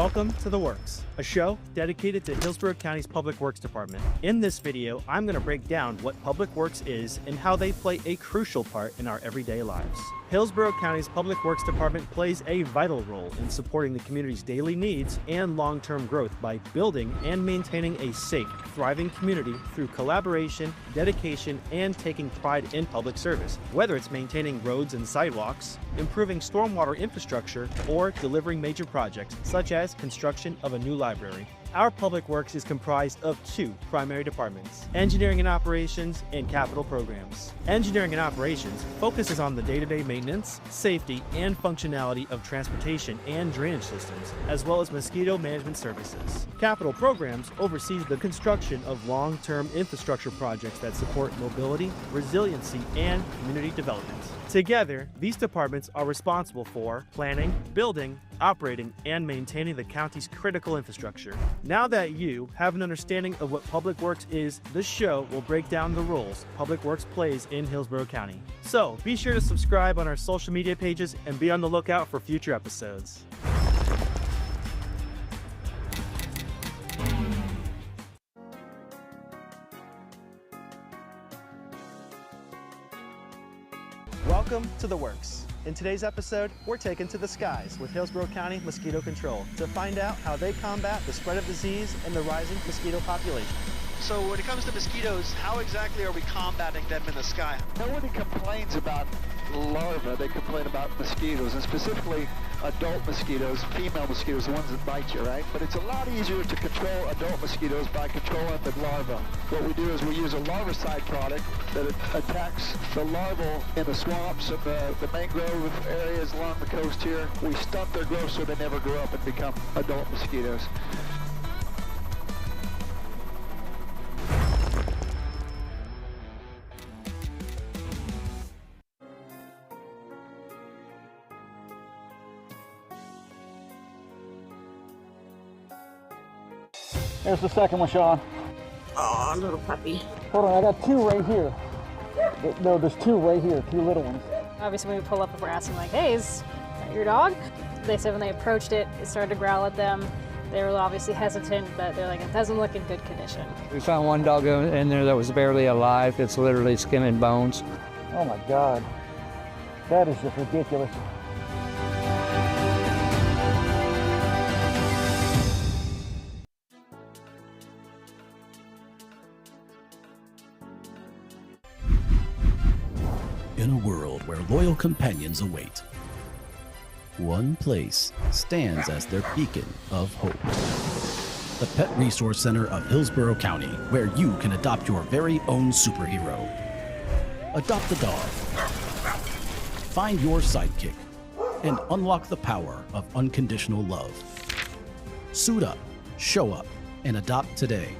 Welcome to The Works, a show dedicated to Hillsborough County's Public Works Department. In this video, I'm going to break down what Public Works is and how they play a crucial part in our everyday lives. Hillsborough County's Public Works Department plays a vital role in supporting the community's daily needs and long-term growth by building and maintaining a safe, thriving community through collaboration, dedication, and taking pride in public service. Whether it's maintaining roads and sidewalks, improving stormwater infrastructure, or delivering major projects such as construction of a new library. Our Public Works is comprised of two primary departments, Engineering and Operations and Capital Programs. Engineering and Operations focuses on the day-to-day maintenance, safety, and functionality of transportation and drainage systems, as well as mosquito management services. Capital Programs oversees the construction of long-term infrastructure projects that support mobility, resiliency, and community development. Together, these departments are responsible for planning, building, operating, and maintaining the county's critical infrastructure. Now that you have an understanding of what Public Works is, this show will break down the roles Public Works plays in Hillsborough County. So be sure to subscribe on our social media pages and be on the lookout for future episodes. Welcome to The Works. In today's episode, we're taken to the skies with Hillsborough County Mosquito Control to find out how they combat the spread of disease and the rising mosquito population. So when it comes to mosquitoes, how exactly are we combating them in the sky? Nobody complains about larvae, they complain about mosquitoes, and specifically adult mosquitoes, female mosquitoes, the ones that bite you, right? But it's a lot easier to control adult mosquitoes by controlling the larvae. What we do is we use a larvicide product that attacks the larvae in the swamps and the mangrove areas along the coast here. We stunt their growth so they never grow up and become adult mosquitoes. There's the second one, Sean. Oh, little puppy. Hold on, I got two right here. No, there's two right here, two little ones. Obviously, when we pull up, we're asking like, hey, is that your dog? They said when they approached it, it started to growl at them. They were obviously hesitant, but they're like, it doesn't look in good condition. We found one dog in there that was barely alive. It's literally skin and bones. Oh my God. That is just ridiculous. In a world where loyal companions await, one place stands as their beacon of hope. The Pet Resource Center of Hillsborough County, where you can adopt your very own superhero. Adopt a dog, find your sidekick, and unlock the power of unconditional love. Suit up, show up, and adopt today.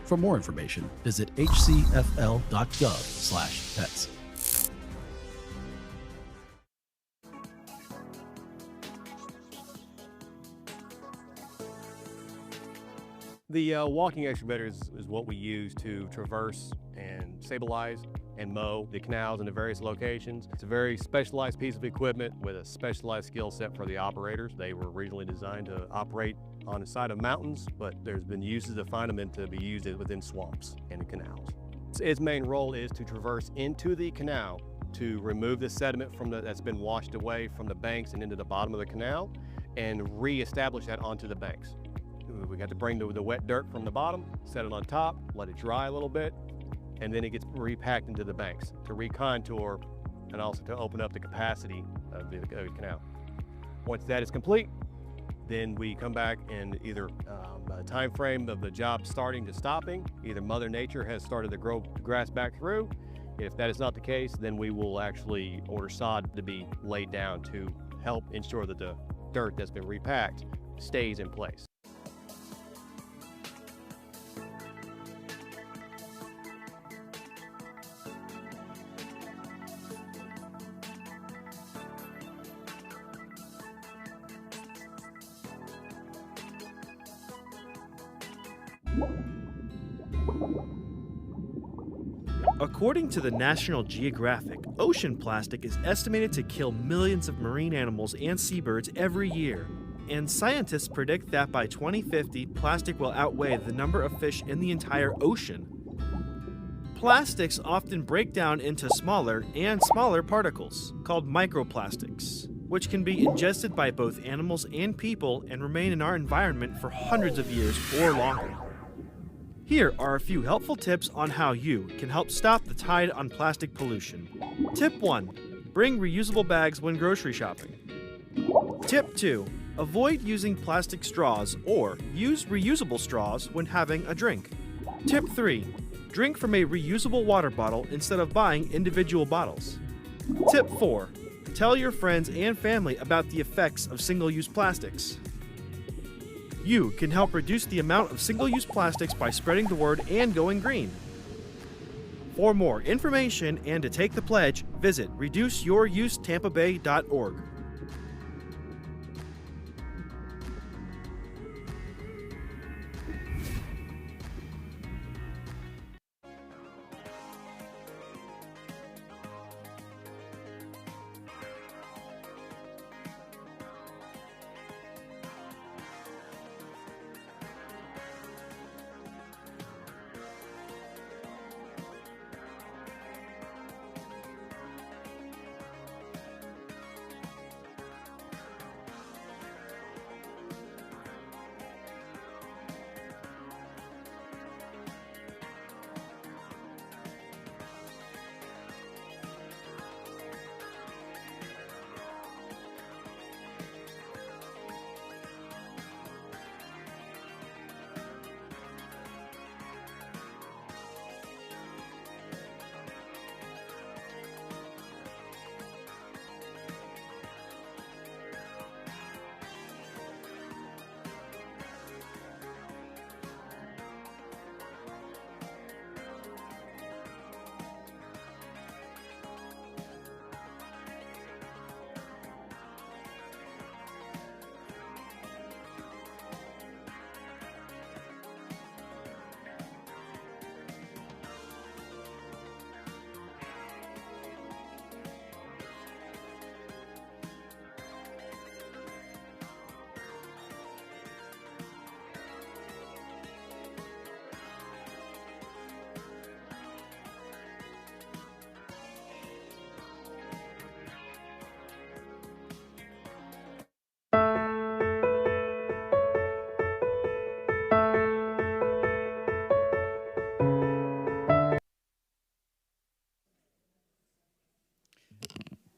For more information, visit hcfl.gov/pets. The walking excavator is what we use to traverse and stabilize and mow the canals in the various locations. It's a very specialized piece of equipment with a specialized skill set for the operators. They were originally designed to operate on the side of mountains, but there's been uses to find them and to be used within swamps and canals. Its main role is to traverse into the canal to remove the sediment that's been washed away from the banks and into the bottom of the canal and re-establish that onto the banks. We got to bring the wet dirt from the bottom, set it on top, let it dry a little bit, and then it gets repacked into the banks to recontour and also to open up the capacity of the canal. Once that is complete, then we come back and either a time frame of the job starting to stopping, either Mother Nature has started to grow grass back through. If that is not the case, then we will actually order sod to be laid down to help ensure that the dirt that's been repacked stays in place. According to the National Geographic, ocean plastic is estimated to kill millions of marine animals and seabirds every year. and scientists predict that by 2050, plastic will outweigh the number of fish in the entire ocean. Plastics often break down into smaller and smaller particles, called microplastics, which can be ingested by both animals and people and remain in our environment for hundreds of years or longer. Here are a few helpful tips on how you can help stop the tide on plastic pollution. Tip 1. Bring reusable bags when grocery shopping. Tip 2. Avoid using plastic straws or use reusable straws when having a drink. Tip 3. Drink from a reusable water bottle instead of buying individual bottles. Tip 4. Tell your friends and family about the effects of single-use plastics. You can help reduce the amount of single-use plastics by spreading the word and going green. For more information and to take the pledge, visit reduceyourusetamaBay.org.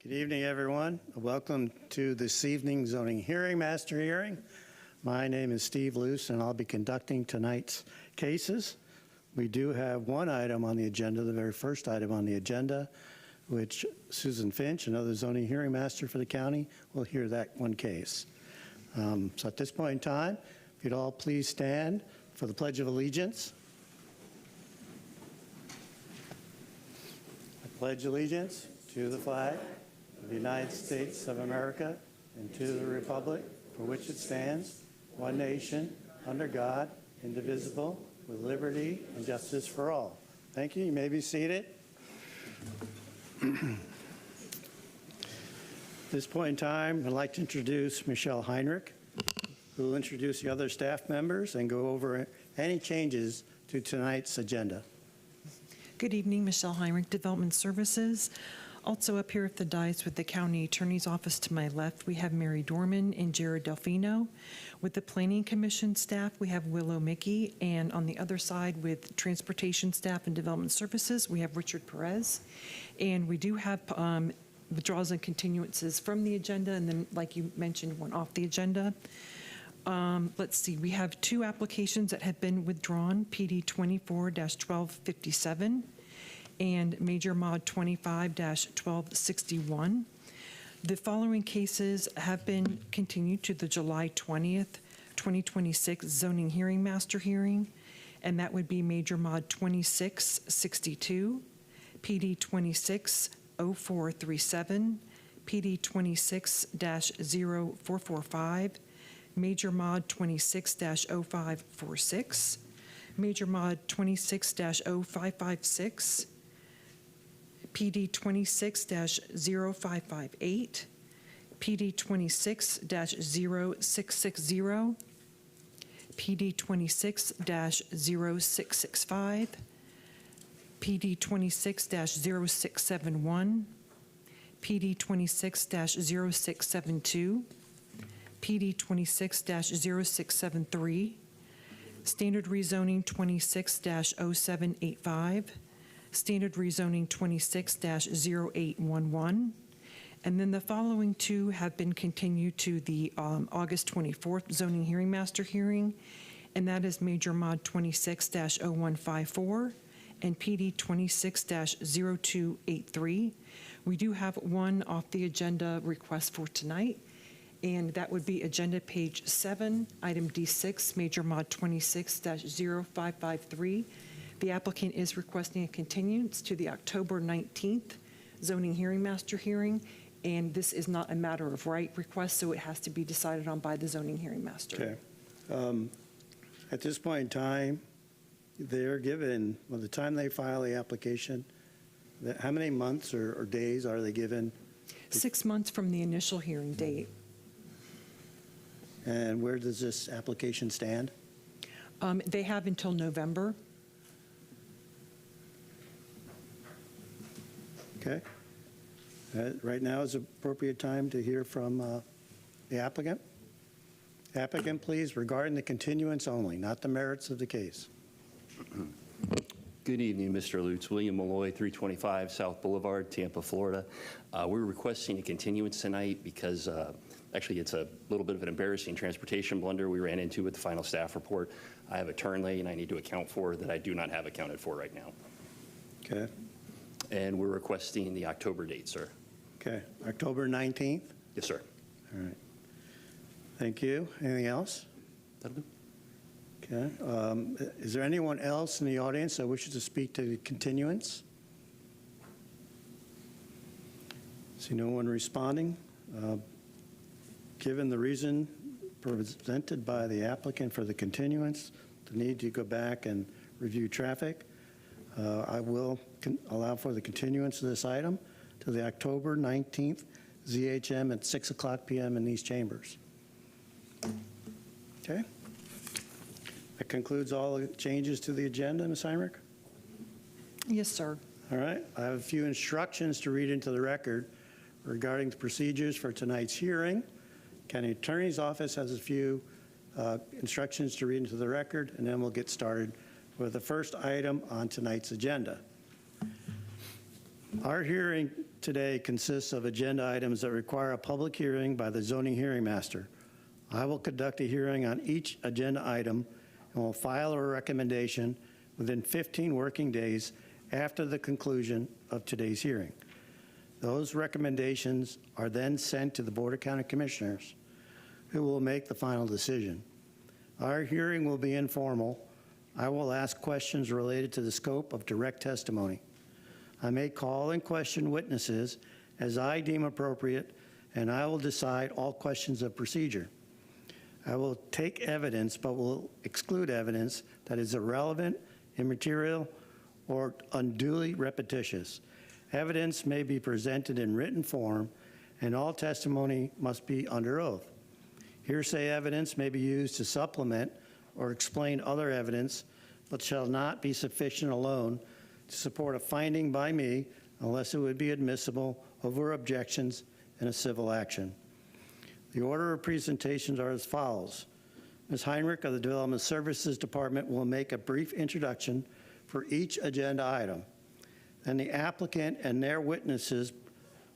Good evening, everyone. Welcome to this evening's zoning hearing, master hearing. My name is Steve Luce, and I'll be conducting tonight's cases. We do have one item on the agenda, the very first item on the agenda, which Susan Finch, another zoning hearing master for the county, will hear that one case. So at this point in time, if you'd all please stand for the Pledge of Allegiance. I pledge allegiance to the flag of the United States of America and to the republic for which it stands, one nation, under God, indivisible, with liberty and justice for all. Thank you. You may be seated. At this point in time, I'd like to introduce Michelle Heinrich, who will introduce the other staff members and go over any changes to tonight's agenda. Good evening, Michelle Heinrich, Development Services. Also up here at the dais with the County Attorney's Office to my left, we have Mary Dorman and Jared Delfino. With the Planning Commission staff, we have Willow Mickey. And on the other side with Transportation Staff and Development Services, we have Richard Perez. And we do have withdrawals and continuances from the agenda, and then, like you mentioned, one off the agenda. Let's see, we have two applications that have been withdrawn, PD 24-1257 and Major Mod 25-1261. The following cases have been continued to the July 20th, 2026 zoning hearing master hearing, and that would be Major Mod 2662, PD 260437, PD 26-0445, Major Mod 26-0546, Major Mod 26-0556, PD 26-0558, PD 26-0660, PD 26-0665, PD 26-0671, PD 26-0672, PD 26-0673, Standard Rezoning 26-0785, Standard Rezoning 26-0811, and then the following two have been continued to the August 24th Zoning Hearing Master hearing, and that is Major Mod 26-0154 and PD 26-0283. We do have one off the agenda request for tonight, and that would be agenda page 7, item D6, Major Mod 26-0553. The applicant is requesting a continuance to the October 19th Zoning Hearing Master hearing, and this is not a matter of right request, so it has to be decided on by the Zoning Hearing Master. Okay. At this point in time, they're given, by the time they file the application, how many months or days are they given? 6 months from the initial hearing date. And where does this application stand? They have until November. Okay. Right now is appropriate time to hear from the applicant. Applicant, please, regarding the continuance only, not the merits of the case. Good evening, Mr. Lutz. William Malloy, 325 South Boulevard, Tampa, Florida. We're requesting a continuance tonight because actually it's a little bit of an embarrassing transportation blunder we ran into with the final staff report. I have a turn lane I need to account for that I do not have accounted for right now. Okay. And we're requesting the October date, sir. Okay. October 19th? Yes, sir. All right. Thank you. Anything else? That'll do. Okay. Is there anyone else in the audience that wishes to speak to the continuance? See no one responding. Given the reason presented by the applicant for the continuance, the need to go back and review traffic, I will allow for the continuance of this item to the October 19th ZHM at 6:00 p.m. in these chambers. Okay. That concludes all the changes to the agenda, Ms. Heinrich? Yes, sir. All right. I have a few instructions to read into the record regarding the procedures for tonight's hearing. County Attorney's Office has a few instructions to read into the record, and then we'll get started with the first item on tonight's agenda. Our hearing today consists of agenda items that require a public hearing by the Zoning Hearing Master. I will conduct a hearing on each agenda item and will file a recommendation within 15 working days after the conclusion of today's hearing. Those recommendations are then sent to the Board of County Commissioners, who will make the final decision. Our hearing will be informal. I will ask questions related to the scope of direct testimony. I may call and question witnesses as I deem appropriate, and I will decide all questions of procedure. I will take evidence, but will exclude evidence that is irrelevant, immaterial, or unduly repetitious. Evidence may be presented in written form, and all testimony must be under oath. Hearsay evidence may be used to supplement or explain other evidence, but shall not be sufficient alone to support a finding by me unless it would be admissible over objections in a civil action. The order of presentations are as follows. Ms. Heinrich of the Development Services Department will make a brief introduction for each agenda item. Then the applicant and their witnesses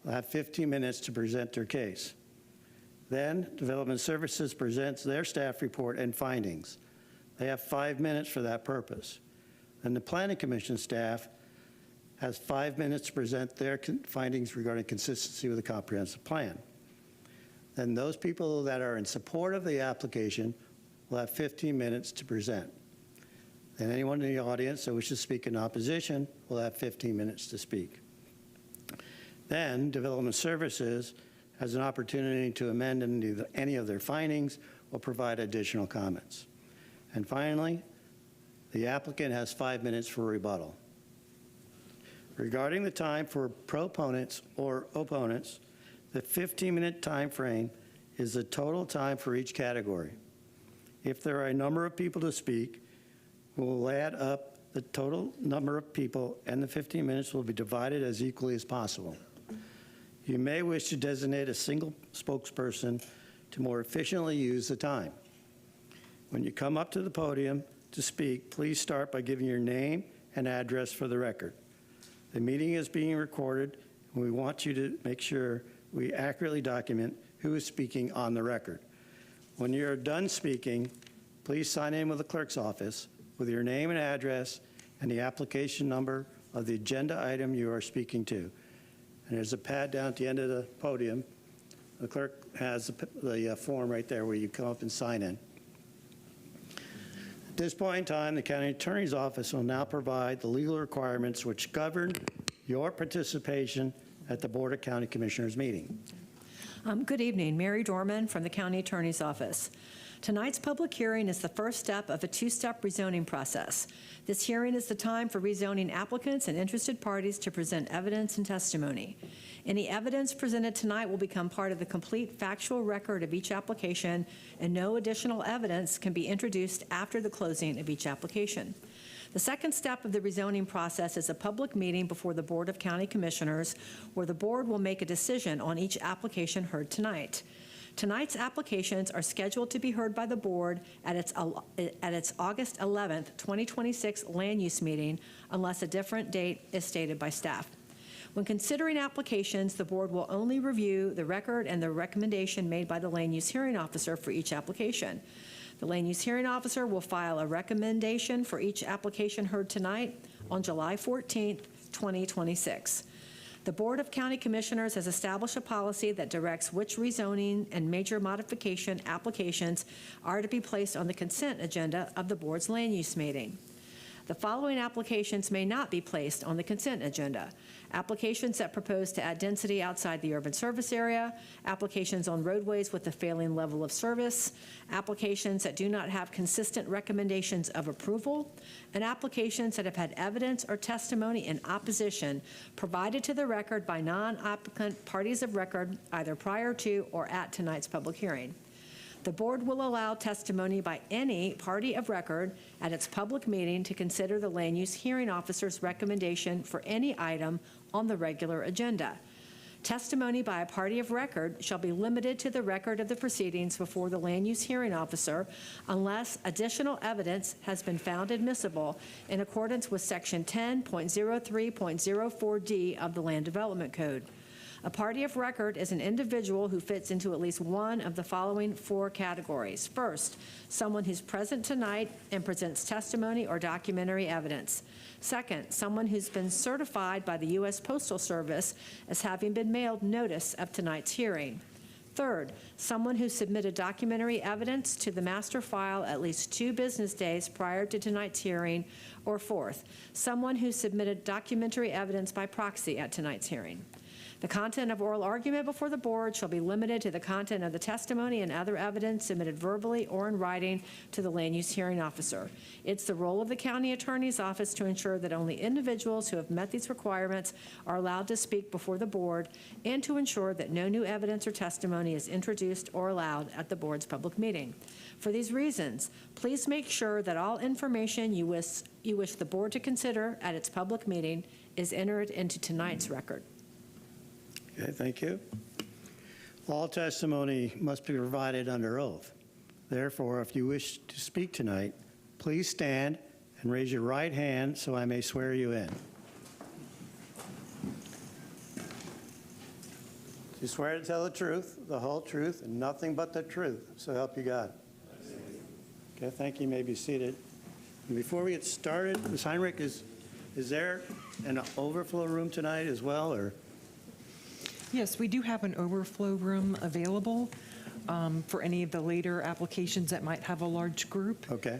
will have 15 minutes to present their case. Then Development Services presents their staff report and findings. They have 5 minutes for that purpose. Then the Planning Commission staff has 5 minutes to present their findings regarding consistency with the comprehensive plan. Then those people that are in support of the application will have 15 minutes to present. And anyone in the audience that wishes to speak in opposition will have 15 minutes to speak. Then Development Services has an opportunity to amend any of their findings or provide additional comments. And finally, the applicant has 5 minutes for rebuttal. Regarding the time for proponents or opponents, The 15-minute time frame is the total time for each category. If there are a number of people to speak, we'll add up the total number of people, and the 15 minutes will be divided as equally as possible. You may wish to designate a single spokesperson to more efficiently use the time. When you come up to the podium to speak, please start by giving your name and address for the record. The meeting is being recorded, and we want you to make sure we accurately document who is speaking on the record. When you're done speaking, please sign in with the clerk's office with your name and address and the application number of the agenda item you are speaking to. And there's a pad down at the end of the podium. The clerk has the form right there where you come up and sign in. At this point in time, the county attorney's office will now provide the legal requirements which govern your participation at the Board of County Commissioners meeting. Good evening, Mary Dorman from the County Attorney's Office. Tonight's public hearing is the first step of a two-step rezoning process. This hearing is the time for rezoning applicants and interested parties to present evidence and testimony. Any evidence presented tonight will become part of the complete factual record of each application, and no additional evidence can be introduced after the closing of each application. The second step of the rezoning process is a public meeting before the Board of County Commissioners, where the board will make a decision on each application heard tonight. Tonight's applications are scheduled to be heard by the board at its August 11th, 2026 land use meeting, unless a different date is stated by staff. When considering applications, the board will only review the record and the recommendation made by the land use hearing officer for each application. The land use hearing officer will file a recommendation for each application heard tonight on July 14th, 2026. The Board of County Commissioners has established a policy that directs which rezoning and major modification applications are to be placed on the consent agenda of the board's land use meeting. The following applications may not be placed on the consent agenda: applications that propose to add density outside the urban service area, applications on roadways with a failing level of service, applications that do not have consistent recommendations of approval, and applications that have had evidence or testimony in opposition provided to the record by non-applicant parties of record either prior to or at tonight's public hearing. The board will allow testimony by any party of record at its public meeting to consider the land use hearing officer's recommendation for any item on the regular agenda. Testimony by a party of record shall be limited to the record of the proceedings before the land use hearing officer unless additional evidence has been found admissible in accordance with Section 10.03.04D of the Land Development Code. A party of record is an individual who fits into at least one of the following four categories. First, someone who's present tonight and presents testimony or documentary evidence. Second, someone who's been certified by the U.S. Postal Service as having been mailed notice of tonight's hearing. Third, someone who submitted documentary evidence to the master file at least 2 business days prior to tonight's hearing. Or fourth, someone who submitted documentary evidence by proxy at tonight's hearing. The content of oral argument before the board shall be limited to the content of the testimony and other evidence submitted verbally or in writing to the land use hearing officer. It's the role of the county attorney's office to ensure that only individuals who have met these requirements are allowed to speak before the board and to ensure that no new evidence or testimony is introduced or allowed at the board's public meeting. For these reasons, please make sure that all information you wish the board to consider at its public meeting is entered into tonight's record. Okay, thank you. All testimony must be provided under oath. Therefore, if you wish to speak tonight, please stand and raise your right hand so I may swear you in. Do you swear to tell the truth, the whole truth, and nothing but the truth, so help you God? Okay, thank you. You may be seated. And before we get started, Ms. Heinrich, is there an overflow room tonight as well, or? Yes, we do have an overflow room available for any of the later applications that might have a large group. Okay.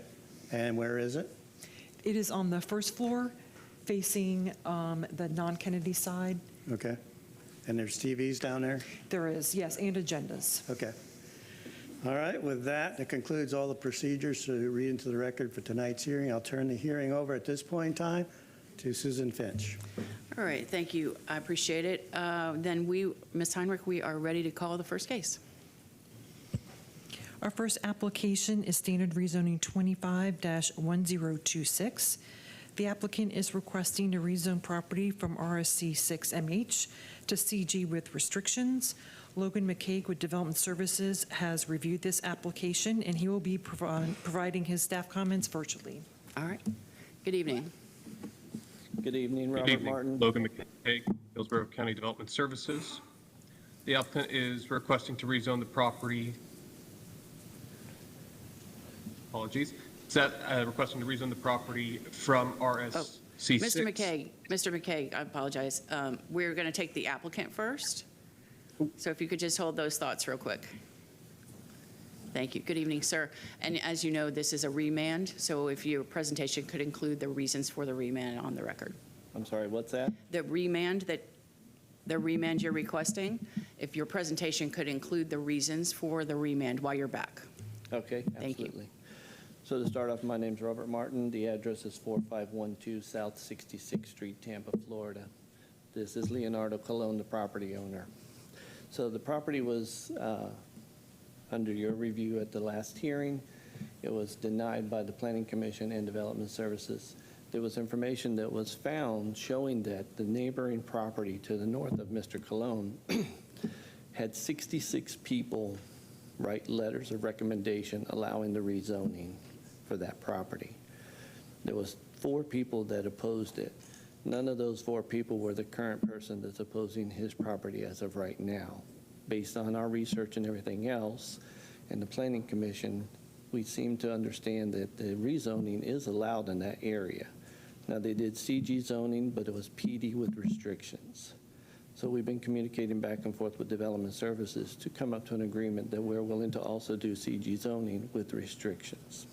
And where is it? It is on the first floor facing the non-Kennedy side. Okay. And there's TVs down there? There is, yes, and agendas. Okay. All right. With that, that concludes all the procedures to read into the record for tonight's hearing. I'll turn the hearing over at this point in time to Susan Finch. All right, thank you. I appreciate it. Then Ms. Heinrich, we are ready to call the first case. Our first application is standard rezoning 25-1026. The applicant is requesting to rezone property from RSC 6MH to CG with restrictions. Logan McCaig with Development Services has reviewed this application, and he will be providing his staff comments virtually. All right. Good evening. Good evening, Robert Martin. Logan McCaig, Hillsborough County Development Services. The applicant is requesting to rezone the property. Apologies. Is that requesting to rezone the property from RSC 6? Mr. McCaig, I apologize. We're going to take the applicant first. So if you could just hold those thoughts real quick. Thank you. Good evening, sir. And as you know, this is a remand, so if your presentation could include the reasons for the remand on the record. I'm sorry, what's that? The remand you're requesting, if your presentation could include the reasons for the remand while you're back. Okay, Thank you. absolutely. So to start off, my name's Robert Martin. The address is 4512 South 66th Street, Tampa, Florida. This is Leonardo Colon, the property owner. So the property was under your review at the last hearing. It was denied by the Planning Commission and Development Services. There was information that was found showing that the neighboring property to the north of Mr. Colon had 66 people write letters of recommendation allowing the rezoning for that property. There was 4 people that opposed it. None of those 4 people were the current person that's opposing his property as of right now. Based on our research and everything else, and the Planning Commission, we seem to understand that the rezoning is allowed in that area. Now, they did CG zoning, but it was PD with restrictions. So we've been communicating back and forth with Development Services to come up to an agreement that we're willing to also do CG zoning with restrictions.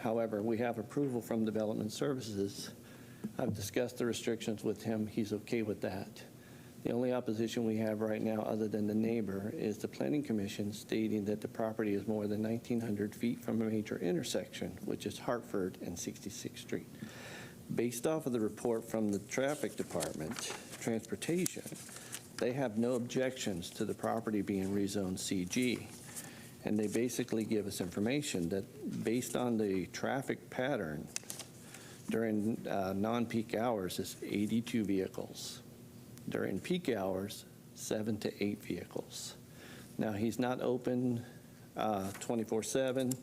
However, we have approval from Development Services. I've discussed the restrictions with him. He's okay with that. The only opposition we have right now, other than the neighbor, is the Planning Commission stating that the property is more than 1,900 feet from a major intersection, which is Hartford and 66th Street. Based off of the report from the Traffic Department, Transportation, they have no objections to the property being rezoned CG. And they basically give us information that based on the traffic pattern during non-peak hours is 82 vehicles. During peak hours, 7 to 8 vehicles. Now, he's not open 24/7.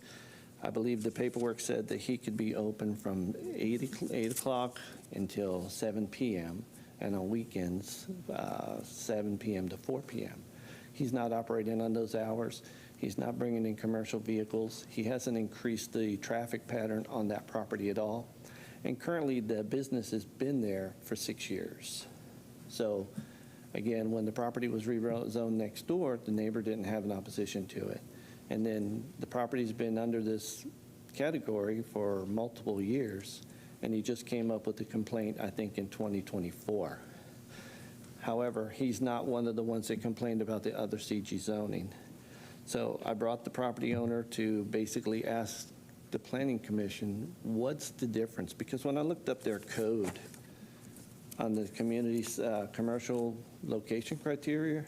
I believe the paperwork said that he could be open from 8 o'clock until 7 p.m. and on weekends, 7 p.m. to 4 p.m. He's not operating on those hours. He's not bringing in commercial vehicles. He hasn't increased the traffic pattern on that property at all. And currently, the business has been there for 6 years. So, again, when the property was rezoned next door, the neighbor didn't have an opposition to it. And then the property's been under this category for multiple years, and he just came up with a complaint, I think, in 2024. However, he's not one of the ones that complained about the other CG zoning. So I brought the property owner to basically ask the Planning Commission, what's the difference? Because when I looked up their code on the community's commercial location criteria,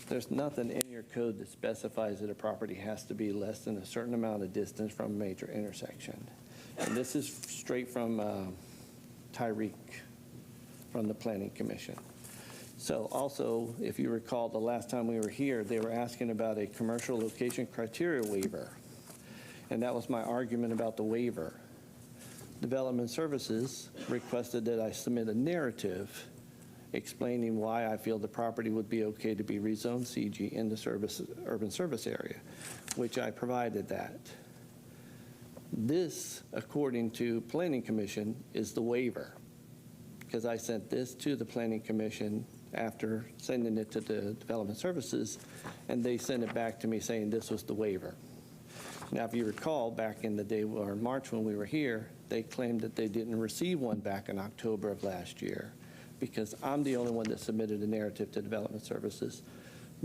there's nothing in your code that specifies that a property has to be less than a certain amount of distance from a major intersection. And this is straight from Tyreek from the Planning Commission. So also, if you recall, the last time we were here, they were asking about a commercial location criteria waiver. And that was my argument about the waiver. Development Services requested that I submit a narrative explaining why I feel the property would be okay to be rezoned CG in the urban service area, which I provided that. This, according to Planning Commission, is the waiver, because I sent this to the Planning Commission after sending it to the Development Services, and they sent it back to me saying this was the waiver. Now, if you recall, back in the day, or in March when we were here, they claimed that they didn't receive one back in October of last year, because I'm the only one that submitted a narrative to Development Services.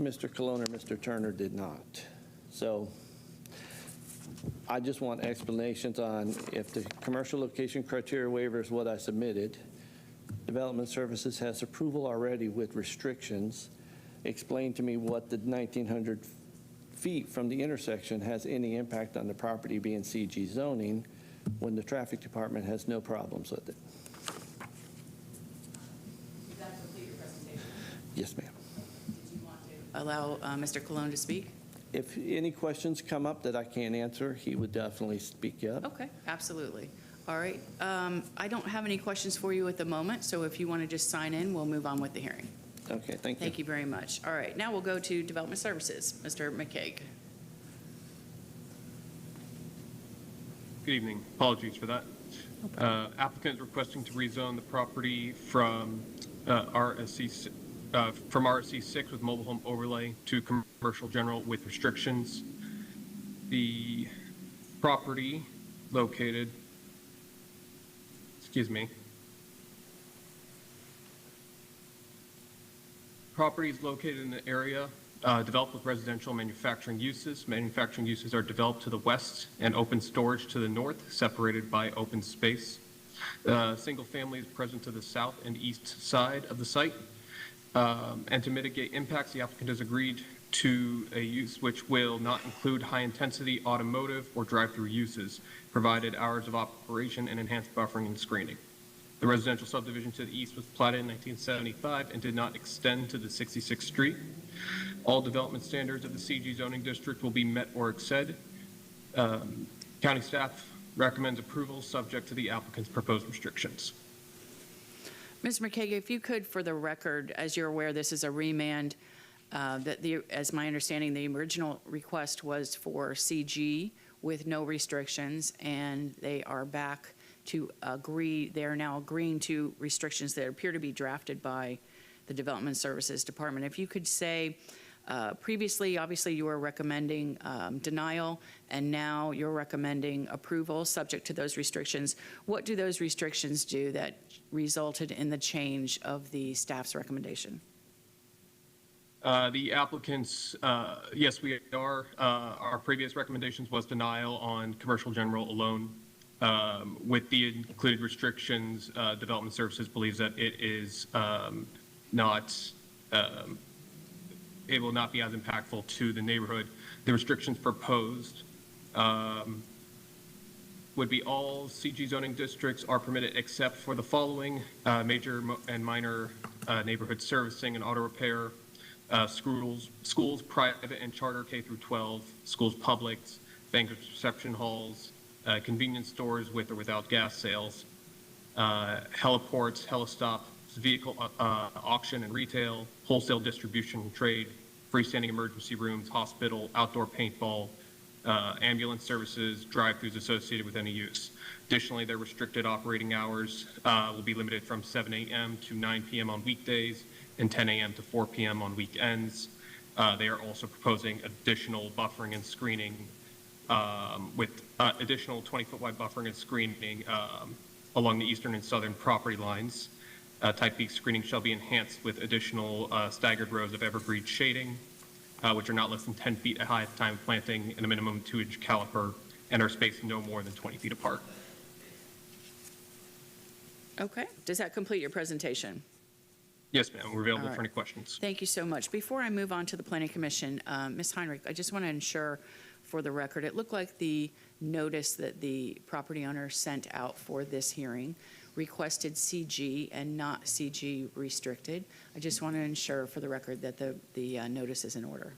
Mr. Colon or Mr. Turner did not. So I just want explanations on if the commercial location criteria waiver is what I submitted, Development Services has approval already with restrictions. Explain to me what the 1,900 feet from the intersection has any impact on the property being CG zoning when the traffic department has no problems with it. Did that complete your presentation? Yes, ma'am. Did you want to allow Mr. Colon to speak? If any questions come up that I can't answer, he would definitely speak up. Okay, absolutely. All right. I don't have any questions for you at the moment, so if you want to just sign in, we'll move on with the hearing. Okay, thank you. Thank you very much. All right, now we'll go to Development Services. Mr. McCaig. Good evening. Apologies for that. Applicant requesting to rezone the property from RSC 6 with mobile home overlay to commercial general with restrictions. The property located, property is located in the area developed with residential manufacturing uses. Manufacturing uses are developed to the west and open storage to the north, separated by open space. Single family is present to the south and east side of the site. And to mitigate impacts, the applicant has agreed to a use which will not include high-intensity automotive or drive-through uses, provided hours of operation and enhanced buffering and screening. The residential subdivision to the east was platted in 1975 and did not extend to the 66th Street. All development standards of the CG zoning district will be met or exceeded. County staff recommends approval subject to the applicant's proposed restrictions. Ms. McCaig, if you could, for the record, as you're aware, this is a remand. As my understanding, the original request was for CG with no restrictions, and they are back to agree. They are now agreeing to restrictions that appear to be drafted by the Development Services Department. If you could say, previously, obviously, you were recommending denial, and now you're recommending approval subject to those restrictions. What do those restrictions do that resulted in the change of the staff's recommendation? The applicants, yes, we are. Our previous recommendations was denial on commercial general alone. With the included restrictions, Development Services believes that it is it will not be as impactful to the neighborhood. The restrictions proposed would be all CG zoning districts are permitted except for the following: major and minor neighborhood servicing and auto repair, schools, private and charter K through 12, schools public, banquet reception halls, convenience stores with or without gas sales, heliports, helistops, vehicle auction and retail, wholesale distribution and trade, freestanding emergency rooms, hospital, outdoor paintball, ambulance services, drive-throughs associated with any use. Additionally, their restricted operating hours will be limited from 7 a.m. to 9 p.m. on weekdays and 10 a.m. to 4 p.m. on weekends. They are also proposing additional buffering and screening with additional 20-foot wide buffering and screening along the eastern and southern property lines. Type B screening shall be enhanced with additional staggered rows of evergreen shading, which are not less than 10 feet high at the time of planting and a minimum 2-inch caliper, and are spaced no more than 20 feet apart. Okay. Does that complete your presentation? Yes, ma'am. We're available for any questions. Thank you so much. Before I move on to the Planning Commission, Ms. Heinrich, I just want to ensure for the record, it looked like the notice that the property owner sent out for this hearing requested CG and not CG restricted. I just want to ensure for the record that the notice is in order.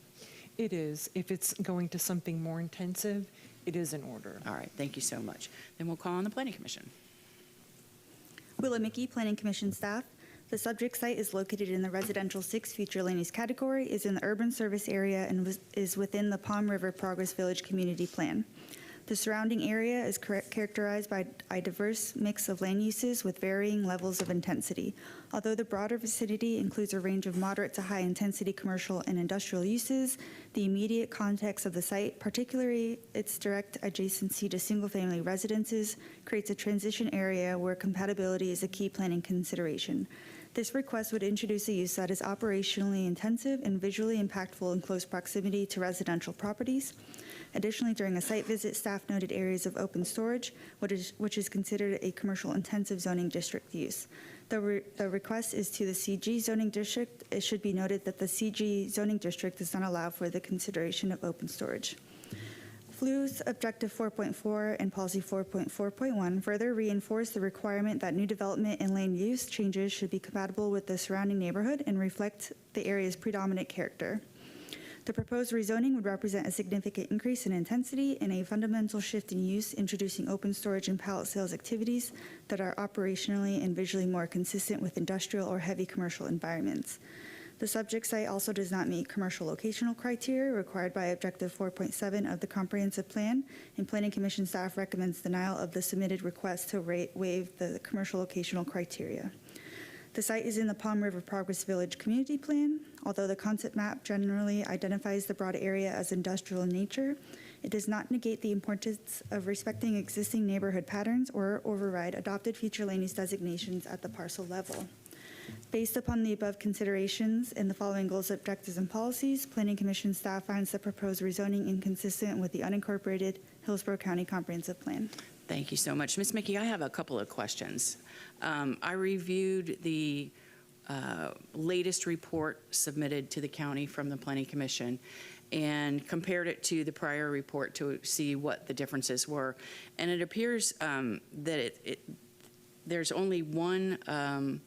It is. If it's going to something more intensive, it is in order. All right. Thank you so much. Then we'll call on the Planning Commission. Willa Mickey, Planning Commission staff. The subject site is located in the residential 6 future land use category, is in the urban service area, and is within the Palm River Progress Village Community Plan. The surrounding area is characterized by a diverse mix of land uses with varying levels of intensity. Although the broader vicinity includes a range of moderate to high intensity commercial and industrial uses, the immediate context of the site, particularly its direct adjacency to single-family residences, creates a transition area where compatibility is a key planning consideration. This request would introduce a use that is operationally intensive and visually impactful in close proximity to residential properties. Additionally, during a site visit, staff noted areas of open storage, which is considered a commercial intensive zoning district use. The request is to the CG zoning district. It should be noted that the CG zoning district does not allow for the consideration of open storage. FLU's Objective 4.4 and Policy 4.4.1 further reinforce the requirement that new development and land use changes should be compatible with the surrounding neighborhood and reflect the area's predominant character. The proposed rezoning would represent a significant increase in intensity and a fundamental shift in use, introducing open storage and pallet sales activities that are operationally and visually more consistent with industrial or heavy commercial environments. The subject site also does not meet commercial locational criteria required by Objective 4.7 of the Comprehensive Plan, and Planning Commission staff recommends denial of the submitted request to waive the commercial locational criteria. The site is in the Palm River Progress Village Community Plan. Although the concept map generally identifies the broad area as industrial in nature, it does not negate the importance of respecting existing neighborhood patterns or override adopted future land use designations at the parcel level. Based upon the above considerations and the following goals, objectives, and policies, Planning Commission staff finds the proposed rezoning inconsistent with the unincorporated Hillsborough County Comprehensive Plan. Thank you so much. Ms. Mickey, I have a couple of questions. I reviewed the latest report submitted to the county from the Planning Commission and compared it to the prior report to see what the differences were. And it appears that there's only one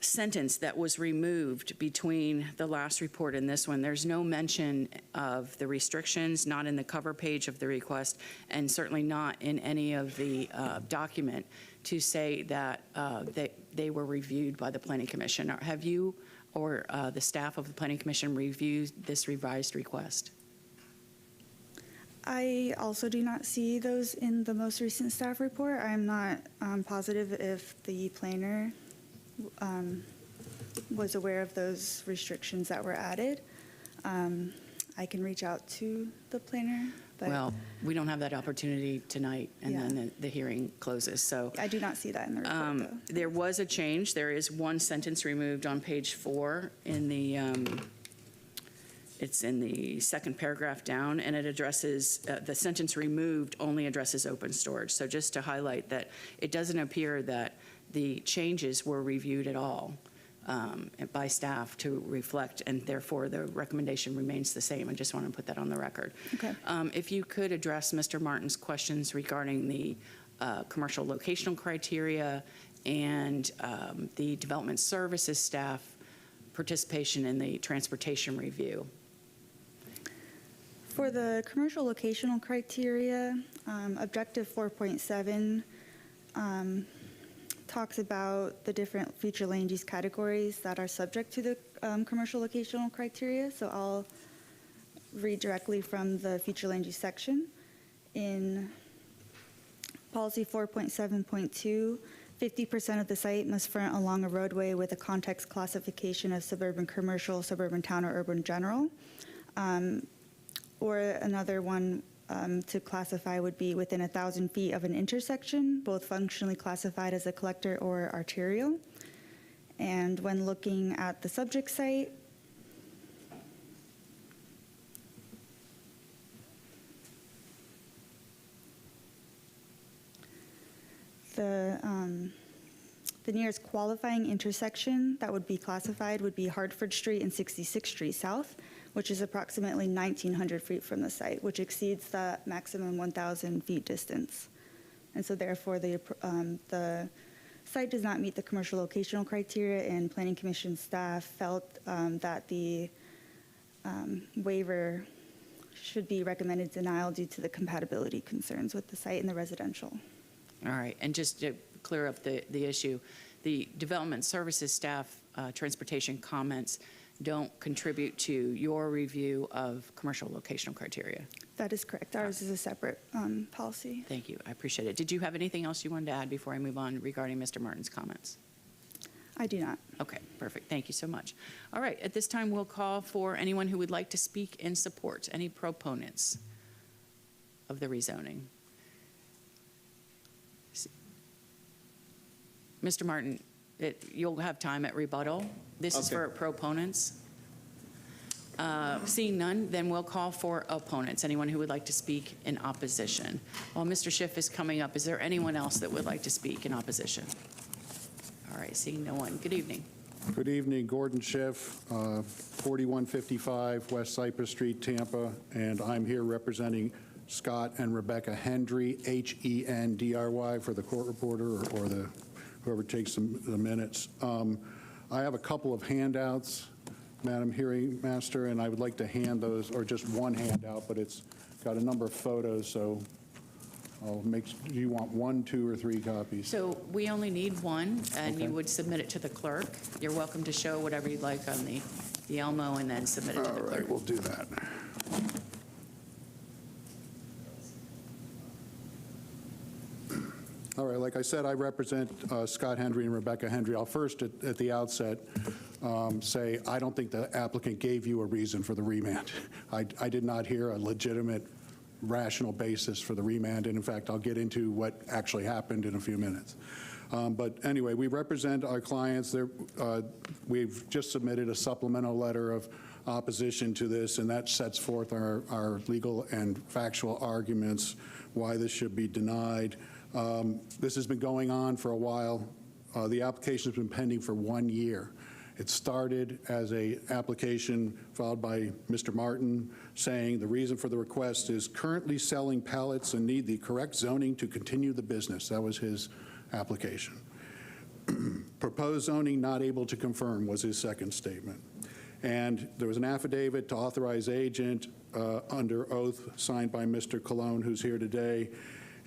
sentence that was removed between the last report and this one. There's no mention of the restrictions, not in the cover page of the request, and certainly not in any of the document to say that they were reviewed by the Planning Commission. Have you or the staff of the Planning Commission reviewed this revised request? I also do not see those in the most recent staff report. I'm not positive if the planner was aware of those restrictions that were added. I can reach out to the planner. But well, we don't have that opportunity tonight, and then the hearing closes. So I do not see that in the report, though. There was a change. There is one sentence removed on page 4 in the it's in the second paragraph down, and it addresses, the sentence removed only addresses open storage. So just to highlight that it doesn't appear that the changes were reviewed at all by staff to reflect, and therefore the recommendation remains the same. I just want to put that on the record. Okay. If you could address Mr. Martin's questions regarding the commercial locational criteria and the development services staff participation in the transportation review. For the commercial locational criteria, Objective 4.7 talks about the different future land use categories that are subject to the commercial locational criteria. So I'll read directly from the future land use section. In Policy 4.7.2, 50% of the site must front along a roadway with a context classification of suburban commercial, suburban town, or urban general. Or another one to classify would be within 1,000 feet of an intersection, both functionally classified as a collector or arterial. And when looking at the subject site, the nearest qualifying intersection that would be classified would be Hartford Street and 66th Street South, which is approximately 1,900 feet from the site, which exceeds the maximum 1,000 feet distance. And so therefore the site does not meet the commercial locational criteria, and Planning Commission staff felt that the waiver should be recommended denial due to the compatibility concerns with the site and the residential. All right, and just to clear up the issue, the development services staff transportation comments don't contribute to your review of commercial locational criteria. That is correct. Ours is a separate policy. Thank you. I appreciate it. Did you have anything else you wanted to add before I move on regarding Mr. Martin's comments? I do not. Okay, perfect. Thank you so much. All right, at this time, we'll call for anyone who would like to speak in support. Any proponents of the rezoning? Mr. Martin, you'll have time at rebuttal. This is for proponents. Seeing none, then we'll call for opponents. Anyone who would like to speak in opposition. While Mr. Schiff is coming up, is there anyone else that would like to speak in opposition? All right, seeing no one. Good evening. Good evening, Gordon Schiff, 4155 West Cypress Street, Tampa, and I'm here representing Scott and Rebecca Hendry, H-E-N-D-R-Y, for the court reporter or the whoever takes the minutes. I have a couple of handouts, Madam Hearing Master, and I would like to hand those, or just one handout, but it's got a number of photos, so I'll make. Do you want 1, 2, or 3 copies? So we only need one, and Okay. you would submit it to the clerk. You're welcome to show whatever you'd like on the Elmo and then submit it to the clerk. All right, we'll do that. All right, like I said, I represent Scott Hendry and Rebecca Hendry. I'll first, at the outset, say I don't think the applicant gave you a reason for the remand. I did not hear a legitimate, rational basis for the remand, and in fact, I'll get into what actually happened in a few minutes. But anyway, we represent our clients. We've just submitted a supplemental letter of opposition to this, and that sets forth our legal and factual arguments why this should be denied. This has been going on for a while. The application has been pending for 1 year. It started as an application filed by Mr. Martin saying the reason for the request is currently selling pallets and need the correct zoning to continue the business. That was his application. Proposed zoning not able to confirm was his second statement. And there was an affidavit to authorize agent under oath signed by Mr. Colon, who's here today,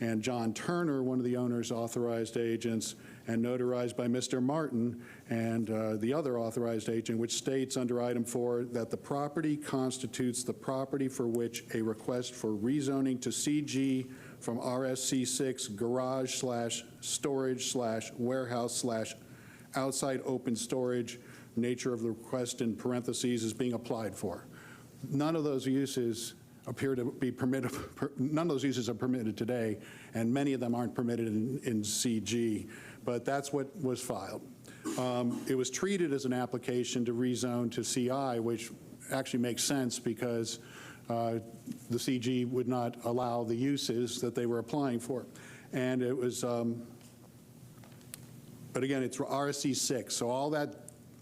and John Turner, one of the owner's authorized agents, and notarized by Mr. Martin and the other authorized agent, which states under item 4 that the property constitutes the property for which a request for rezoning to CG from RSC6 garage/storage/warehouse/outside open storage, nature of the request in parentheses, is being applied for. None of those uses appear to be permitted. None of those uses are permitted today, and many of them aren't permitted in CG, but that's what was filed. It was treated as an application to rezone to CI, which actually makes sense because the CG would not allow the uses that they were applying for. And it was, but again, it's RSC 6, so all that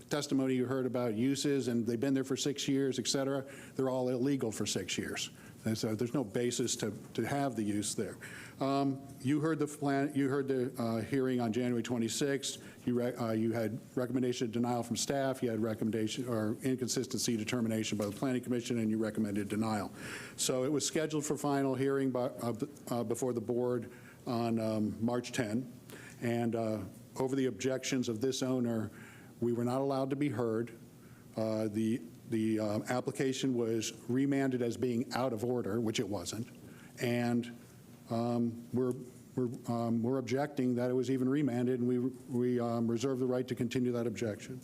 testimony you heard about uses and they've been there for 6 years, et cetera, they're all illegal for 6 years. And so there's no basis to have the use there. You heard the plan. You heard the hearing on January 26th. You had recommendation of denial from staff. You had recommendation or inconsistency determination by the Planning Commission, and you recommended denial. So it was scheduled for final hearing before the board on March 10. And over the objections of this owner, we were not allowed to be heard. The application was remanded as being out of order, which it wasn't, and we're objecting that it was even remanded, and we reserve the right to continue that objection.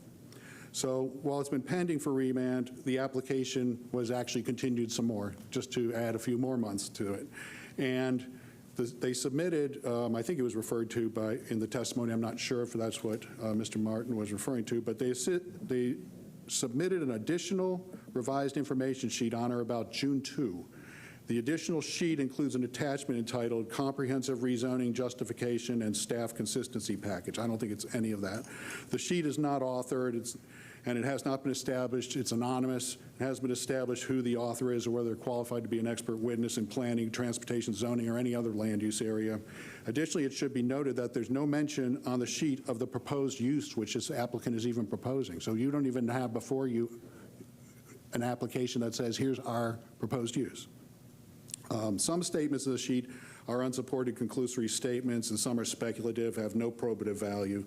So while it's been pending for remand, the application was actually continued some more, just to add a few more months to it, and they submitted, I think it was referred to in the testimony, I'm not sure if that's what Mr. Martin was referring to, but they submitted an additional revised information sheet on or about June 2. The additional sheet includes an attachment entitled Comprehensive Rezoning Justification and Staff Consistency Package. I don't think it's any of that. The sheet is not authored, and it has not been established. It's anonymous. It hasn't been established who the author is or whether they're qualified to be an expert witness in planning, transportation, zoning, or any other land use area. Additionally, it should be noted that there's no mention on the sheet of the proposed use which this applicant is even proposing. So you don't even have before you an application that says, here's our proposed use. Some statements of the sheet are unsupported conclusory statements, and some are speculative, have no probative value.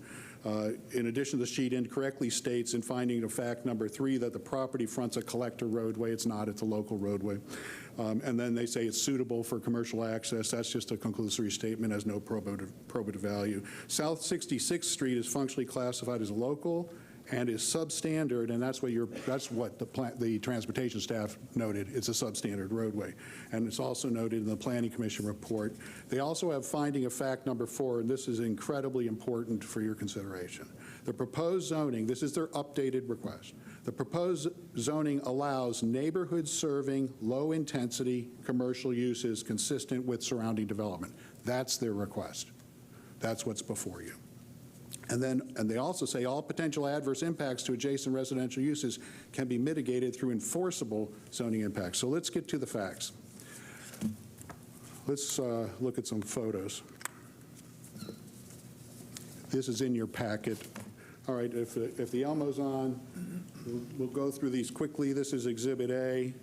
In addition, the sheet incorrectly states in finding of fact number 3 that the property fronts a collector roadway. It's not, it's a local roadway. And then they say it's suitable for commercial access. That's just a conclusory statement, has no probative value. South 66th Street is functionally classified as a local and is substandard, and that's what the transportation staff noted. It's a substandard roadway, and it's also noted in the Planning Commission report. They also have finding of fact number 4, and this is incredibly important for your consideration. The proposed zoning, this is their updated request. The proposed zoning allows neighborhood-serving, low-intensity commercial uses consistent with surrounding development. That's their request. That's what's before you. And they also say all potential adverse impacts to adjacent residential uses can be mitigated through enforceable zoning impacts. So let's get to the facts. Let's look at some photos. This is in your packet. All right, if the Elmo's on, we'll go through these quickly. This is Exhibit A.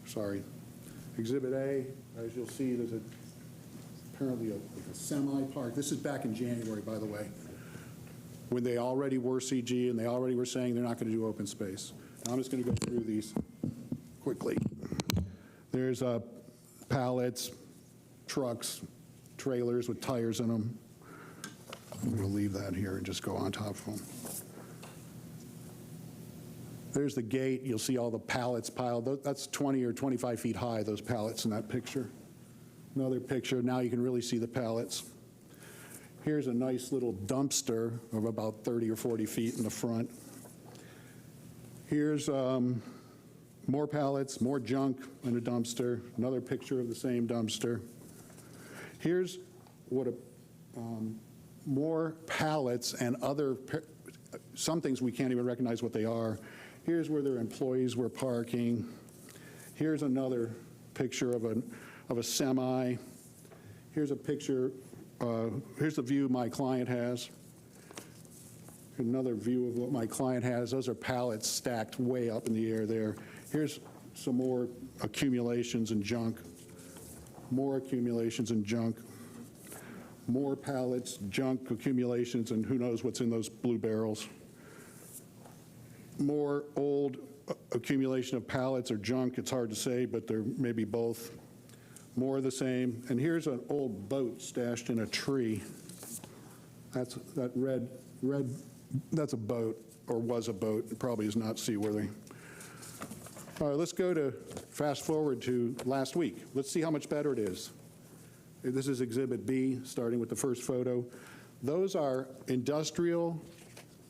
Sorry. Exhibit A, as you'll see, there's apparently a semi-park. This is back in January, by the way, when they already were CG and they already were saying they're not going to do open space. Now I'm just going to go through these quickly. There's pallets, trucks, trailers with tires in them. I'm going to leave that here and just go on top of them. There's the gate. You'll see all the pallets piled. That's 20 or 25 feet high, those pallets in that picture. Another picture. Now you can really see the pallets. Here's a nice little dumpster of about 30 or 40 feet in the front. Here's more pallets, more junk in a dumpster. Another picture of the same dumpster. Here's what more pallets and some things we can't even recognize what they are. Here's where their employees were parking. Here's another picture of a semi. Here's a picture, here's the view my client has. Another view of what my client has. Those are pallets stacked way up in the air there. Here's some more accumulations and junk. More accumulations and junk. More pallets, junk, accumulations, and who knows what's in those blue barrels. More old accumulation of pallets or junk. It's hard to say, but there may be both. More of the same. And here's an old boat stashed in a tree. That's that red, that's a boat, or was a boat. It probably is not seaworthy. All right, let's go to fast forward to last week. Let's see how much better it is. This is Exhibit B, starting with the first photo. Those are industrial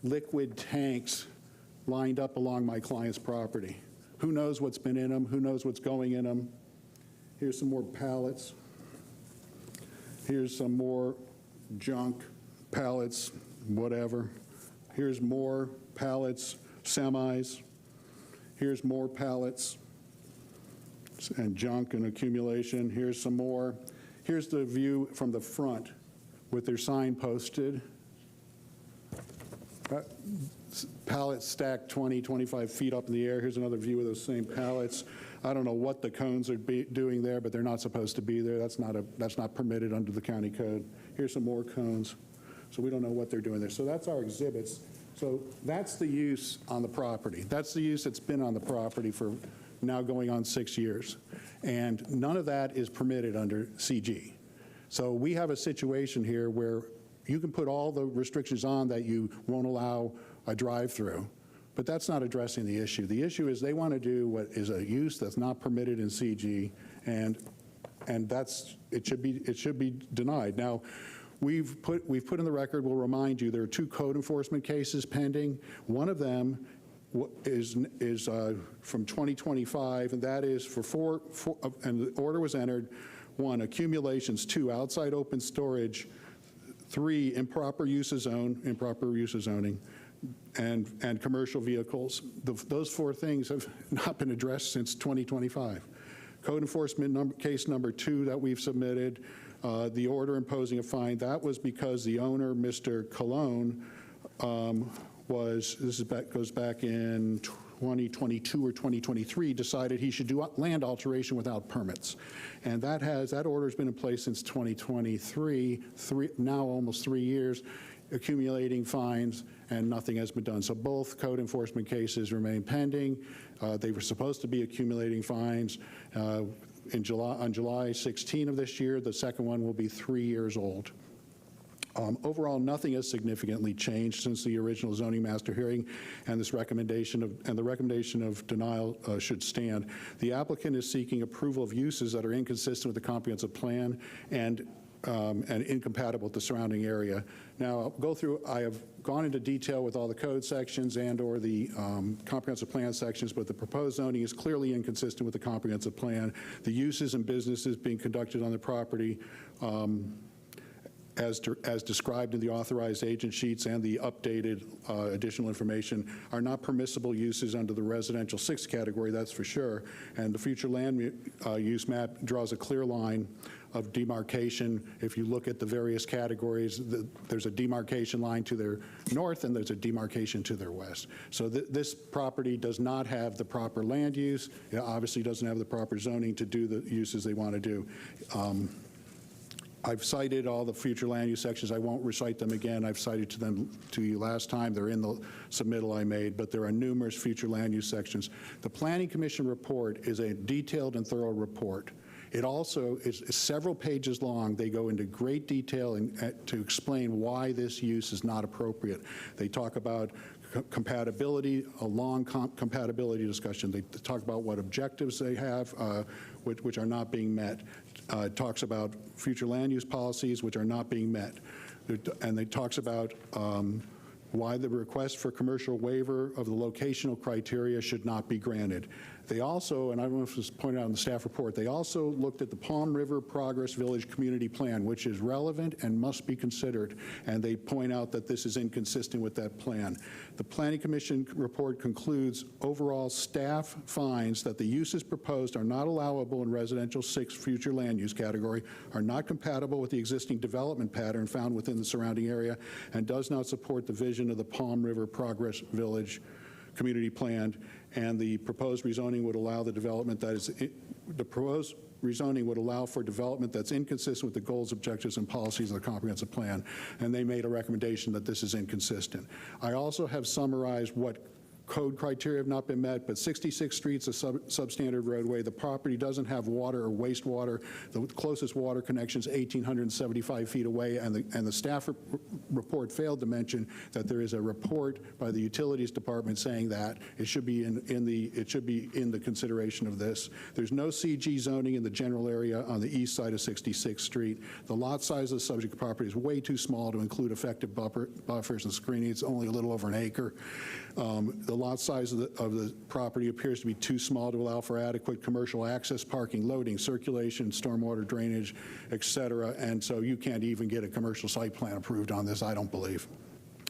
liquid tanks lined up along my client's property. Who knows what's been in them? Who knows what's going in them? Here's some more pallets. Here's some more junk, pallets, whatever. Here's more pallets, semis. Here's more pallets and junk and accumulation. Here's some more. Here's the view from the front with their sign posted. Pallets stacked 20, 25 feet up in the air. Here's another view of those same pallets. I don't know what the cones are doing there, but they're not supposed to be there. That's not permitted under the county code. Here's some more cones. So we don't know what they're doing there. So that's our exhibits. So that's the use on the property. That's the use that's been on the property for now going on 6 years. And none of that is permitted under CG. So we have a situation here where you can put all the restrictions on that you won't allow a drive-through, but that's not addressing the issue. The issue is they want to do what is a use that's not permitted in CG, and it should be denied. Now, we've put in the record, we'll remind you, there are 2 code enforcement cases pending. One of them is from 2025, and that is for and the order was entered, 1, accumulations, 2, outside open storage, 3, improper use of zoning, and commercial vehicles. Those 4 things have not been addressed since 2025. Code enforcement case number 2 that we've submitted, the order imposing a fine, that was because the owner, Mr. Cologne, goes back in 2022 or 2023, decided he should do land alteration without permits. And that order has been in place since 2023, now almost 3 years, accumulating fines, and nothing has been done. So both code enforcement cases remain pending. They were supposed to be accumulating fines on July 16 of this year. The second one will be 3 years old. Overall, nothing has significantly changed since the original zoning master hearing, and the recommendation of denial should stand. The applicant is seeking approval of uses that are inconsistent with the comprehensive plan, and and incompatible with the surrounding area. Now, I'll go through, I have gone into detail with all the code sections and or the comprehensive plan sections, but the proposed zoning is clearly inconsistent with the comprehensive plan. The uses and businesses being conducted on the property as described in the authorized agent sheets and the updated additional information are not permissible uses under the residential 6 category, that's for sure. And the future land use map draws a clear line of demarcation. If you look at the various categories, there's a demarcation line to their north and there's a demarcation to their west. So this property does not have the proper land use. It obviously doesn't have the proper zoning to do the uses they want to do. I've cited all the future land use sections. I won't recite them again. I've cited them to you last time. They're in the submittal I made, but there are numerous future land use sections. The Planning Commission report is a detailed and thorough report. It also is several pages long. They go into great detail to explain why this use is not appropriate. They talk about compatibility, a long compatibility discussion. They talk about what objectives they have, which are not being met. It talks about future land use policies, which are not being met. And it talks about why the request for commercial waiver of the locational criteria should not be granted. They also, and I don't know if this is pointed out in the staff report, they also looked at the Palm River Progress Village Community Plan, which is relevant and must be considered, and they point out that this is inconsistent with that plan. The Planning Commission report concludes overall staff finds that the uses proposed are not allowable in residential 6 future land use category, are not compatible with the existing development pattern found within the surrounding area, and does not support the vision of the Palm River Progress Village Community Plan, and the proposed rezoning would allow the development that is, the proposed rezoning would allow for development that's inconsistent with the goals, objectives, and policies of the comprehensive plan, and they made a recommendation that this is inconsistent. I also have summarized what code criteria have not been met, but 66 Street's a substandard roadway. The property doesn't have water or wastewater. The closest water connection is 1,875 feet away, and the staff report failed to mention that there is a report by the Utilities Department saying that it should be in the consideration of this. There's no CG zoning in the general area on the east side of 66th Street. The lot size of the subject property is way too small to include effective buffers and screening. It's only a little over an acre. The lot size of the property appears to be too small to allow for adequate commercial access, parking, loading, circulation, stormwater drainage, et cetera, and so you can't even get a commercial site plan approved on this, I don't believe.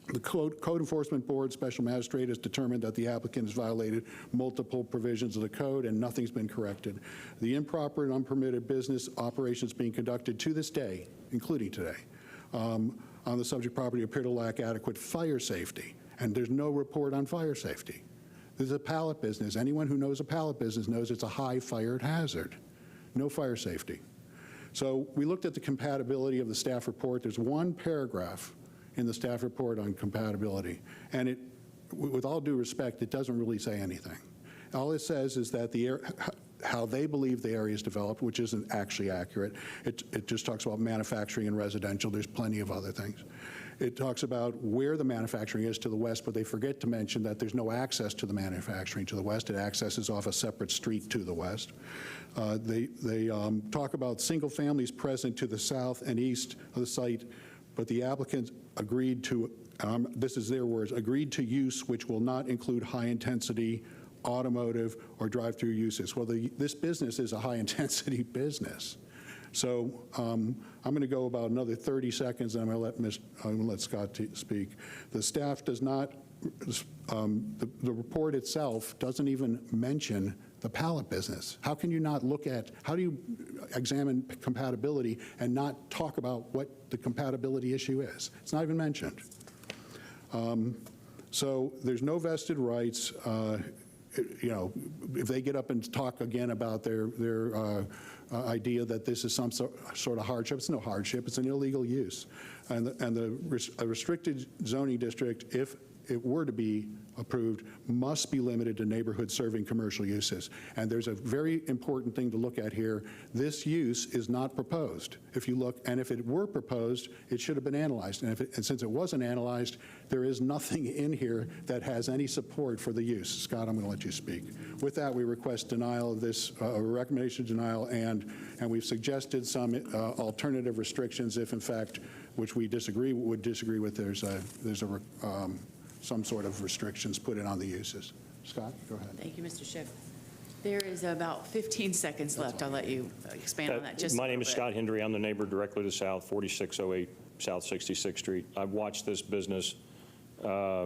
The Code Enforcement Board Special Magistrate has determined that the applicant has violated multiple provisions of the code and nothing's been corrected. The improper and unpermitted business operations being conducted to this day, including today, on the subject property appear to lack adequate fire safety. And there's no report on fire safety. This is a pallet business. Anyone who knows a pallet business knows it's a high fire hazard. No fire safety. So we looked at the compatibility of the staff report. There's one paragraph in the staff report on compatibility. And it, with all due respect, it doesn't really say anything. All it says is that how they believe the area is developed, which isn't actually accurate. It just talks about manufacturing and residential. There's plenty of other things. It talks about where the manufacturing is to the west, but they forget to mention that there's no access to the manufacturing to the west. It accesses off a separate street to the west. They talk about single families present to the south and east of the site, but the applicant agreed to, this is their words, agreed to use which will not include high-intensity automotive or drive-through uses. Well, this business is a high-intensity business. So I'm going to go about another 30 seconds, and I'm going to let Scott speak. The staff does not, the report itself doesn't even mention the pallet business. How can you not look at, how do you examine compatibility and not talk about what the compatibility issue is? It's not even mentioned. So there's no vested rights. You know, if they get up and talk again about their idea that this is some sort of hardship, it's no hardship, it's an illegal use. And a restricted zoning district, if it were to be approved, must be limited to neighborhood serving commercial uses. And there's a very important thing to look at here. This use is not proposed. If you look, and if it were proposed, it should have been analyzed. And since it wasn't analyzed, there is nothing in here that has any support for the use. Scott, I'm going to let you speak. With that, we request denial of this, recommendation of denial, and we've suggested some alternative restrictions if, in fact, which we would disagree with, there's some sort of restrictions put in on the uses. Scott, go ahead. Thank you, Mr. Schiff. There is about 15 seconds left. I'll let you expand on that just My name is Scott Hendry. I'm the neighbor directly to south, 4608 South 66th Street. I've watched this business. I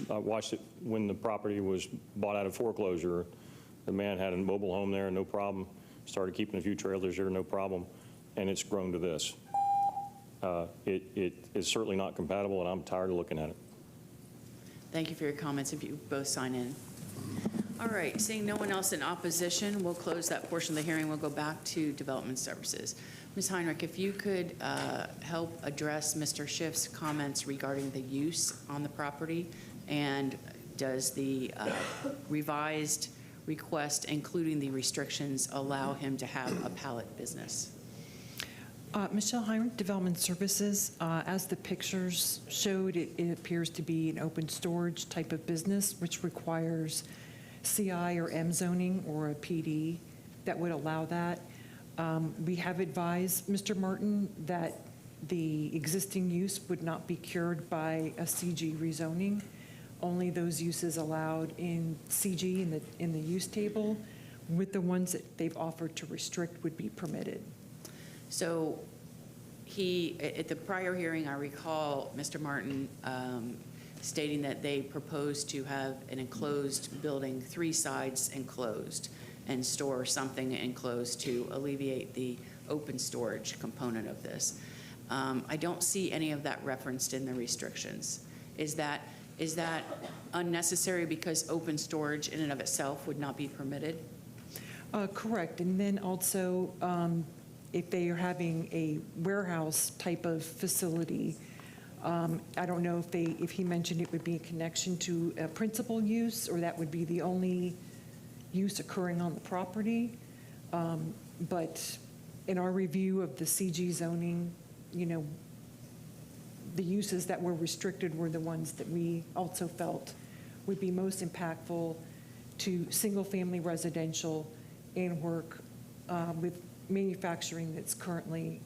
watched it when the property was bought out of foreclosure. The man had a mobile home there, no problem. Started keeping a few trailers there, no problem. And it's grown to this. It is certainly not compatible, and I'm tired of looking at it. Thank you for your comments. If you both sign in. All right, seeing no one else in opposition, we'll close that portion of the hearing. We'll go back to Development Services. Ms. Heinrich, if you could help address Mr. Schiff's comments regarding the use on the property, and does the revised request, including the restrictions, allow him to have a pallet business? Michelle Heinrich, Development Services. As the pictures showed, it appears to be an open storage type of business, which requires CI or M zoning or a PD that would allow that. We have advised Mr. Martin that the existing use would not be cured by a CG rezoning. Only those uses allowed in CG in the use table, with the ones that they've offered to restrict, would be permitted. So at the prior hearing, I recall Mr. Martin stating that they proposed to have an enclosed building, 3 sides enclosed, and store something enclosed to alleviate the open storage component of this. I don't see any of that referenced in the restrictions. Is that unnecessary because open storage in and of itself would not be permitted? Correct. And then also, if they are having a warehouse type of facility, I don't know if he mentioned it would be a connection to a principal use, or that would be the only use occurring on the property. But in our review of the CG zoning, the uses that were restricted were the ones that we also felt would be most impactful to single-family residential and work with manufacturing that's currently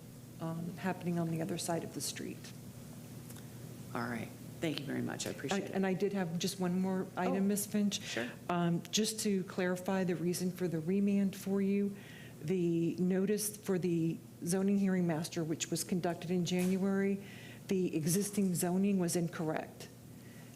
happening on the other side of the street. All right. Thank you very much. I appreciate it. And I did have just one more item, Ms. Finch. Sure. Just to clarify the reason for the remand for you, the notice for the zoning hearing master, which was conducted in January, the existing zoning was incorrect.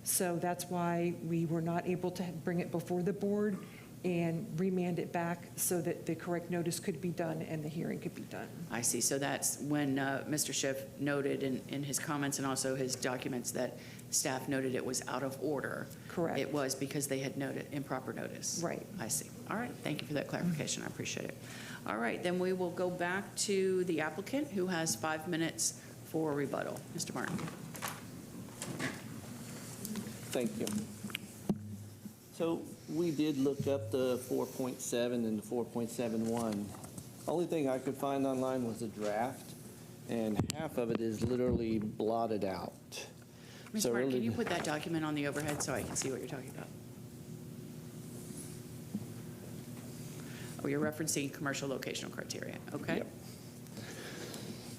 So that's why we were not able to bring it before the board and remand it back so that the correct notice could be done and the hearing could be done. I see. So that's when Mr. Schiff noted in his comments and also his documents that staff noted it was out of order. Correct. It was because they had noted improper notice. Right. I see. All right. Thank you for that clarification. I appreciate it. All right. Then we will go back to the applicant, who has 5 minutes for rebuttal. Mr. Martin. Thank you. So we did look up the 4.7 and the 4.71. Only thing I could find online was a draft, and half of it is literally blotted out. Ms. So Martin, really, can you put that document on the overhead so I can see what you're talking about? Oh, you're referencing commercial locational criteria. Okay. Yep.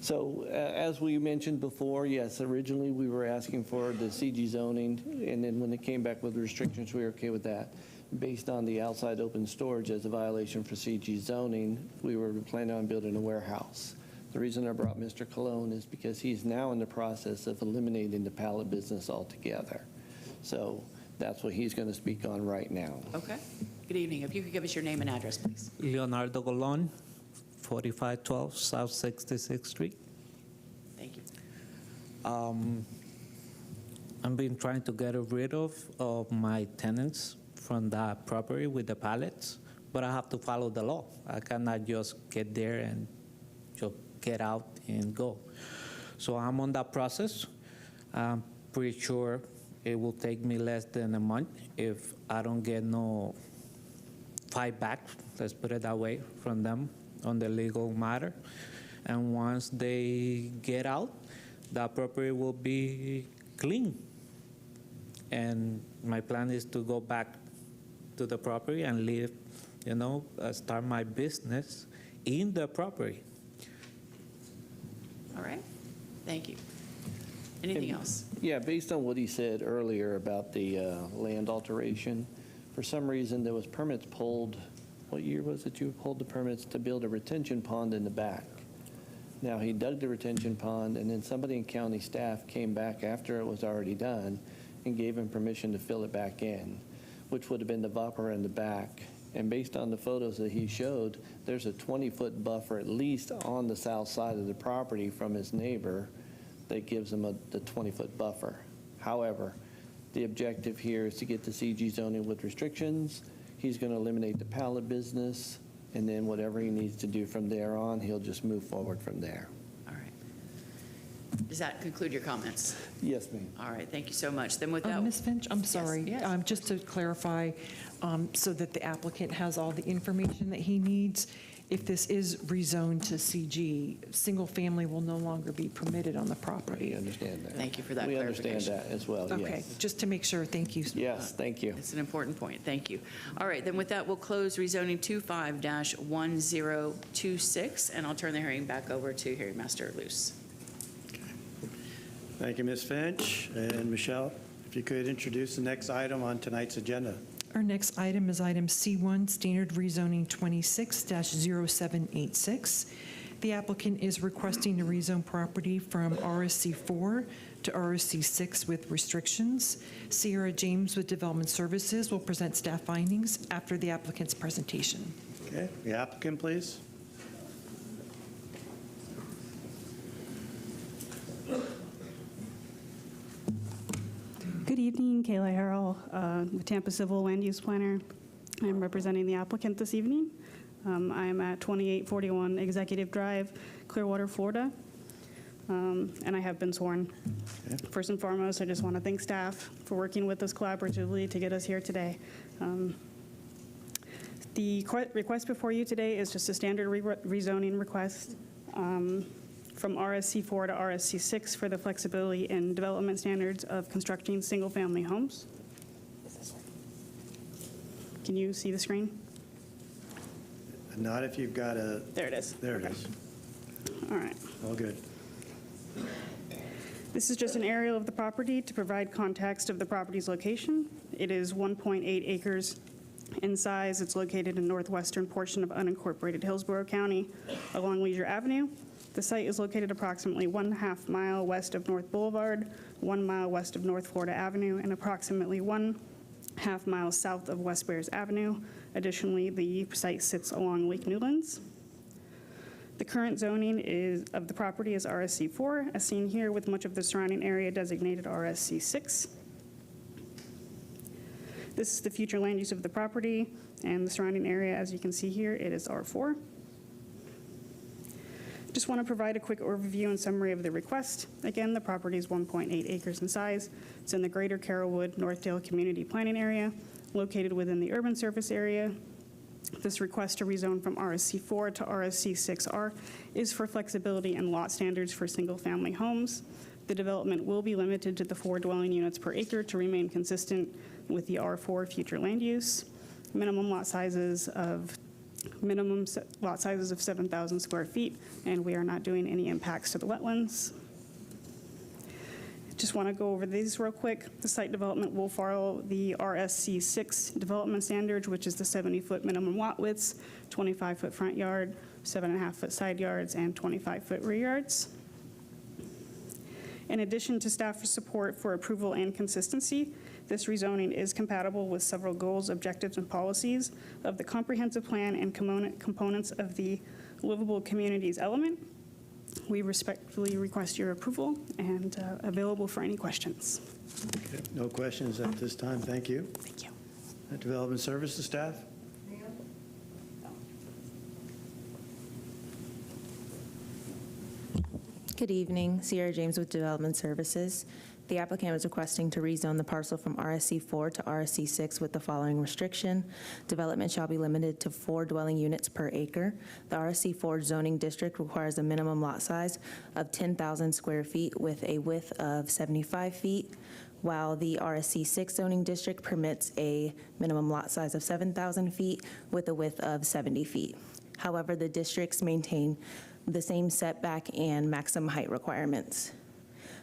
So as we mentioned before, yes, originally we were asking for the CG zoning, and then when it came back with restrictions, we were okay with that. Based on the outside open storage as a violation for CG zoning, we were planning on building a warehouse. The reason I brought Mr. Colon is because he's now in the process of eliminating the pallet business altogether. So that's what he's going to speak on right now. Okay. Good evening. If you could give us your name and address, please. Leonardo Colon, 4512 South 66th Street. Thank you. I've been trying to get rid of my tenants from that property with the pallets, but I have to follow the law. I cannot just get there and just get out and go. So I'm on that process. I'm pretty sure It will take me less than a month if I don't get no fight back, let's put it that way, from them on the legal matter. And once they get out, the property will be clean. And my plan is to go back to the property and live, start my business in the property. All right, thank you. Anything else? Yeah, based on what he said earlier about the land alteration, for some reason there was permits pulled. What year was it you pulled the permits to build a retention pond in the back? Now, he dug the retention pond, and then somebody in county staff came back after it was already done and gave him permission to fill it back in, which would have been the buffer in the back. And based on the photos that he showed, there's a 20-foot buffer at least on the south side of the property from his neighbor that gives him the 20-foot buffer. However, the objective here is to get the CG zoning with restrictions. He's going to eliminate the pallet business, and then whatever he needs to do from there on, he'll just move forward from there. All right. Does that conclude your comments? Yes, ma'am. All right, thank you so much. Then with that, Ms. Finch, I'm sorry. Yes. Just to clarify, so that the applicant has all the information that he needs, if this is rezoned to CG, single family will no longer be permitted on the property. We understand that. Thank you for that We clarification. understand that as well, yes. Okay, just to make sure, thank you. Yes, thank you. It's an important point. Thank you. All right, then with that, we'll close rezoning 25-1026, and I'll turn the hearing back over to Hearing Master Luce. Thank you, Ms. Finch. And Michelle, if you could introduce the next item on tonight's agenda. Our next item is item C1, standard rezoning 26-0786. The applicant is requesting to rezone property from RSC4 to RSC6 with restrictions. Sierra James with Development Services will present staff findings after the applicant's presentation. Okay, the applicant, please. Good evening, Kayla Harrell, with Tampa Civil Land Use Planner. I'm representing the applicant this evening. I'm at 2841 Executive Drive, Clearwater, Florida, and I have been sworn. Okay. First and foremost, I just want to thank staff for working with us collaboratively to get us here today. The request before you today is just a standard rezoning request from RSC4 to RSC6 for the flexibility and development standards of constructing single-family homes. Can you see the screen? Not if you've got a... There it is. There it is. All right. All good. This is just an aerial of the property to provide context of the property's location. It is 1.8 acres in size. It's located in northwestern portion of unincorporated Hillsborough County along Leisure Avenue. The site is located approximately 1/2 mile west of North Boulevard, 1 mile west of North Florida Avenue, and approximately 1/2 mile south of West Bears Avenue. Additionally, the site sits along Lake Newlands. The current zoning of the property is RSC4, as seen here, with much of the surrounding area designated RSC6. This is the future land use of the property, and the surrounding area, as you can see here, it is R4. Just want to provide a quick overview and summary of the request. Again, the property is 1.8 acres in size. It's in the Greater Carrollwood Northdale Community Planning Area, located within the urban service area. This request to rezone from RSC4 to RSC6R is for flexibility and lot standards for single-family homes. The development will be limited to the 4 dwelling units per acre to remain consistent with the R4 future land use. Minimum lot sizes of 7,000 square feet, and we are not doing any impacts to the wetlands. Just want to go over these real quick. The site development will follow the RSC6 development standards, which is the 70-foot minimum lot widths, 25-foot front yard, 7.5-foot side yards, and 25-foot rear yards. In addition to staff support for approval and consistency, this rezoning is compatible with several goals, objectives, and policies of the comprehensive plan and components of the livable communities element. We respectfully request your approval and available for any questions. Okay. No questions at this time. Thank you. Thank you. Development Services staff? Good evening, Sierra James with Development Services. The applicant is requesting to rezone the parcel from RSC4 to RSC6 with the following restriction. Development shall be limited to 4 dwelling units per acre. The RSC4 zoning district requires a minimum lot size of 10,000 square feet with a width of 75 feet, while the RSC6 zoning district permits a minimum lot size of 7,000 feet with a width of 70 feet. However, the districts maintain the same setback and maximum height requirements.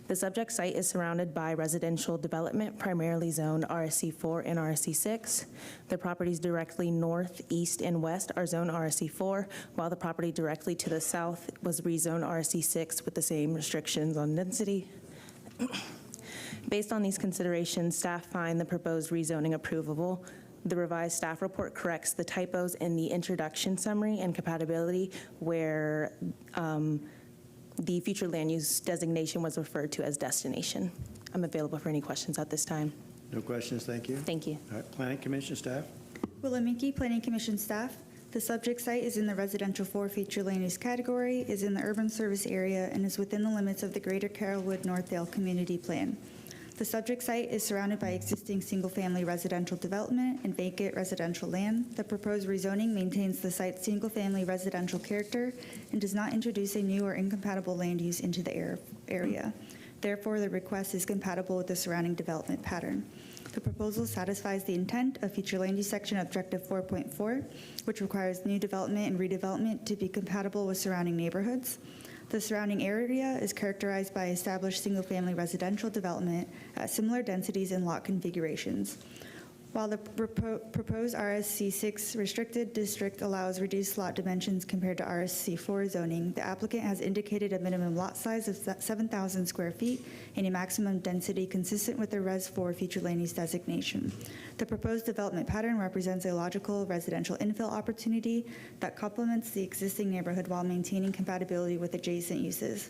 The subject site is surrounded by residential development, primarily zoned RSC4 and RSC6. The properties directly north, east, and west are zoned RSC4, while the property directly to the south was rezoned RSC6 with the same restrictions on density. Based on these considerations, staff find the proposed rezoning approvable. The revised staff report corrects the typos in the introduction summary and compatibility where the future land use designation was referred to as destination. I'm available for any questions at this time. No questions, thank you. Thank you. All right, Planning Commission staff. Willamette Planning Commission staff. The subject site is in the residential 4 feature land use category, is in the urban service area, and is within the limits of the Greater Carrollwood-Northdale Community Plan. The subject site is surrounded by existing single-family residential development and vacant residential land. The proposed rezoning maintains the site's single-family residential character and does not introduce a new or incompatible land use into the area. Therefore, the request is compatible with the surrounding development pattern. The proposal satisfies the intent of future land use section objective 4.4, which requires new development and redevelopment to be compatible with surrounding neighborhoods. The surrounding area is characterized by established single-family residential development at similar densities and lot configurations. While the proposed RSC6 restricted district allows reduced lot dimensions compared to RSC4 zoning, the applicant has indicated a minimum lot size of 7,000 square feet and a maximum density consistent with the Res 4 future land use designation. The proposed development pattern represents a logical residential infill opportunity that complements the existing neighborhood while maintaining compatibility with adjacent uses.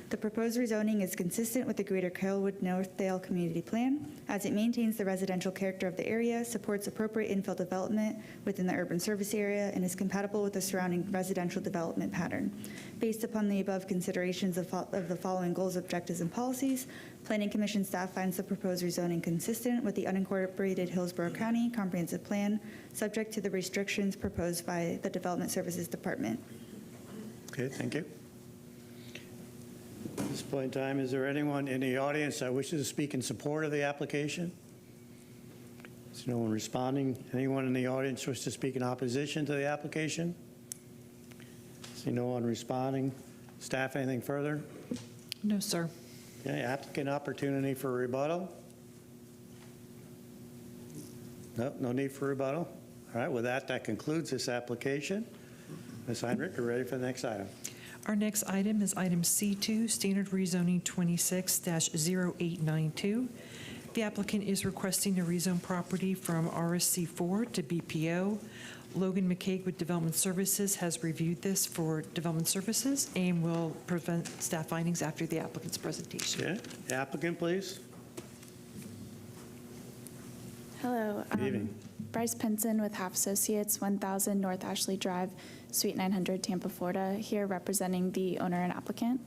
The proposed rezoning is consistent with the Greater Carrollwood-Northdale Community Plan, as it maintains the residential character of the area, supports appropriate infill development within the urban service area, and is compatible with the surrounding residential development pattern. Based upon the above considerations of the following goals, objectives, and policies, Planning Commission staff finds the proposed rezoning consistent with the unincorporated Hillsborough County Comprehensive Plan, subject to the restrictions proposed by the Development Services Department. Okay, thank you. At this point in time, is there anyone in the audience that wishes to speak in support of the application? Is no one responding? Anyone in the audience wish to speak in opposition to the application? See no one responding. Staff, anything further? No, sir. Okay, applicant opportunity for rebuttal? No, no need for rebuttal. All right, with that concludes this application. Ms. Heinrich, you're ready for the next item. Our next item is item C2, Standard Rezoning 26-0892. The applicant is requesting to rezone property from RSC4 to BPO. Logan McCaig with Development Services has reviewed this for Development Services and will present staff findings after the applicant's presentation. Okay, the applicant, please. Hello. Good evening. Bryce Pinson with Half Associates, 1000 North Ashley Drive, Suite 900, Tampa, Florida, here representing the owner and applicant.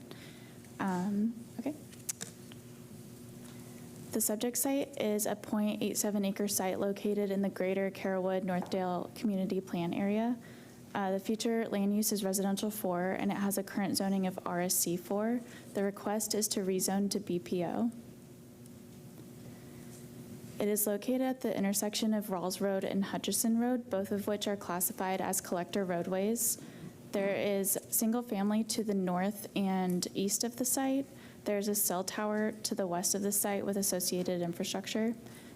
Okay. The subject site is a 0.87 acre site located in the Greater Carrollwood-Northdale Community Plan area. The future land use is residential 4, and it has a current zoning of RSC4. The request is to rezone to BPO. It is located at the intersection of Rawls Road and Hutchison Road, both of which are classified as collector roadways. There is single family to the north and east of the site. There's a cell tower to the west of the site with associated infrastructure.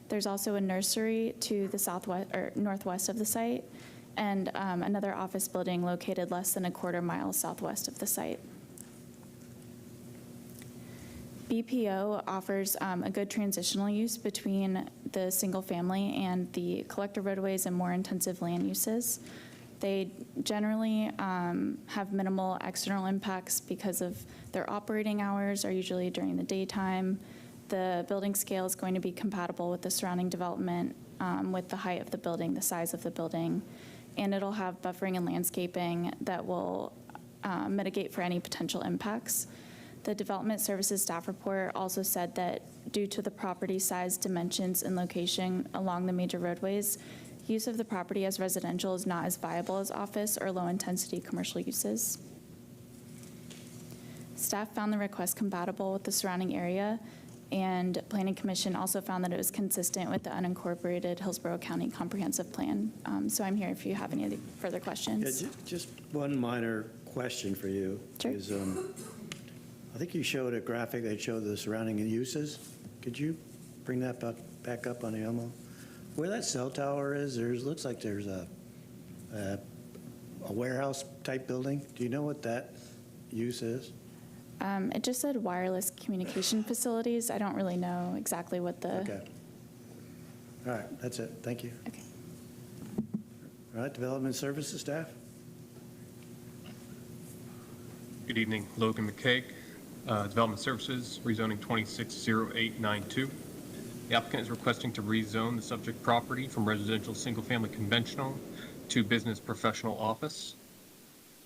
There's also a nursery to the southwest or northwest of the site, and another office building located less than a quarter mile southwest of the site. BPO offers a good transitional use between the single family and the collector roadways and more intensive land uses. They generally have minimal external impacts because of their operating hours are usually during the daytime. The building scale is going to be compatible with the surrounding development with the height of the building, the size of the building, and it'll have buffering and landscaping that will mitigate for any potential impacts. The Development Services staff report also said that due to the property size, dimensions, and location along the major roadways. Use of the property as residential is not as viable as office or low-intensity commercial uses. Staff found the request compatible with the surrounding area, and Planning Commission also found that it was consistent with the unincorporated Hillsborough County Comprehensive Plan. So I'm here if you have any other further questions. Yeah, just one minor question for you. Sure. Is, I think you showed a graphic that showed the surrounding uses. Could you bring that back up on the ELMO? Where that cell tower is, looks like there's a warehouse type building. Do you know what that use is? It just said wireless communication facilities. I don't really know exactly what the... Okay. All right, that's it. Thank you. Okay. All right, Development Services staff. Good evening, Logan McCaig, Development Services, rezoning 260892. The applicant is requesting to rezone the subject property from residential single-family conventional to business professional office.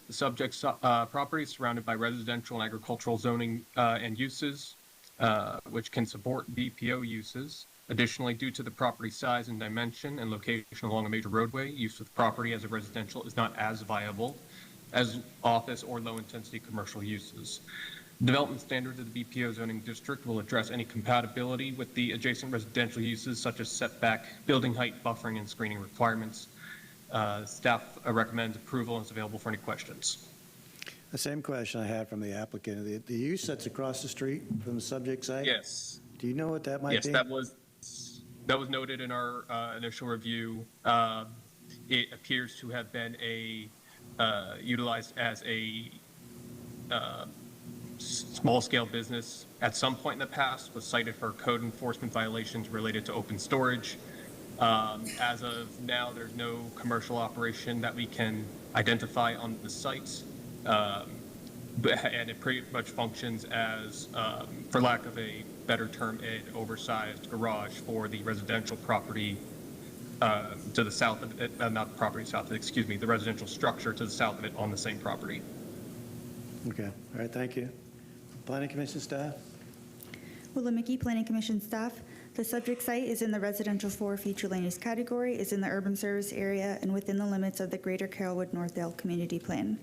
The subject property is surrounded by residential and agricultural zoning and uses, which can support BPO uses. Additionally, due to the property size and dimension and location along a major roadway, use of the property as a residential is not as viable as office or low-intensity commercial uses. Development standards of the BPO zoning district will address any compatibility with the adjacent residential uses such as setback, building height, buffering, and screening requirements. Staff recommends approval and is available for any questions. The same question I had from the applicant. The use that's across the street from the subject site? Yes. Do you know what that might be? Yes, that was noted in our initial review. It appears to have been utilized as a small-scale business at some point in the past, was cited for code enforcement violations related to open storage. As of now, there's no commercial operation that we can identify on the site, and it pretty much functions as, for lack of a better term, an oversized garage for the residential property to the south of it, not the property south of it, excuse me, the residential structure to the south of it on the same property. Okay, all right, thank you. Planning Commission staff? Willamette Planning Commission staff. The subject site is in the residential 4 feature land use category, is in the urban service area, and within the limits of the Greater Carrollwood-Northdale Community Plan.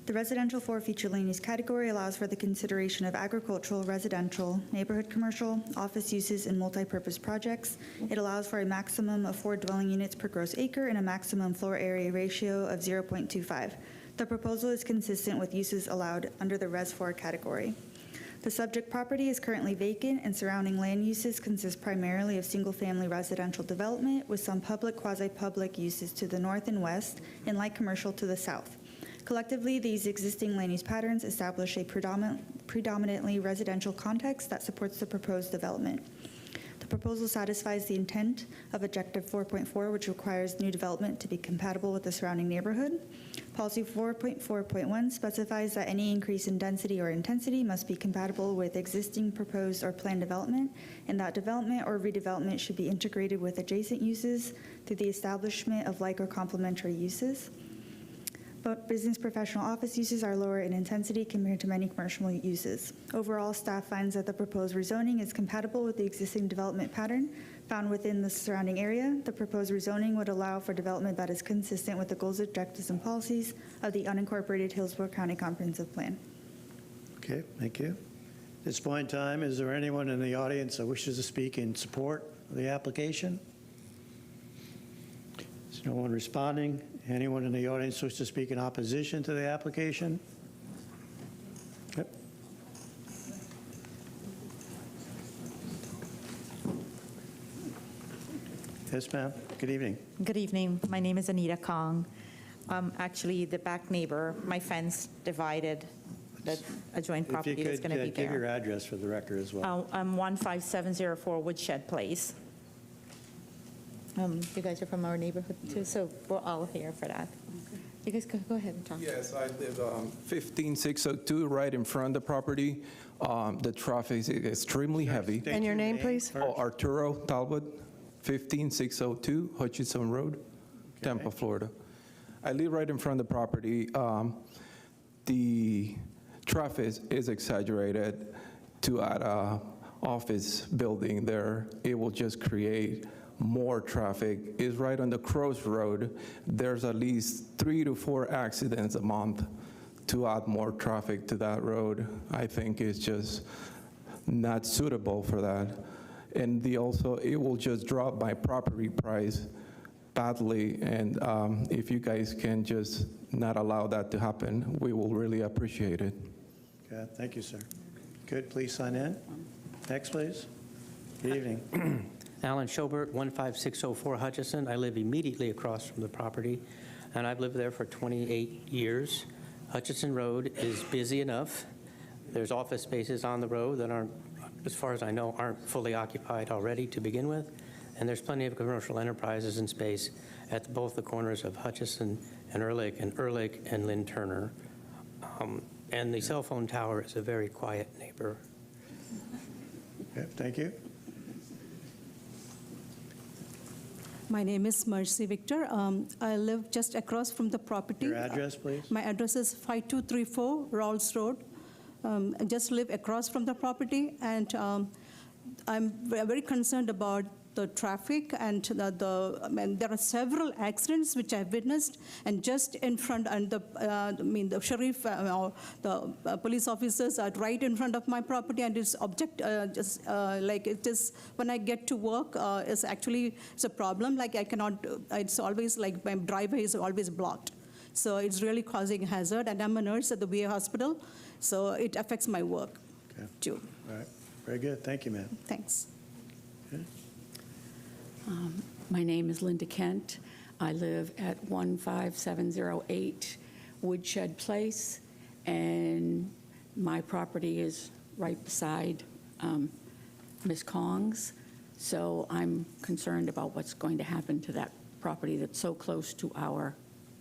The residential 4 feature land use category allows for the consideration of agricultural, residential, neighborhood commercial, office uses, and multi-purpose projects. It allows for a maximum of 4 dwelling units per gross acre and a maximum floor area ratio of 0.25. The proposal is consistent with uses allowed under the Res 4 category. The subject property is currently vacant, and surrounding land uses consist primarily of single-family residential development with some public, quasi-public uses to the north and west, and light commercial to the south. Collectively, these existing land use patterns establish a predominantly residential context that supports the proposed development. The proposal satisfies the intent of Objective 4.4, which requires new development to be compatible with the surrounding neighborhood. Policy 4.4.1 specifies that any increase in density or intensity must be compatible with existing proposed or planned development, and that development or redevelopment should be integrated with adjacent uses through the establishment of like or complementary uses. But business professional office uses are lower in intensity compared to many commercial uses. Overall, staff finds that the proposed rezoning is compatible with the existing development pattern found within the surrounding area. The proposed rezoning would allow for development that is consistent with the goals, objectives, and policies of the unincorporated Hillsborough County Comprehensive Plan. Okay, thank you. At this point in time, is there anyone in the audience that wishes to speak in support of the application? Is no one responding? Anyone in the audience wish to speak in opposition to the application? Yep. Yes, ma'am. Good evening. Good evening. My name is Anita Kong. Actually, the back neighbor, my fence divided the adjoining property that's going to be there. Give your address for the record as well. 15704 Woodshed Place. You guys are from our neighborhood too, so we're all here for that. You guys go ahead and talk. Yes, I live 15602 right in front of the property. The traffic is extremely heavy. And your name, please? Arturo Talbot, 15602 Hutchinson Road, Tampa, Florida. I live right in front of the property. The traffic is exaggerated to add office building there, it will just create more traffic. It's right on the crossroad. There's at least 3 to 4 accidents a month. To add more traffic to that road, I think is just not suitable for that. And also, it will just drop my property price badly, and if you guys can just not allow that to happen, we will really appreciate it. Okay, thank you, sir. Good, please sign in. Next, please. Good evening. Alan Schobert, 15604 Hutchison. I live immediately across from the property, and I've lived there for 28 years. Hutchison Road is busy enough. There's office spaces on the road that aren't, as far as I know, aren't fully occupied already to begin with. And there's plenty of commercial enterprises in space at both the corners of Hutchison and Ehrlich and Lynn Turner. And the cell phone tower is a very quiet neighbor. Okay, thank you. My name is Mercy Victor. I live just across from the property. Your address, please. My address is 5234 Rawls Road. I just live across from the property, and I'm very concerned about the traffic, and there are several accidents which I've witnessed, and just in front, and the sheriff, the police officers are right in front of my property, and it's like it is when I get to work, it's a problem. Like I cannot, it's always like my driveway is always blocked. So it's really causing hazard, and I'm a nurse at the VA hospital, so it affects my work too. All right, very good. Thank you, ma'am. Thanks. Okay. My name is Linda Kent. I live at 15708 Woodshed Place, and my property is right beside Ms. Kong's. So I'm concerned about what's going to happen to that property that's so close to our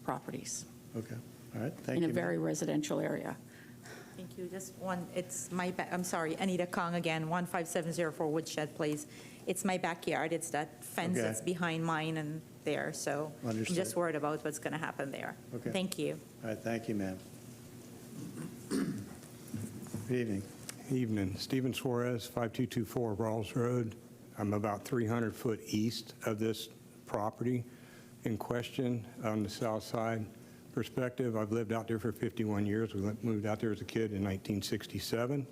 properties. Okay. All right. Thank you. In a very residential area. Thank you. Just one, it's my, I'm sorry, Anita Kong again, 15704 Woodshed Place. It's my backyard. It's that fence that's behind mine and there. So Understood. I'm just worried about what's going to happen there. Okay. Thank you. All right. Thank you, ma'am. Good evening. Evening. Stephen Suarez, 5224 Rawls Road. I'm about 300 foot east of this property in question on the south side. Perspective, I've lived out there for 51 years. We moved out there as a kid in 1967.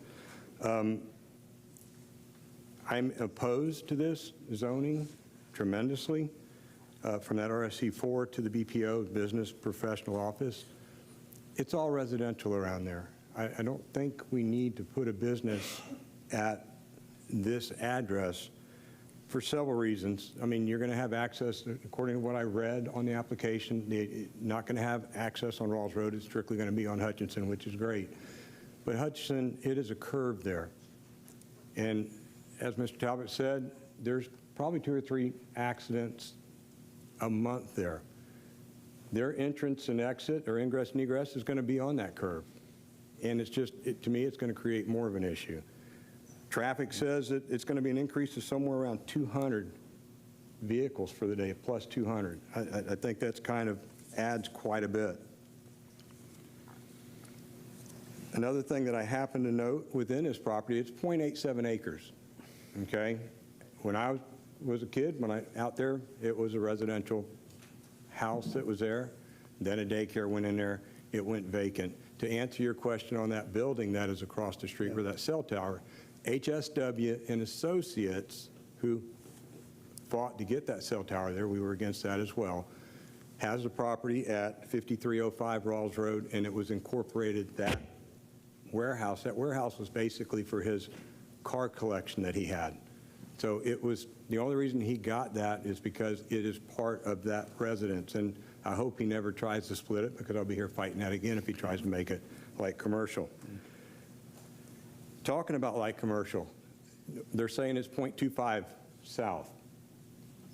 I'm opposed to this zoning tremendously, from that RSC4 to the BPO, Business Professional Office. It's all residential around there. I don't think we need to put a business at this address for several reasons. I mean, you're going to have access, according to what I read on the application, they're not going to have access on Rawls Road. It's strictly going to be on Hutchinson, which is great. But Hutchinson, it is a curve there. And as Mr. Talbot said, there's probably 2 or 3 accidents a month there. Their entrance and exit, or ingress and egress, is going to be on that curve. And it's just, to me, it's going to create more of an issue. Traffic says that it's going to be an increase of somewhere around 200 vehicles for the day, plus 200. I think that's kind of adds quite a bit. Another thing that I happen to note within this property, it's 0.87 acres, okay? When I was a kid, out there, it was a residential house that was there. Then a daycare went in there. It went vacant. To answer your question on that building that is across the street where that cell tower, HSW and Associates, who fought to get that cell tower there, we were against that as well, has a property at 5305 Rawls Road, and it was incorporated that warehouse. That warehouse was basically for his car collection that he had. So it was, the only reason he got that is because it is part of that residence, and I hope he never tries to split it, because I'll be here fighting that again if he tries to make it like commercial. Talking about light commercial, they're saying it's 0.25 south.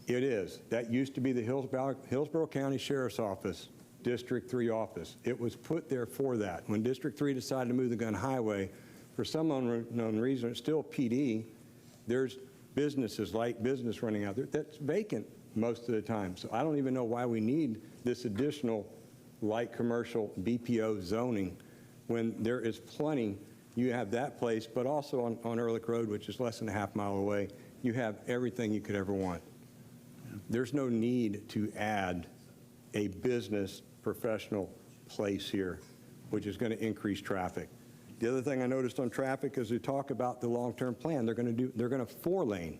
It is. That used to be the Hillsborough County Sheriff's Office, District 3 office. It was put there for that. When District 3 decided to move the gun highway, for some unknown reason, it's still PD, there's businesses, light business running out there, that's vacant most of the time. So I don't even know why we need this additional light commercial BPO zoning when there is plenty You have that place, but also on Ehrlich Road, which is less than a half mile away, you have everything you could ever want. There's no need to add a business professional place here, which is going to increase traffic. The other thing I noticed on traffic is we talk about the long-term plan. They're going to 4-lane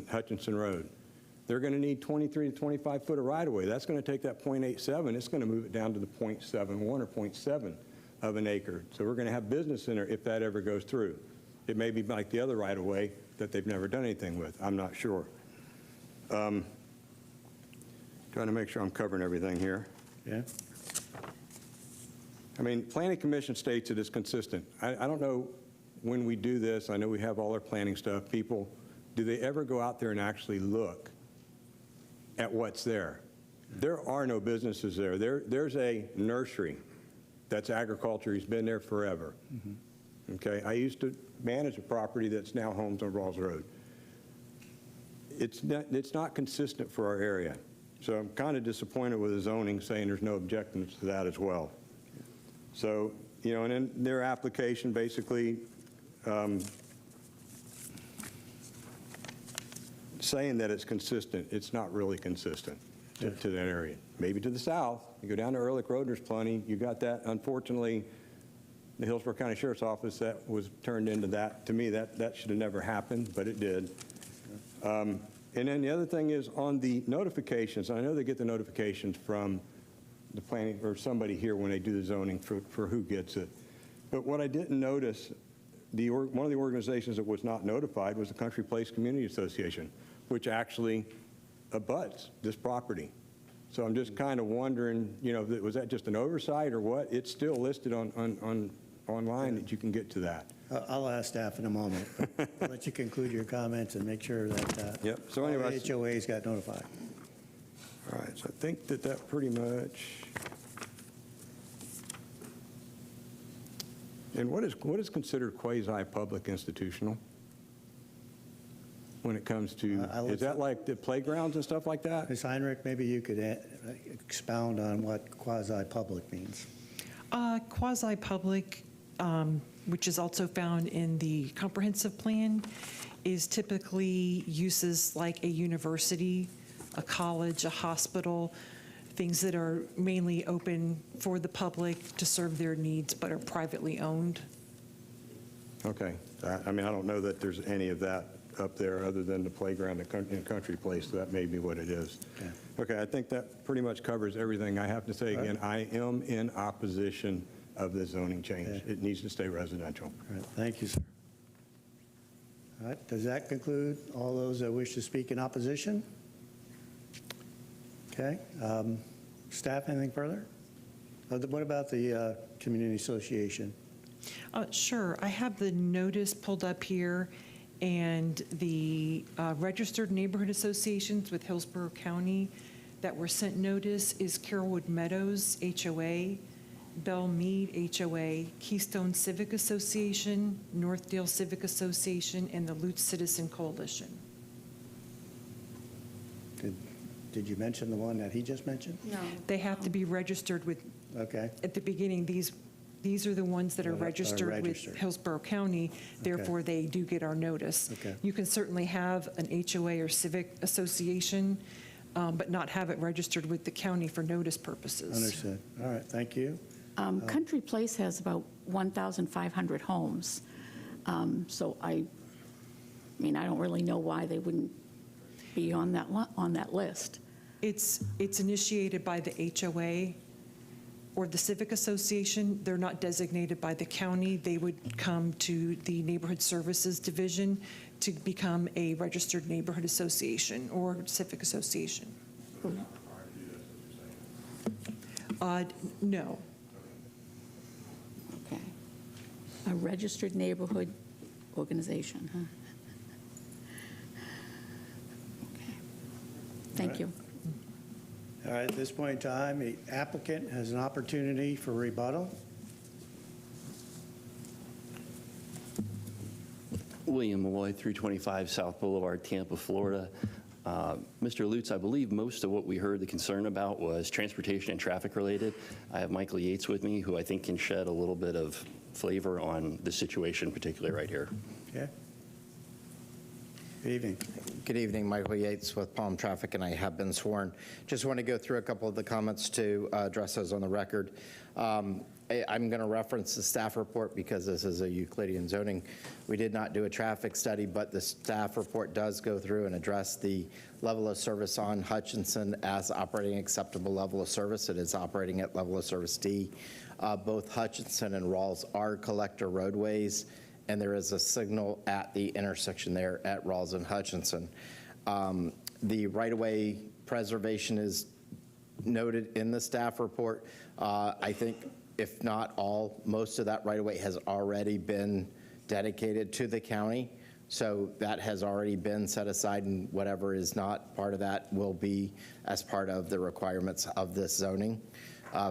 Hutchinson Road. They're going to need 23 to 25 foot of right-of-way. That's going to take that .87. It's going to move it down to the .71 or .7 of an acre. So we're going to have business in there if that ever goes through. It may be like the other right-of-way that they've never done anything with. I'm not sure. Trying to make sure I'm covering everything here. Yeah. I mean, Planning Commission states it is consistent. I don't know when we do this, I know we have all our planning stuff. People, do they ever go out there and actually look at what's there? There are no businesses there. There's a nursery that's agriculture. He's been there forever. Mm-hmm. Okay, I used to manage a property that's now homes on Rawls Road. It's not consistent for our area. So I'm kind of disappointed with the zoning saying there's no objections to that as well. So, you know, and in their application, basically saying that it's consistent, it's not really consistent to that area. Maybe to the south, you go down to Ehrlich Road, there's plenty. You got that, unfortunately, the Hillsborough County Sheriff's Office, that was turned into that. To me, that should have never happened, but it did. And then the other thing is on the notifications. I know they get the notifications from the planning or somebody here when they do the zoning for who gets it. But what I didn't notice, one of the organizations that was not notified was the Country Place Community Association, which actually abuts this property. So I'm just kind of wondering, you know, was that just an oversight or what? It's still listed online that you can get to that. I'll ask staff in a moment. I'll let you conclude your comments and make sure that yep. So anyway, all the HOAs got notified. All right, so I think that pretty much. And what is considered quasi-public institutional when it comes to, is that like the playgrounds and stuff like that? Ms. Heinrich, maybe you could expound on what quasi-public means. Quasi-public, which is also found in the comprehensive plan, is typically uses like a university, a college, a hospital, things that are mainly open for the public to serve their needs but are privately owned. Okay. I mean, I don't know that there's any of that up there other than the playground in Country Place, so that may be what it is. Okay, I think that pretty much covers everything. I have to say again, I am in opposition of this zoning change. It needs to stay residential. All right, thank you, sir. All right, does that conclude all those that wish to speak in opposition? Okay, staff, anything further? What about the community association? Sure, I have the notice pulled up here, and the registered neighborhood associations with Hillsborough County that were sent notice is Carrollwood Meadows HOA, Bell Mead HOA, Keystone Civic Association, Northdale Civic Association, and the Lutz Citizen Coalition. Did you mention the one that he just mentioned? No. They have to be registered with, at the beginning, these are the ones that are registered with Hillsborough County, therefore they do get our notice. You can certainly have an HOA or civic association, but not have it registered with the county for notice purposes. Understood. All right, thank you. Country Place has about 1,500 homes. So I mean, I don't really know why they wouldn't be on that list. It's initiated by the HOA or the Civic Association. They're not designated by the county. They would come to the Neighborhood Services Division to become a registered neighborhood association or civic association. No. Okay. A registered neighborhood organization, huh? Okay. Thank you. All right, at this point in time, the applicant has an opportunity for rebuttal. William Malloy, 325 South Boulevard, Tampa, Florida. Mr. Lutz, I believe most of what we heard the concern about was transportation and traffic related. I have Michael Yates with me, who I think can shed a little bit of flavor on the situation, particularly right here. Okay. Good evening. Good evening, Michael Yates with Palm Traffic, and I have been sworn. Just want to go through a couple of the comments to address those on the record. I'm going to reference the staff report because this is a Euclidean zoning. We did not do a traffic study, but the staff report does go through and address the level of service on Hutchinson as operating acceptable level of service. It is operating at level of service D. Both Hutchinson and Rawls are collector roadways, and there is a signal at the intersection there at Rawls and Hutchinson. The right-of-way preservation is noted in the staff report. I think if not all, most of that right-of-way has already been dedicated to the county. So that has already been set aside, and whatever is not part of that will be as part of the requirements of this zoning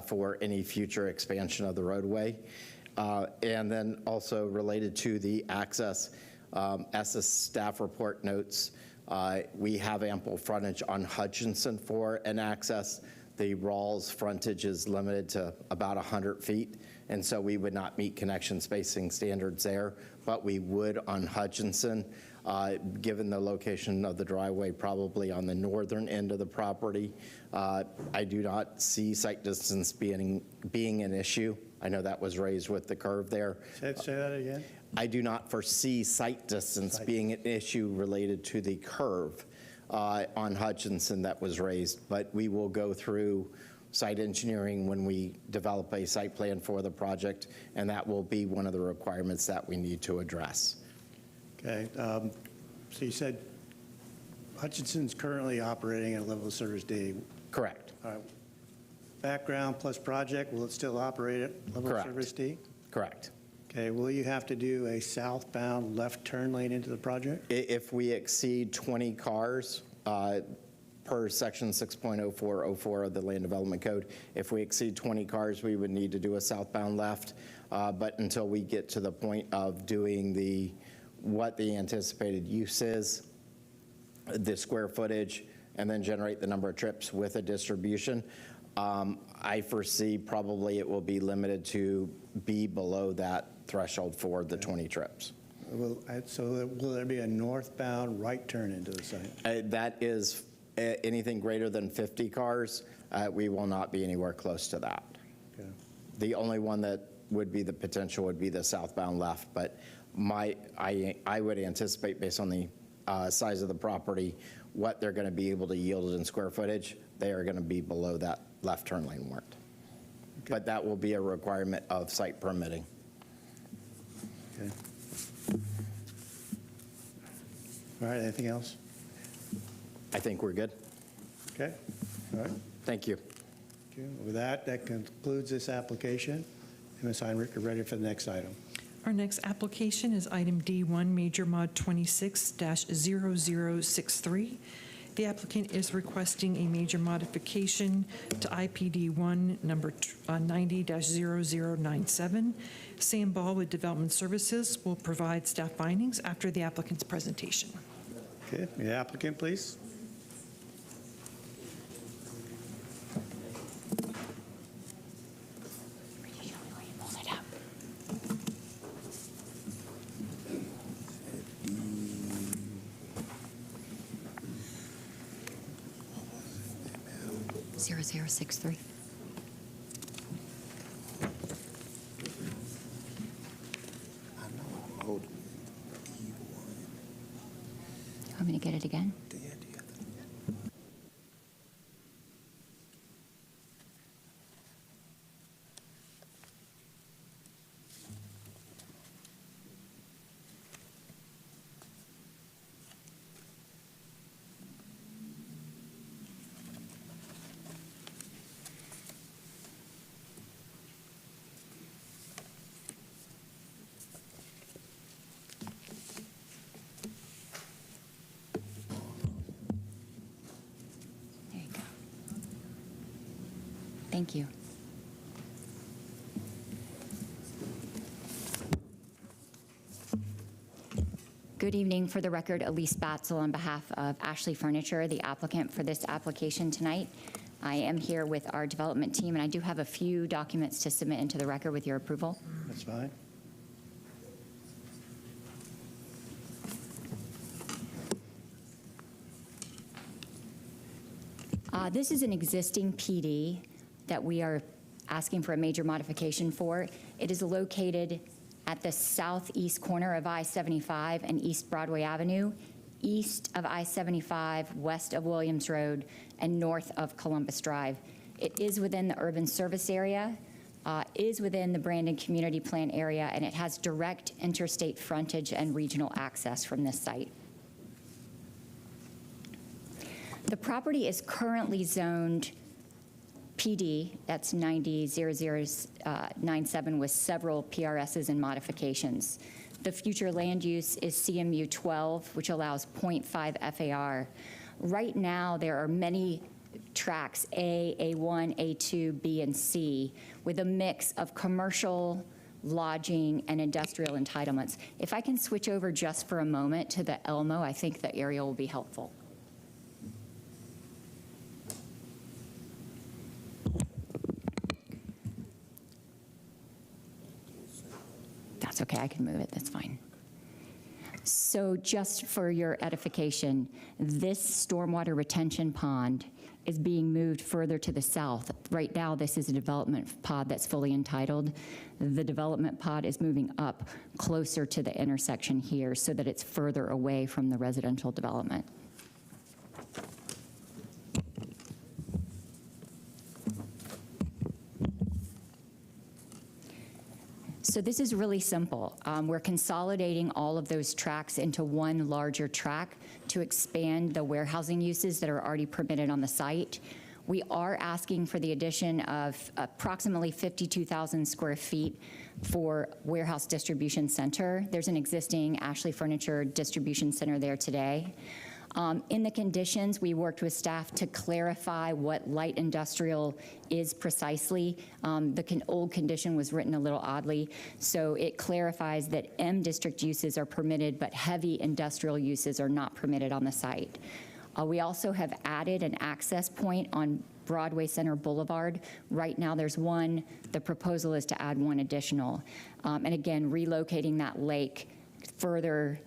for any future expansion of the roadway. And then also related to the access, as the staff report notes, we have ample frontage on Hutchinson for an access. The Rawls frontage is limited to about 100 feet, and so we would not meet connection spacing standards there, but we would on Hutchinson, given the location of the driveway probably on the northern end of the property. I do not see site distance being an issue. I know that was raised with the curve there. Say that again. I do not foresee site distance being an issue related to the curve on Hutchinson that was raised, but we will go through site engineering when we develop a site plan for the project, and that will be one of the requirements that we need to address. Okay. So you said Hutchinson's currently operating at level of service D. Correct. All right. Background plus project, will it still operate at level of service D? Correct. Okay. Will you have to do a southbound left turn lane into the project? If we exceed 20 cars per section 6.0404 of the Land Development Code, if we exceed 20 cars, we would need to do a southbound left. But until we get to the point of doing what the anticipated use is, the square footage, and then generate the number of trips with a distribution, I foresee probably it will be limited to be below that threshold for the 20 trips. So will there be a northbound right turn into the site? That is anything greater than 50 cars. We will not be anywhere close to that. Okay. The only one that would be the potential would be the southbound left, but I would anticipate based on the size of the property, what they're going to be able to yield in square footage, they are going to be below that left turn lane warrant. Okay. But that will be a requirement of site permitting. Okay. All right, anything else? I think we're good. Okay, all right. Thank you. Okay. With that concludes this application. Ms. Heinrich, we're ready for the next item. Our next application is item D1, Major Mod 26-0063. The applicant is requesting a major modification to IPD 1 number 90-0097. Sam Ball with Development Services will provide staff findings after the applicant's presentation. Okay, the applicant, please. Zero 063. Want me to get it again? Thank you. Good evening. For the record, Elise Batzel on behalf of Ashley Furniture, the applicant for this application tonight. I am here with our development team, and I do have a few documents to submit into the record with your approval. That's fine. This is an existing PD that we are asking for a major modification for. It is located at the southeast corner of I-75 and East Broadway Avenue, east of I-75, west of Williams Road, and north of Columbus Drive. It is within the urban service area, is within the Brandon Community Plan area, and it has direct interstate frontage and regional access from this site. The property is currently zoned PD, that's 900097 with several PRSs and modifications. The future land use is CMU 12, which allows 0.5 FAR. Right now, there are many tracks, A, A1, A2, B, and C, with a mix of commercial, lodging, and industrial entitlements. If I can switch over just for a moment to the Elmo, I think the area will be helpful. That's okay, I can move it, that's fine. So just for your edification, this stormwater retention pond is being moved further to the south. Right now, this is a development pod that's fully entitled. The development pod is moving up closer to the intersection here so that it's further away from the residential development. So this is really simple. We're consolidating all of those tracks into one larger track to expand the warehousing uses that are already permitted on the site. We are asking for the addition of approximately 52,000 square feet for warehouse distribution center. There's an existing Ashley Furniture distribution center there today. In the conditions, we worked with staff to clarify what light industrial is precisely. The old condition was written a little oddly, so it clarifies that M district uses are permitted, but heavy industrial uses are not permitted on the site. We also have added an access point on Broadway Center Boulevard. Right now there's one. The proposal is to add one additional. And again, relocating that lake further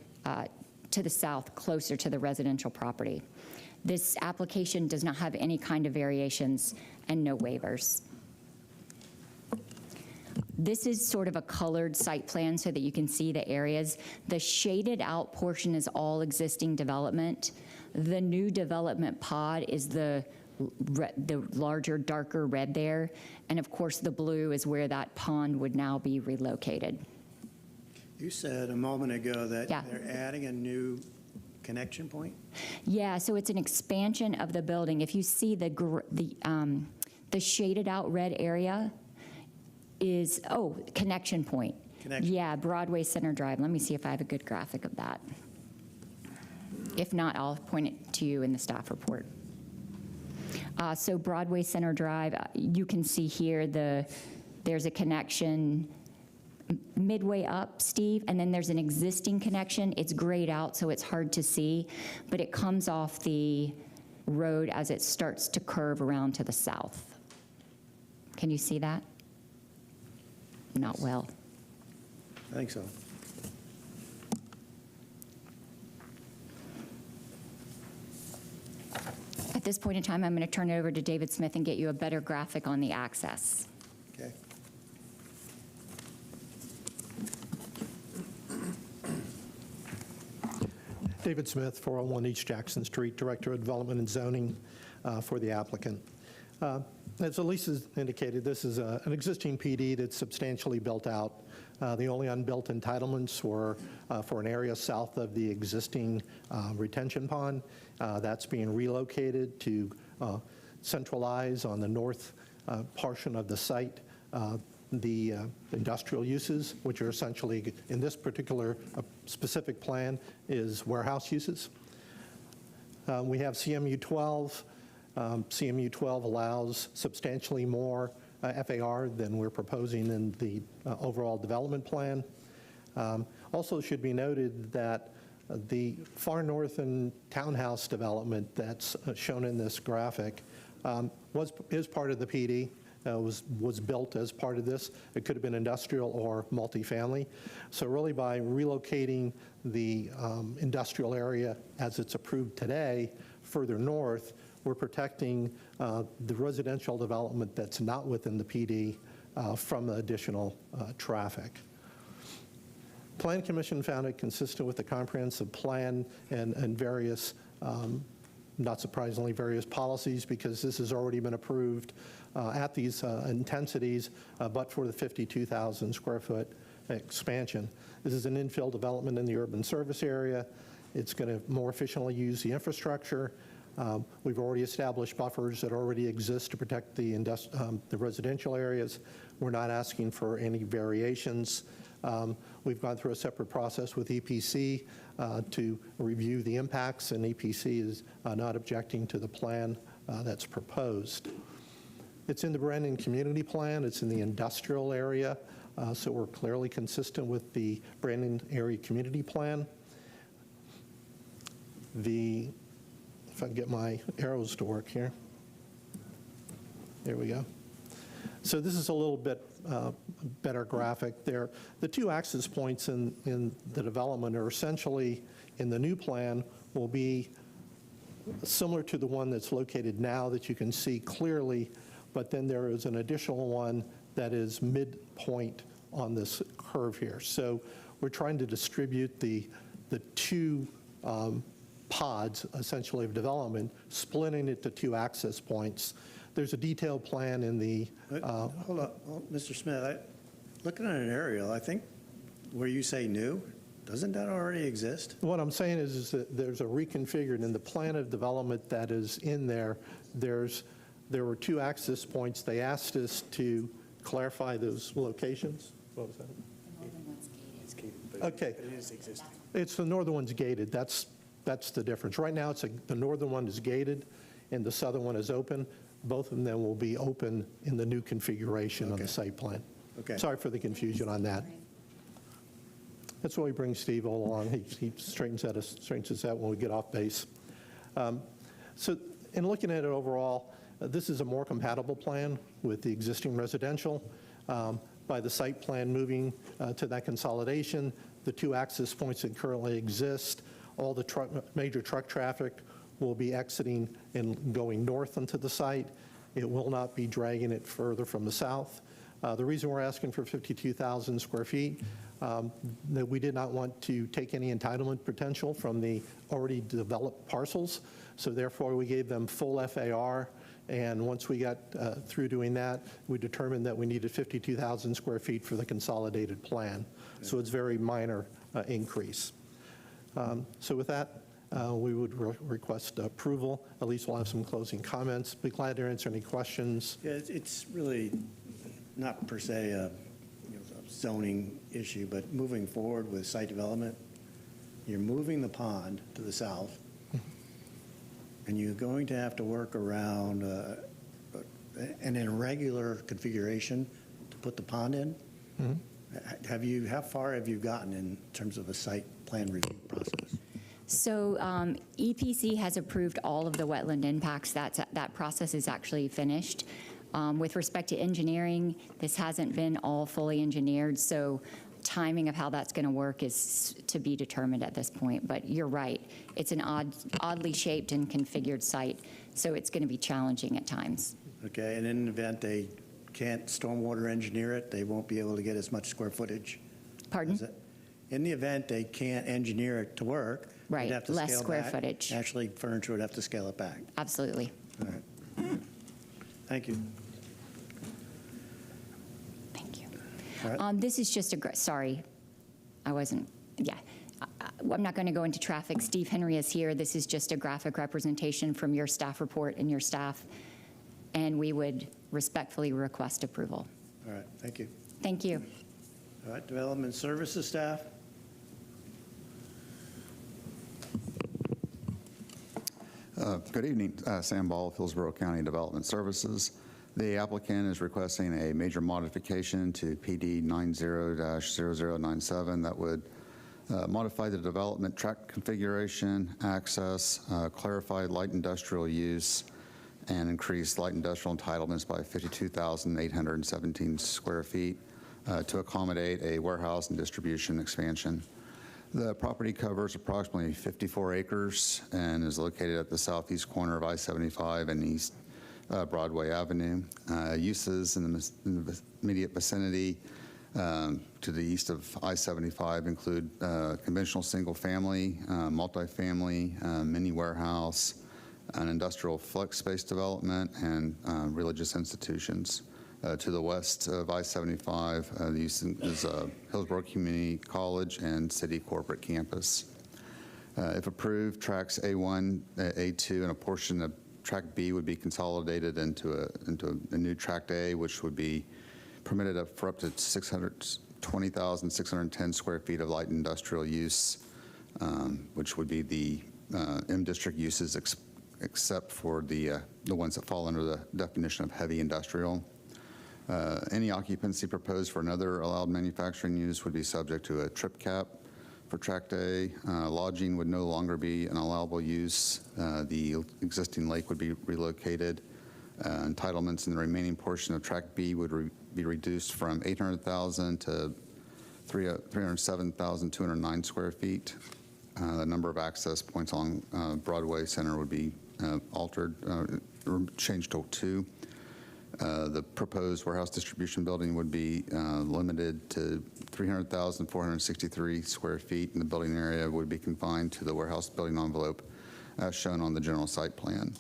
to the south, closer to the residential property. This application does not have any kind of variations and no waivers. This is sort of a colored site plan so that you can see the areas. The shaded out portion is all existing development. The new development pod is the larger, darker red there. And of course, the blue is where that pond would now be relocated. You said a moment ago that they're adding a new connection point? Yeah, so it's an expansion of the building. If you see the shaded out red area is, connection point. Yeah, Broadway Center Drive. Let me see if I have a good graphic of that. If not, I'll point it to you in the staff report. So Broadway Center Drive, you can see here there's a connection midway up, Steve, and then there's an existing connection. It's grayed out, so it's hard to see, but it comes off the road as it starts to curve around to the south. Can you see that? Not well. I think so. At this point in time, I'm going to turn it over to David Smith and get you a better graphic on the access. Okay. David Smith, 401 East Jackson Street, Director of Development and Zoning for the applicant. As Elise has indicated, this is an existing PD that's substantially built out. The only unbuilt entitlements were for an area south of the existing retention pond. That's being relocated to centralize on the north portion of the site the industrial uses, which are essentially, in this particular specific plan, is warehouse uses. We have CMU 12. CMU 12 allows substantially more FAR than we're proposing in the overall development plan. Also should be noted that The far north and townhouse development that's shown in this graphic is part of the PD, was built as part of this. It could have been industrial or multifamily. So really by relocating the industrial area as it's approved today further north, we're protecting the residential development that's not within the PD from the additional traffic. Plan Commission found it consistent with the comprehensive plan and various, not surprisingly, various policies, because this has already been approved at these intensities, but for the 52,000 square foot expansion. This is an infill development in the urban service area. It's going to more efficiently use the infrastructure. We've already established buffers that already exist to protect the residential areas. We're not asking for any variations. We've gone through a separate process with EPC to review the impacts, and EPC is not objecting to the plan that's proposed. It's in the Brandon Community Plan. It's in the industrial area, so we're clearly consistent with the Brandon Area Community Plan. If I can get my arrows to work here. There we go. So this is a little bit better graphic there. The two access points in the development are essentially, in the new plan, will be similar to the one that's located now that you can see clearly, but then there is an additional one that is midpoint on this curve here. So we're trying to distribute the two pods, essentially, of development, splitting it to two access points. There's a detailed plan in the... Hold on, Mr. Smith, looking at an aerial, I think where you say new, doesn't that already exist? What I'm saying is that there's a reconfigured, in the plan of development that is in there, there were two access points. They asked us to clarify those locations. What was that? The northern one's gated. It's gated, but okay. It is existing. It's the northern one's gated. That's the difference. Right now, the northern one is gated and the southern one is open. Both of them will be open in the new configuration on the site plan. Okay. Sorry for the confusion on that. That's why we bring Steve all along. He straightens us out when we get off base. So in looking at it overall, this is a more compatible plan with the existing residential. By the site plan moving to that consolidation, the two access points that currently exist, all the major truck traffic will be exiting and going north into the site. It will not be dragging it further from the south. The reason we're asking for 52,000 square feet, that we did not want to take any entitlement potential from the already developed parcels. So therefore, we gave them full FAR. And once we got through doing that, we determined that we needed 52,000 square feet for the consolidated plan. So it's very minor increase. So with that, we would request approval. At least we'll have some closing comments. Be glad to answer any questions. Yeah, it's really not per se a zoning issue, but moving forward with site development, you're moving the pond to the south, and you're going to have to work around an irregular configuration to put the pond in. Mm-hmm. How far have you gotten in terms of a site plan review process? So EPC has approved all of the wetland impacts. That process is actually finished. With respect to engineering, this hasn't been all fully engineered, so timing of how that's going to work is to be determined at this point. But you're right. It's an oddly shaped and configured site, so it's going to be challenging at times. Okay, and in the event they can't stormwater engineer it, they won't be able to get as much square footage? Pardon? In the event they can't engineer it to work, right, they'd have to less scale square back. footage. Actually, furniture would have to scale it back. Absolutely. All right. Thank you. Thank you. All right. This is just sorry, I wasn't, yeah. I'm not going to go into traffic. Steve Henry is here. This is just a graphic representation from your staff report and your staff, and we would respectfully request approval. All right, thank you. Thank you. All right, Development Services staff. Good evening, Sam Ball of Hillsborough County Development Services. The applicant is requesting a major modification to PD 90-0097 that would Modify the development tract configuration, access, clarified light industrial use, and increase light industrial entitlements by 52,817 square feet to accommodate a warehouse and distribution expansion. The property covers approximately 54 acres and is located at the southeast corner of I-75 and East Broadway Avenue. Uses in the immediate vicinity to the east of I-75 include conventional single-family, multifamily, mini warehouse, an industrial flex space development, and religious institutions. To the west of I-75, the use is Hillsborough Community College and City Corporate Campus. If approved, tracks A1, A2, and a portion of track B would be consolidated into a new tract A, which would be permitted for up to 620,610 square feet of light industrial use, which would be the M district uses except for the ones that fall under the definition of heavy industrial. Any occupancy proposed for another allowed manufacturing use would be subject to a trip cap for tract A. Lodging would no longer be an allowable use. The existing lake would be relocated. Entitlements in the remaining portion of tract B would be reduced from 800,000 to 307,209 square feet. The number of access points along Broadway Center would be altered, or changed to 2. The proposed warehouse distribution building would be limited to 300,463 square feet, and the building area would be confined to the warehouse building envelope as shown on the general site plan.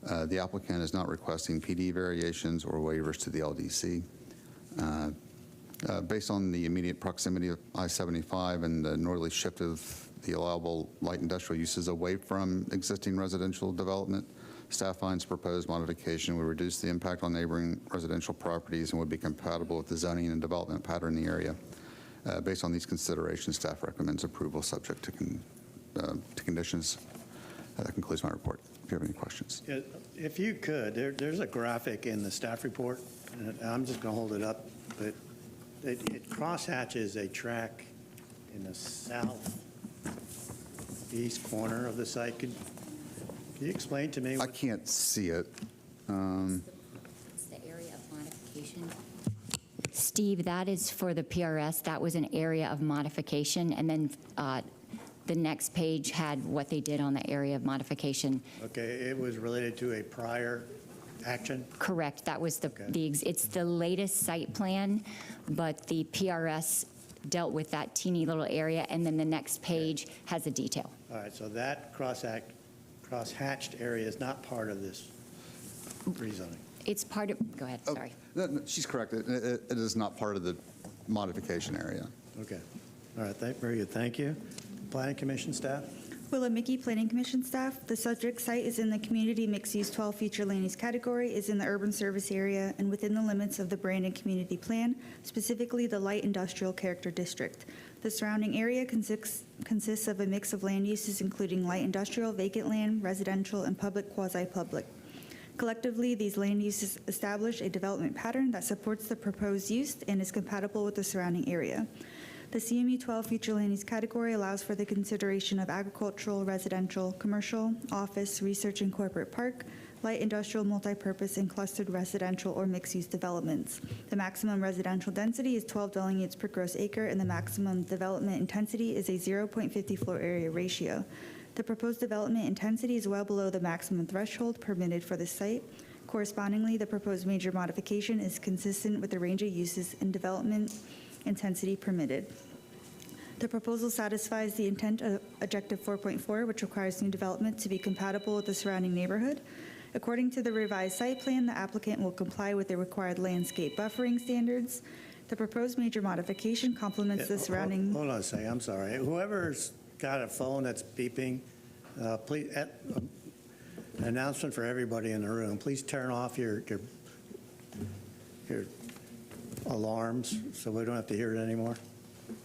The applicant is not requesting PD variations or waivers to the LDC. Based on the immediate proximity of I-75 and the northerly shift of the allowable light industrial uses away from existing residential development, staff finds proposed modification would reduce the impact on neighboring residential properties and would be compatible with the zoning and development pattern in the area. Based on these considerations, staff recommends approval subject to conditions. That concludes my report. If you have any questions. If you could, there's a graphic in the staff report, and I'm just going to hold it up, but it crosshatches a track in the southeast corner of the site. Can you explain to me? I can't see it. It's the area of modification. Steve, that is for the PRS. That was an area of modification, and then the next page had what they did on the area of modification. Okay, it was related to a prior action? Correct. That was it's the latest site plan, but the PRS dealt with that teeny little area, and then the next page has a detail. All right, so that cross-hatched area is not part of this rezoning? It's part of, go ahead, sorry. No, she's correct. It is not part of the modification area. Okay. All right, very good. Thank you. Planning Commission staff? Willamette Planning Commission staff. The subject site is in the Community Mixed-Use 12 Future Land Use category, is in the urban service area, and within the limits of the Brandon Community Plan, specifically the Light Industrial Character District. The surrounding area consists of a mix of land uses, including light industrial, vacant land, residential, and public quasi-public. Collectively, these land uses establish a development pattern that supports the proposed use and is compatible with the surrounding area. The CMU 12 Future Land Use category allows for the consideration of agricultural, residential, commercial, office, research and corporate park, light industrial, multipurpose, and clustered residential or mixed-use developments. The maximum residential density is 12 dwelling units per gross acre, and the maximum development intensity is a 0.50 floor area ratio. The proposed development intensity is well below the maximum threshold permitted for this site. Correspondingly, the proposed major modification is consistent with the range of uses and development intensity permitted. The proposal satisfies the intent of Objective 4.4, which requires new development to be compatible with the surrounding neighborhood. According to the revised site plan, the applicant will comply with the required landscape buffering standards. The proposed major modification complements the surrounding... Hold on a second, I'm sorry. Whoever's got a phone that's beeping, please, an announcement for everybody in the room, please turn off your alarms so we don't have to hear it anymore.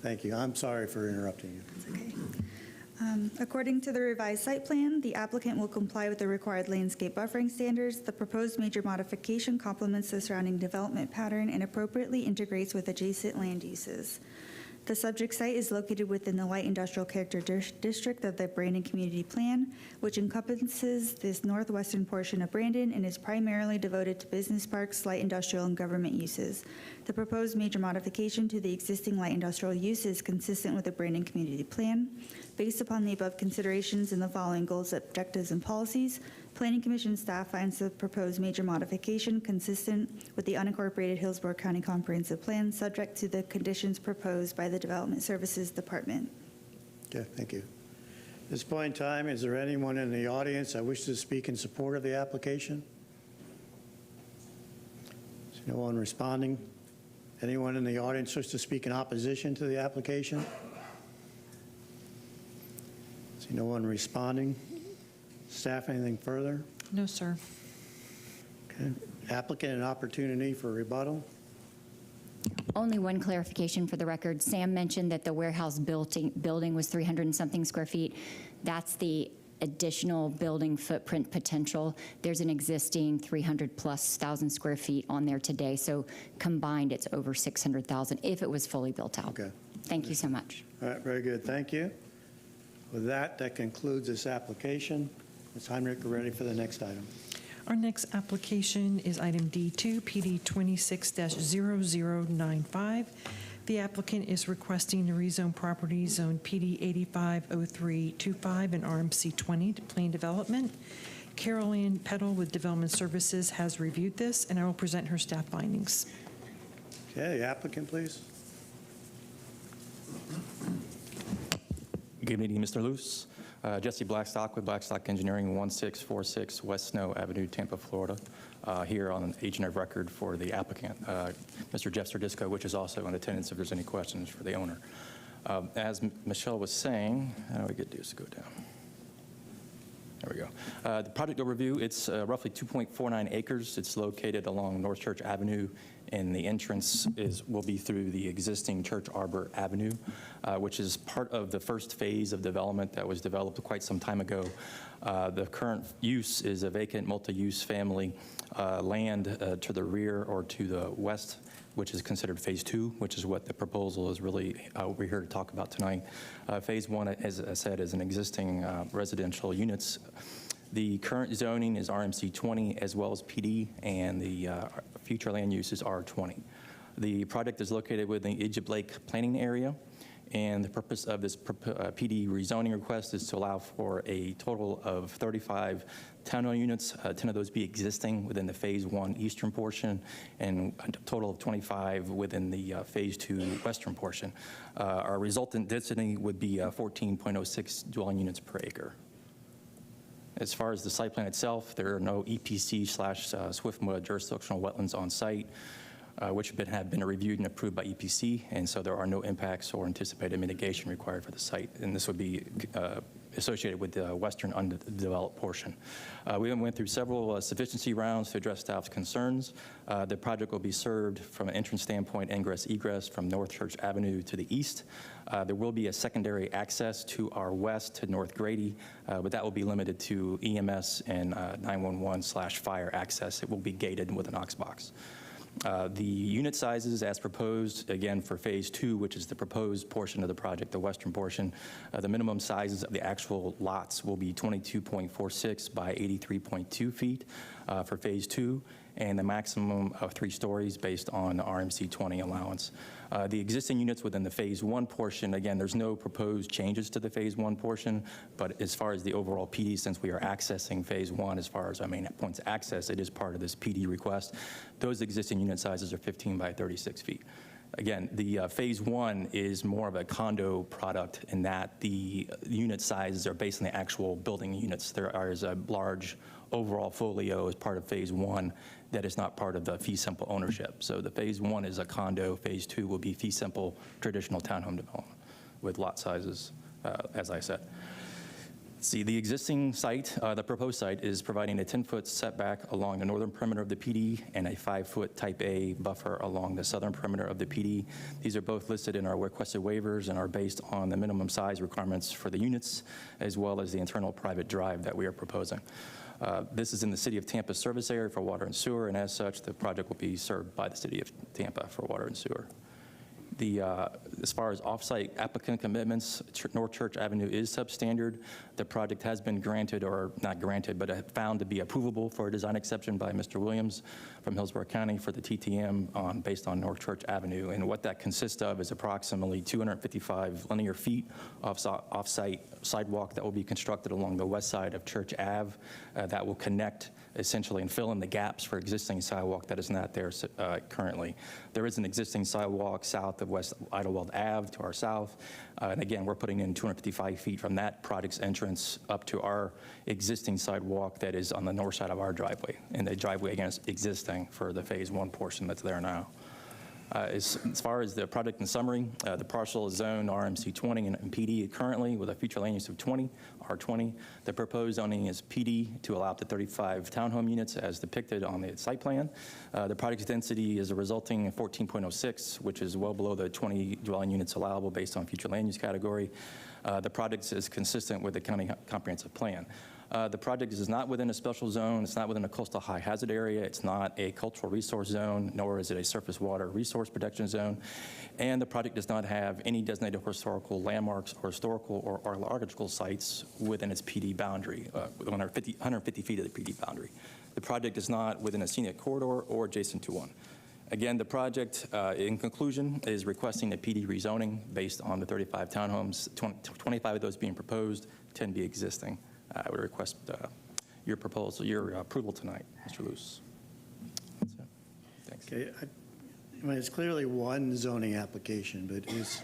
Thank you. I'm sorry for interrupting you. That's okay. According to the revised site plan, the applicant will comply with the required landscape buffering standards. The proposed major modification complements the surrounding development pattern and appropriately integrates with adjacent land uses. The subject site is located within the light industrial character district of the Brandon Community Plan, which encompasses this northwestern portion of Brandon and is primarily devoted to business parks, light industrial, and government uses. The proposed major modification to the existing light industrial use is consistent with the Brandon Community Plan. Based upon the above considerations and the following goals, objectives, and policies, Planning Commission staff finds the proposed major modification consistent with the unincorporated Hillsborough County Comprehensive Plan, subject to the conditions proposed by the Development Services Department. Okay, thank you. At this point in time, is there anyone in the audience that wishes to speak in support of the application? Is no one responding? Anyone in the audience wish to speak in opposition to the application? See no one responding. Staff, anything further? No, sir. Okay. Applicant, an opportunity for rebuttal. Only one clarification for the record. Sam mentioned that the warehouse building was 300 and something square feet. That's the additional building footprint potential. There's an existing 300,000+ square feet on there today, so combined it's over 600,000 if it was fully built out. Okay. Thank you so much. All right, very good. Thank you. With that, that concludes this application. Ms. Heinrich, we're ready for the next item. Our next application is item D2, PD 26-0095. The applicant is requesting to rezone property zone PD 850325 and RMC 20 to plan development. Carol Ann Peddle with Development Services has reviewed this, and I will present her staff findings. Okay, applicant, please. Good evening, Mr. Luce. Jesse Blackstock with Blackstock Engineering, 1646 West Snow Avenue, Tampa, Florida. Here on an agent of record for the applicant, Mr. Jeff Sardisco, which is also in attendance if there's any questions for the owner. As Michelle was saying, how do we get this to go down? There we go. The project overview, it's roughly 2.49 acres. It's located along North Church Avenue, and the entrance will be through the existing Church Arbor Avenue, which is part of the first phase of development that was developed quite some time ago. The current use is a vacant multi-use family land to the rear or to the west, which is considered phase 2, which is what the proposal is really we're here to talk about tonight. Phase 1, as I said, is an existing residential units. The current zoning is RMC 20 as well as PD, and the future land use is R20. The project is located within the Egypt Lake planning area, and the purpose of this PD rezoning request is to allow for a total of 35 townhome units, 10 of those be existing within the Phase 1 eastern portion, and a total of 25 within the Phase 2 western portion. Our resultant density would be 14.06 dwelling units per acre. As far as the site plan itself, there are no EPC/Swiftmud jurisdictional wetlands on site, which have been reviewed and approved by EPC, and so there are no impacts or anticipated mitigation required for the site, and this would be associated with the western undeveloped portion. We went through several sufficiency rounds to address staff's concerns. The project will be served from an entrance standpoint, ingress-egress from North Church Avenue to the east. There will be a secondary access to our west to North Grady, but that will be limited to EMS and 911/fire access. It will be gated with an Knox box. The unit sizes as proposed, again, for Phase 2, which is the proposed portion of the project, the western portion, the minimum sizes of the actual lots will be 22.46 by 83.2 feet for Phase 2, and the maximum of 3 stories based on the RMC 20 allowance. The existing units within the Phase 1 portion, again, there's no proposed changes to the Phase 1 portion, but as far as the overall PD, since we are accessing Phase 1 as far as our main points of access, it is part of this PD request. Those existing unit sizes are 15 by 36 feet. Again, the Phase 1 is more of a condo product in that the unit sizes are based on the actual building units. There is a large overall folio as part of Phase 1 that is not part of the fee simple ownership. So the Phase 1 is a condo, Phase 2 will be fee simple traditional townhome development with lot sizes, as I said. See, the existing site, the proposed site, is providing a 10-foot setback along the northern perimeter of the PD and a 5-foot type A buffer along the southern perimeter of the PD. These are both listed in our requested waivers and are based on the minimum size requirements for the units, as well as the internal private drive that we are proposing. This is in the City of Tampa service area for water and sewer, and as such, the project will be served by the City of Tampa for water and sewer. As far as off-site applicant commitments, North Church Avenue is substandard. The project has been granted, or not granted, but found to be approvable for a design exception by Mr. Williams from Hillsborough County for the TTM based on North Church Avenue. And what that consists of is approximately 255 linear feet of off-site sidewalk that will be constructed along the west side of Church Ave that will connect essentially and fill in the gaps for existing sidewalk that is not there currently. There is an existing sidewalk south of West Idlewild Ave to our south. And again, we're putting in 255 feet from that project's entrance up to our existing sidewalk that is on the north side of our driveway. And the driveway, again, is existing for the phase 1 portion that's there now. As far as the project in summary, the parcel is zoned RMC 20 and PD currently with a future land use of 20, R20. The proposed zoning is PD to allow up to 35 townhome units as depicted on the site plan. The project's density is a resulting 14.06, which is well below the 20 dwelling units allowable based on future land use category. The project is consistent with the county comprehensive plan. The project is not within a special zone. It's not within a coastal high hazard area. It's not a cultural resource zone, nor is it a surface water resource protection zone. And the project does not have any designated historical landmarks or historical or archaeological sites within its PD boundary, 150 feet of the PD boundary. The project is not within a scenic corridor or adjacent to one. Again, the project, in conclusion, is requesting a PD rezoning based on the 35 townhomes, 25 of those being proposed, 10 be existing. I would request your proposal, your approval tonight, Mr. Luce. That's it. Thanks. Okay, I mean, it's clearly one zoning application, but is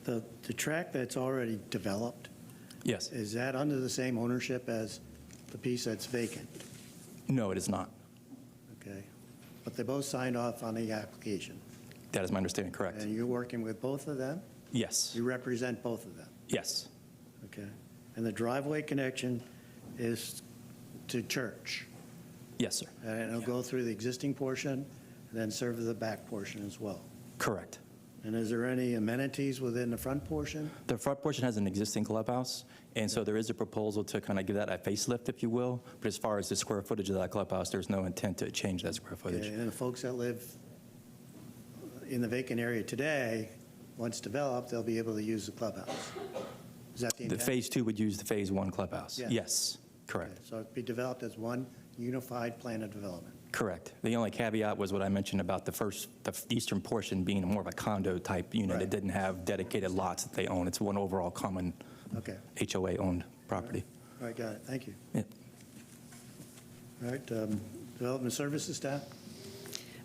the tract that's already developed? Yes. Is that under the same ownership as the piece that's vacant? No, it is not. Okay, but they both signed off on the application? That is my understanding, correct. And you're working with both of them? Yes. You represent both of them? Yes. Okay. And the driveway connection is to church? Yes, sir. And it'll go through the existing portion and then serve the back portion as well? Correct. And is there any amenities within the front portion? The front portion has an existing clubhouse, and so there is a proposal to kind of give that a facelift, if you will. But as far as the square footage of that clubhouse, there's no intent to change that square footage. Okay, and the folks that live in the vacant area today, once developed, they'll be able to use the clubhouse? Is that the intent? The phase 2 would use the phase 1 clubhouse. Yeah. Yes, correct. Okay, so it'd be developed as one unified plan of development? Correct. The only caveat was what I mentioned about the eastern portion being more of a condo type unit. Right. It didn't have dedicated lots that they own. It's one overall common Okay. HOA owned property. All right, got it. Thank you. Yeah. All right, Development Services staff?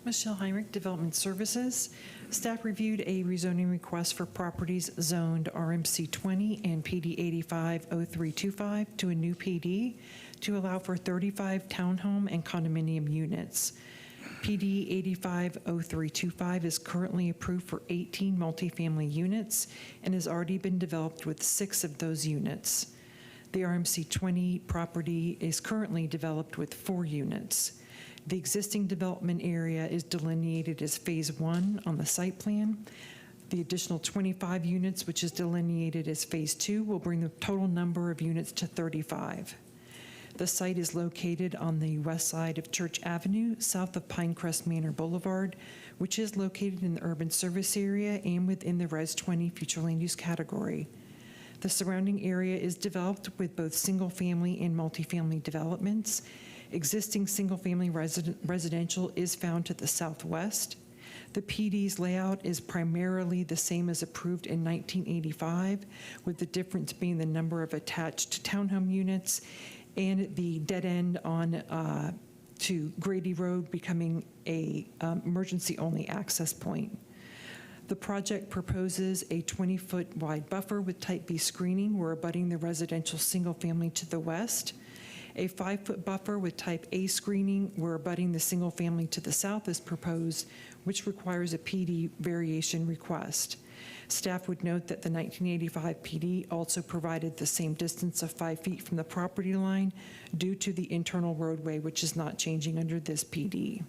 Michelle Heinrich, Development Services. Staff reviewed a rezoning request for properties zoned RMC 20 and PD 850325 to a new PD to allow for 35 townhome and condominium units. PD 850325 is currently approved for 18 multifamily units and has already been developed with 6 of those units. The RMC 20 property is currently developed with 4 units. The existing development area is delineated as Phase 1 on the site plan. The additional 25 units, which is delineated as Phase 2, will bring the total number of units to 35. The site is located on the west side of Church Avenue, south of Pinecrest Manor Boulevard, which is located in the urban service area and within the Res 20 future land use category. The surrounding area is developed with both single-family and multifamily developments. Existing single-family residential is found to the southwest. The PD's layout is primarily the same as approved in 1985, with the difference being the number of attached townhome units and the dead end on to Grady Road becoming a emergency-only access point. The project proposes a 20-foot wide buffer with Type B screening where abutting the residential single-family to the west. A 5-foot buffer with Type A screening where abutting the single-family to the south is proposed, which requires a PD variation request. Staff would note that the 1985 PD also provided the same distance of 5 feet from the property line due to the internal roadway, which is not changing under this PD.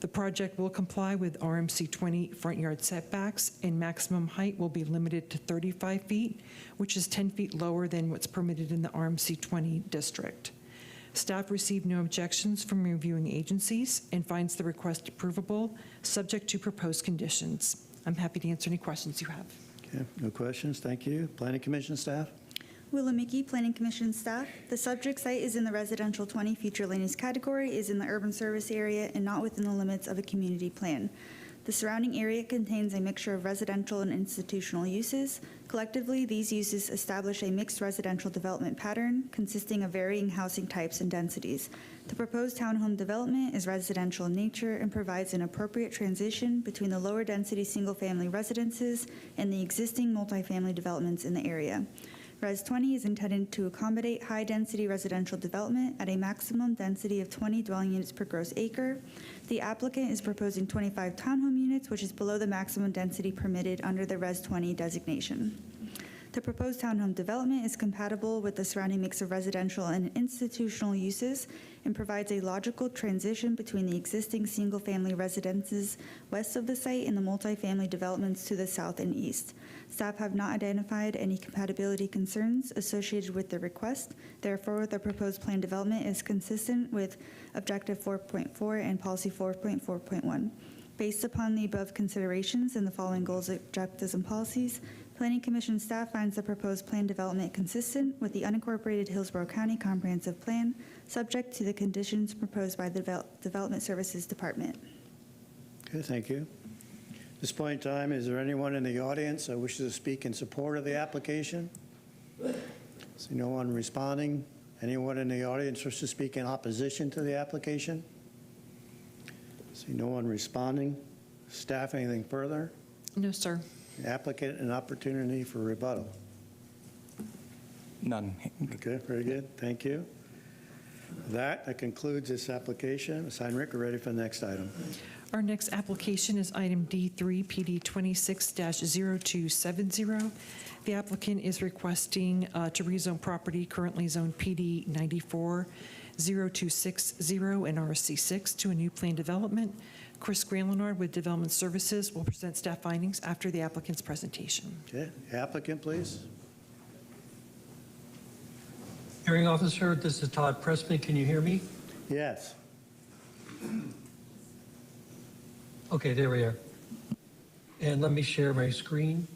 The project will comply with RMC 20 front yard setbacks, and maximum height will be limited to 35 feet, which is 10 feet lower than what's permitted in the RMC 20 district. Staff received no objections from reviewing agencies and finds the request approvable, subject to proposed conditions. I'm happy to answer any questions you have. Okay, no questions, thank you. Planning Commission staff? Willamette Planning Commission staff. The subject site is in the residential 20 future land use category, is in the urban service area, and not within the limits of a community plan. The surrounding area contains a mixture of residential and institutional uses. Collectively, these uses establish a mixed residential development pattern consisting of varying housing types and densities. The proposed townhome development is residential in nature and provides an appropriate transition between the lower density single-family residences and the existing multifamily developments in the area. Res 20 is intended to accommodate high-density residential development at a maximum density of 20 dwelling units per gross acre. The applicant is proposing 25 townhome units, which is below the maximum density permitted under the Res 20 designation. The proposed townhome development is compatible with the surrounding mix of residential and institutional uses and provides a logical transition between the existing single-family residences west of the site and the multifamily developments to the south and east. Staff have not identified any compatibility concerns associated with the request. Therefore, the proposed plan development is consistent with Objective 4.4 and Policy 4.4.1. Based upon the above considerations and the following goals, objectives, and policies, Planning Commission staff finds the proposed plan development consistent with the unincorporated Hillsborough County Comprehensive Plan, subject to the conditions proposed by the Development Services Department. Okay, thank you. At this point in time, is there anyone in the audience that wishes to speak in support of the application? See no one responding. Anyone in the audience wishes to speak in opposition to the application? See no one responding. Staff, anything further? No, sir. Applicant, an opportunity for rebuttal. None. Okay, very good. Thank you. That concludes this application. Ms. Heinrich, we're ready for the next item. Our next application is item D3, PD 26-0270. The applicant is requesting to rezone property currently zoned PD 940260 and RC6 to a new plan development. Chris Granlenard with Development Services will present staff findings after the applicant's presentation. Okay, applicant, please. Hearing officer, this is Todd Pressman. Can you hear me? Yes. Okay, there we are. And let me share my screen.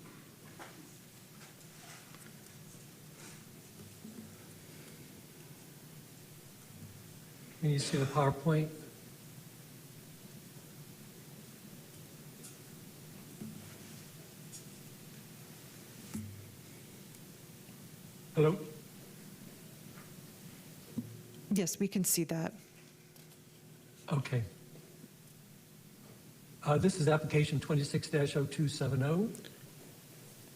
Can you see the PowerPoint? Hello? Yes, we can see that. Okay. This is application 26-0270.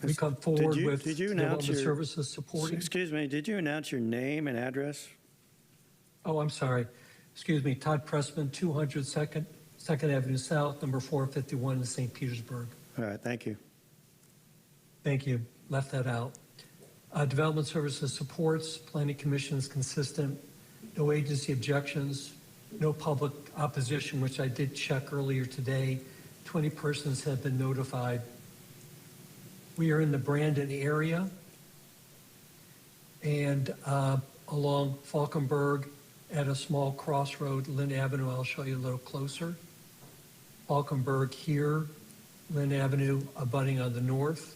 We come forward with Development Services supporting. Excuse me, did you announce your name and address? Oh, I'm sorry. Excuse me, Todd Pressman, 200 Second Avenue South, number 451 in St. Petersburg. All right, thank you. Thank you. Left that out. Development Services supports. Planning Commission is consistent. No agency objections. No public opposition, which I did check earlier today. 20 persons have been notified. We are in the Brandon area and along Falkenberg at a small crossroad, Lynn Avenue. I'll show you a little closer. Falkenberg here, Lynn Avenue abutting on the north.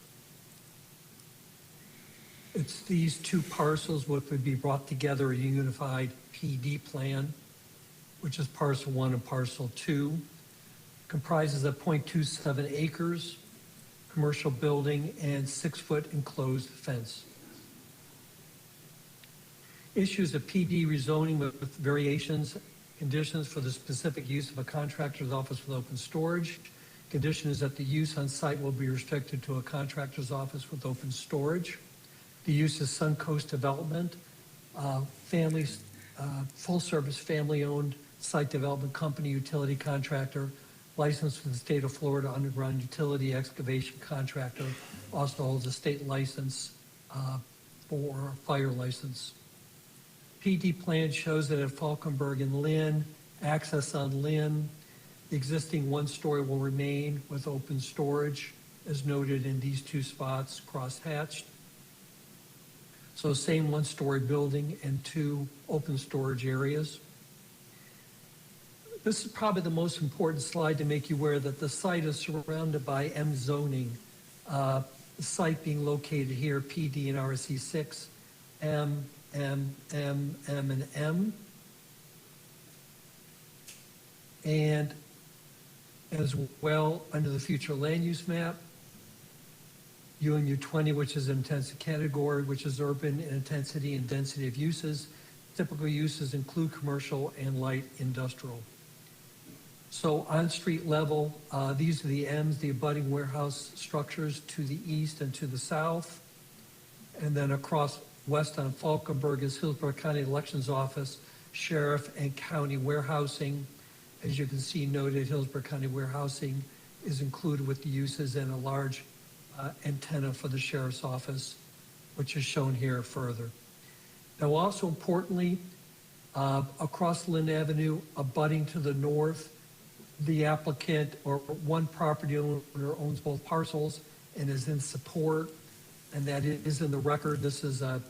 It's these two parcels which would be brought together in a unified PD plan, which is parcel 1 and parcel 2. Comprises of 0.27 acres, commercial building, and 6-foot enclosed fence. Issues of PD rezoning with variations, conditions for the specific use of a contractor's office with open storage. Condition is that the use on site will be restricted to a contractor's office with open storage. The use is Suncoast Development, full-service family-owned site development company, utility contractor, licensed with the state of Florida underground utility excavation contractor, also holds a state license for fire license. PD plan shows that at Falkenberg and Lynn, access on Lynn, the existing one-story will remain with open storage, as noted in these two spots, cross-hatched. So same one-story building and 2 open storage areas. this is probably the most important slide to make you aware that the site is surrounded by M zoning. The site being located here, PD and RSC 6, M, M, M, M, and M. And as well, under the future land use map, UMU20, which is an intensive category, which is urban in intensity and density of uses. Typical uses include commercial and light industrial. So on street level, these are the M's, the abutting warehouse structures to the east and to the south. And then across west on Falkenberg is Hillsborough County Elections Office, Sheriff, and County Warehousing. As you can see noted, Hillsborough County Warehousing is included with the uses and a large antenna for the Sheriff's Office, which is shown here further. Now also importantly, across Lynn Avenue, abutting to the north, the applicant or one property owner owns both parcels and is in support, and that is in the record. This is a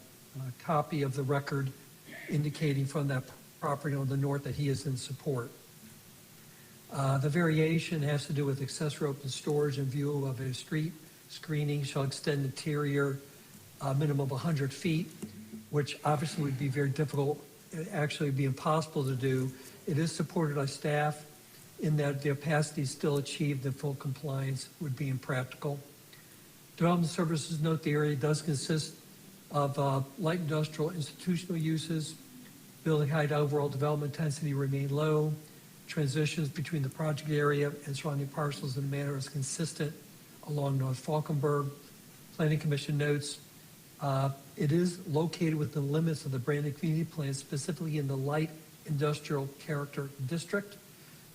copy of the record indicating from that property on the north that he is in support. The variation has to do with accessory open storage in view of a street. Screening shall extend interior minimum of 100 feet, which obviously would be very difficult, actually be impossible to do. It is supported by staff in that the opacity still achieved and full compliance would be impractical. Development services note the area does consist of light industrial institutional uses. Building height, overall development intensity remain low. Transitions between the project area and surrounding parcels in a manner is consistent along North Falkenberg. Planning Commission notes it is located within the limits of the Brandon Community Plan, specifically in the light industrial character district.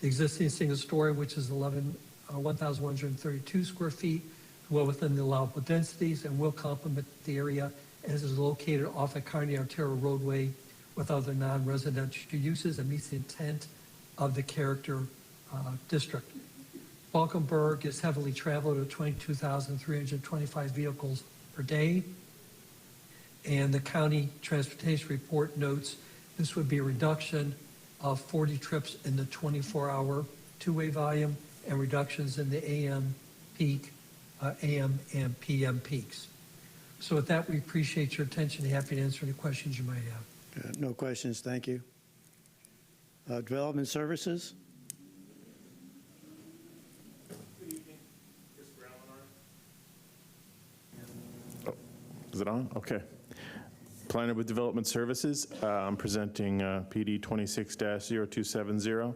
The existing single story, which is 1,132 square feet, is well within the allowable densities and will complement the area as it is located off a Carnegie Arterial roadway with other non-residential uses and meets the intent of the character district. Falkenberg is heavily traveled at 22,325 vehicles per day. And the county transportation report notes this would be a reduction of 40 trips in the 24-hour two-way volume and reductions in the AM peak, AM and PM peaks. So with that, we appreciate your attention and happy to answer any questions you might have. No questions, thank you. Development Services? Is it on? Okay. Planner with Development Services. I'm presenting PD 26-0270,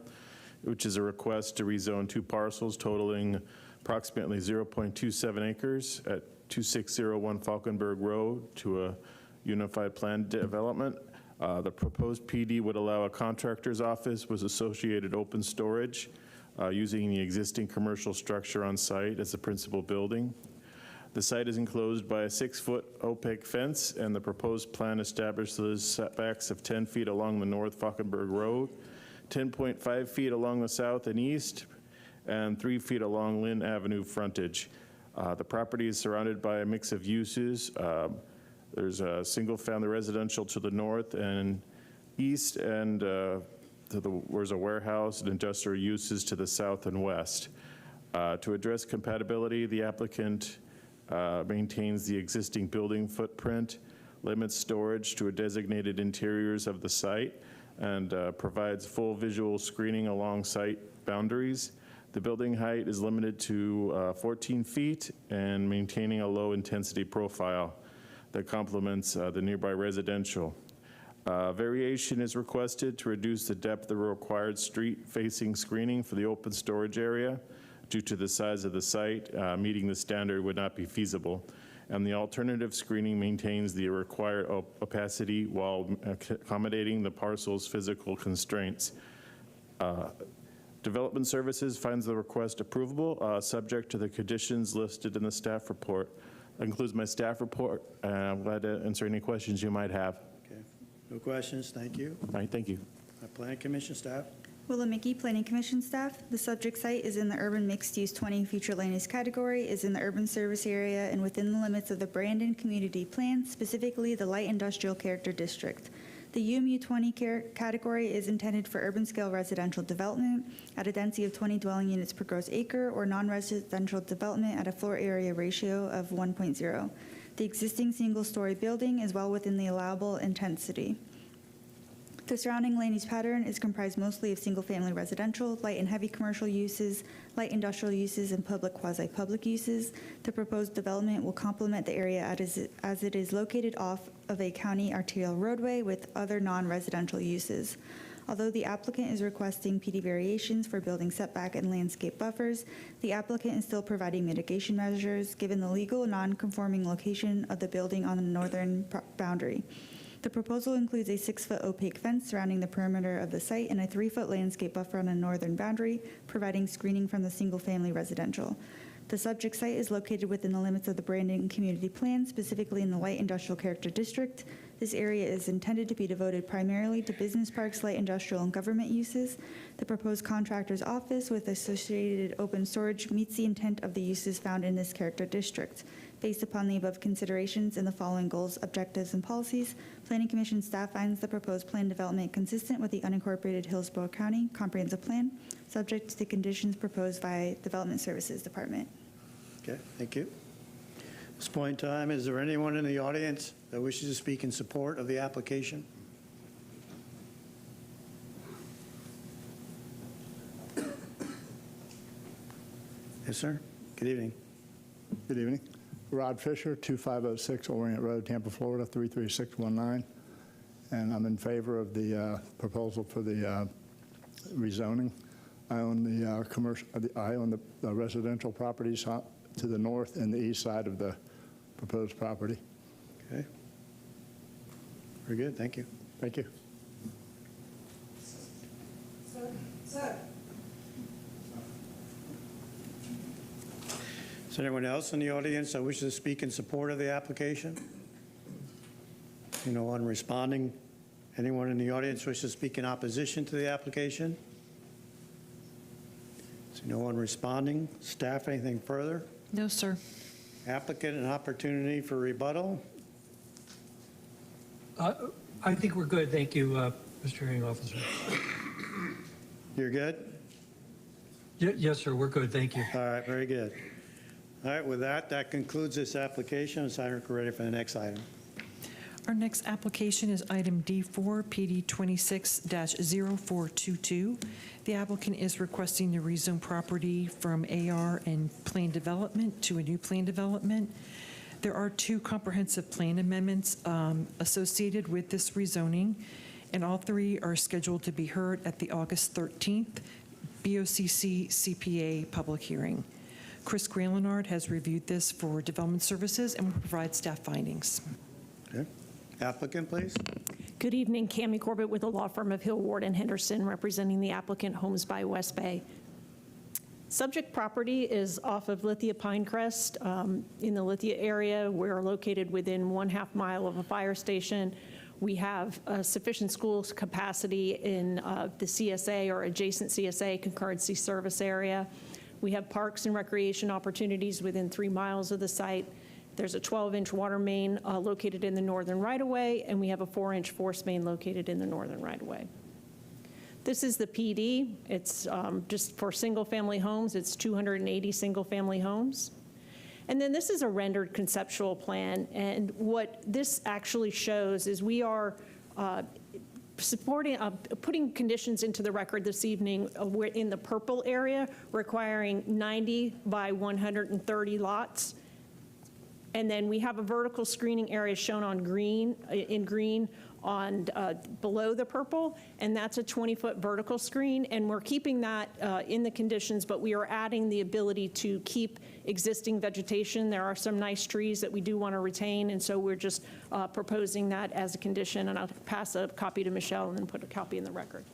which is a request to rezone two parcels totaling approximately 0.27 acres at 2601 Falkenberg Road to a unified plan development. The proposed PD would allow a contractor's office with associated open storage using the existing commercial structure on site as the principal building. The site is enclosed by a 6-foot opaque fence, and the proposed plan establishes setbacks of 10 feet along the North Falkenberg Road, 10.5 feet along the south and east, and 3 feet along Lynn Avenue frontage. The property is surrounded by a mix of uses. There's a single-family residential to the north and east, and there's a warehouse and industrial uses to the south and west. To address compatibility, the applicant maintains the existing building footprint, limits storage to a designated interiors of the site, and provides full visual screening along site boundaries. The building height is limited to 14 feet and maintaining a low intensity profile that complements the nearby residential. Variation is requested to reduce the depth of required street-facing screening for the open storage area. Due to the size of the site, meeting the standard would not be feasible. And the alternative screening maintains the required opacity while accommodating the parcel's physical constraints. Development Services finds the request approvable, subject to the conditions listed in the staff report. That includes my staff report. I'm glad to answer any questions you might have. Okay. No questions, thank you. All right, thank you. Planning Commission staff? Willamette Planning Commission staff. The subject site is in the urban mixed-use 20 future land use category, is in the urban service area and within the limits of the Brandon Community Plan, specifically the light industrial character district. The UMU 20 category is intended for urban-scale residential development at a density of 20 dwelling units per gross acre or non-residential development at a floor area ratio of 1.0. The existing single-story building is well within the allowable intensity. The surrounding land use pattern is comprised mostly of single-family residential, light and heavy commercial uses, light industrial uses, and public quasi-public uses. The proposed development will complement the area as it is located off of a county arterial roadway with other non-residential uses. Although the applicant is requesting PD variations for building setback and landscape buffers, the applicant is still providing mitigation measures given the legal non-conforming location of the building on the northern boundary. The proposal includes a 6-foot opaque fence surrounding the perimeter of the site and a 3-foot landscape buffer on the northern boundary, providing screening from the single-family residential. The subject site is located within the limits of the Brandon Community Plan, specifically in the Light Industrial Character District. This area is intended to be devoted primarily to business parks, light industrial, and government uses. The proposed contractor's office with associated open storage meets the intent of the uses found in this character district. Based upon the above considerations and the following goals, objectives, and policies, Planning Commission staff finds the proposed plan development consistent with the unincorporated Hillsborough County Comprehensive Plan, subject to the conditions proposed by Development Services Department. Okay, thank you. At this point in time, is there anyone in the audience that wishes to speak in support of the application? Yes, sir. Good evening. Good evening. Rod Fisher, 2506 Orient Road, Tampa, Florida, 33619. And I'm in favor of the proposal for the rezoning. I own the the residential properties to the north and the east side of the proposed property. Okay. Very good. Thank you. Thank you. Sir. Is there anyone else in the audience that wishes to speak in support of the application? No one responding? Anyone in the audience wish to speak in opposition to the application? See no one responding. Staff, anything further? No, sir. Applicant, an opportunity for rebuttal? I think we're good. Thank you, Mr. Hearing Officer. You're good? Yes, sir. We're good. Thank you. All right, very good. All right, with that, that concludes this application. Ms. Heinrich, we're ready for the next item. Our next application is item D4, PD 26-0422. The applicant is requesting to rezone property from AR and plan development to a new plan development. There are 2 comprehensive plan amendments associated with this rezoning, and all 3 are scheduled to be heard at the August 13th BOCC CPA public hearing. Chris Gralenard has reviewed this for Development Services and will provide staff findings. Okay. Applicant, please. Good evening, Cammie Corbett with the law firm of Hill, Ward, and Henderson, representing the applicant Homes by West Bay. Subject property is off of Lithia Pinecrest in the Lithia area. We're located within 1/2 mile of a fire station. We have sufficient school capacity in the CSA or adjacent CSA concurrency service area. We have parks and recreation opportunities within 3 miles of the site. There's a 12-inch water main located in the northern right-of-way, and we have a 4-inch force main located in the northern right-of-way. This is the PD. It's just for single-family homes. It's 280 single-family homes. And then this is a rendered conceptual plan, and what this actually shows is we are supporting, putting conditions into the record this evening. We're in the purple area, requiring 90 by 130 lots. And then we have a vertical screening area shown on green, in green, on below the purple, and that's a 20-foot vertical screen, and we're keeping that in the conditions, but we are adding the ability to keep existing vegetation. There are some nice trees that we do want to retain, and so we're just proposing that as a condition, and I'll pass a copy to Michelle and then put a copy in the record.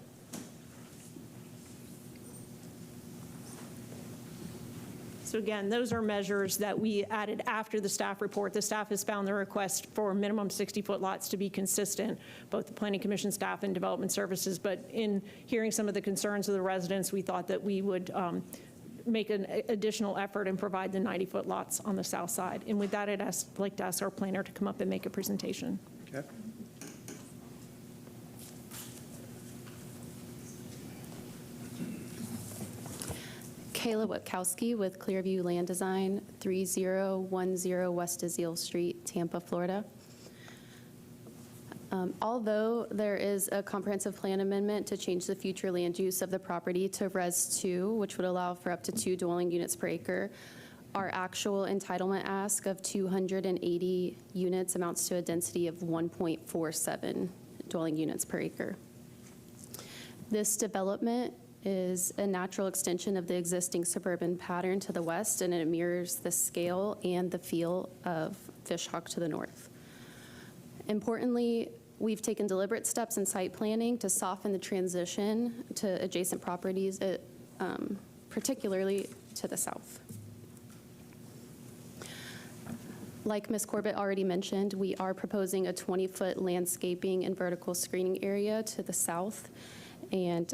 So again, those are measures that we added after the staff report. The staff has found the request for minimum 60-foot lots to be consistent, both the Planning Commission staff and Development Services. But in hearing some of the concerns of the residents, we thought that we would make an additional effort and provide the 90-foot lots on the south side. And with that, I'd like to ask our planner to come up and make a presentation. Okay. Kayla Witkowski with Clearview Land Design, 3010 West Azeel Street, Tampa, Florida. Although there is a comprehensive plan amendment to change the future land use of the property to Res 2, which would allow for up to 2 dwelling units per acre, our actual entitlement ask of 280 units amounts to a density of 1.47 dwelling units per acre. This development is a natural extension of the existing suburban pattern to the west, and it mirrors the scale and the feel of Fishhawk to the north. Importantly, we've taken deliberate steps in site planning to soften the transition to adjacent properties, particularly to the south. Like Ms. Corbett already mentioned, we are proposing a 20-foot landscaping and vertical screening area to the south and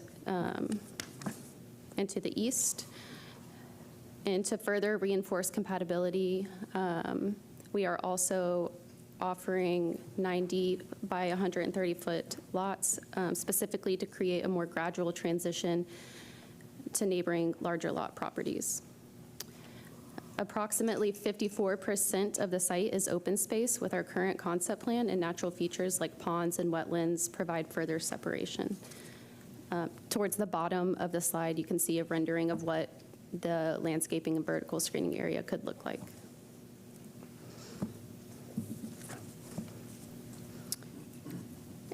to the east. And to further reinforce compatibility, we are also offering 90 by 130-foot lots, specifically to create a more gradual transition to neighboring larger lot properties. Approximately 54% of the site is open space with our current concept plan, and natural features like ponds and wetlands provide further separation. Towards the bottom of the slide, you can see a rendering of what the landscaping and vertical screening area could look like.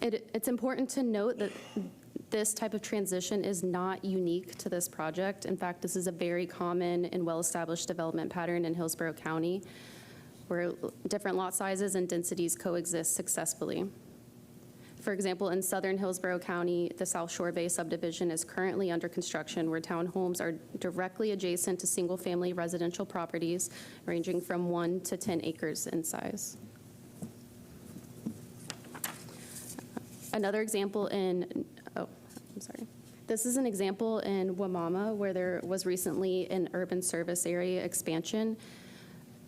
It's important to note that this type of transition is not unique to this project. In fact, this is a very common and well-established development pattern in Hillsborough County, where different lot sizes and densities coexist successfully. For example, in southern Hillsborough County, the South Shore Bay subdivision is currently under construction, where townhomes are directly adjacent to single-family residential properties ranging from 1 to 10 acres in size. Another example This is an example in Wamama, where there was recently an urban service area expansion,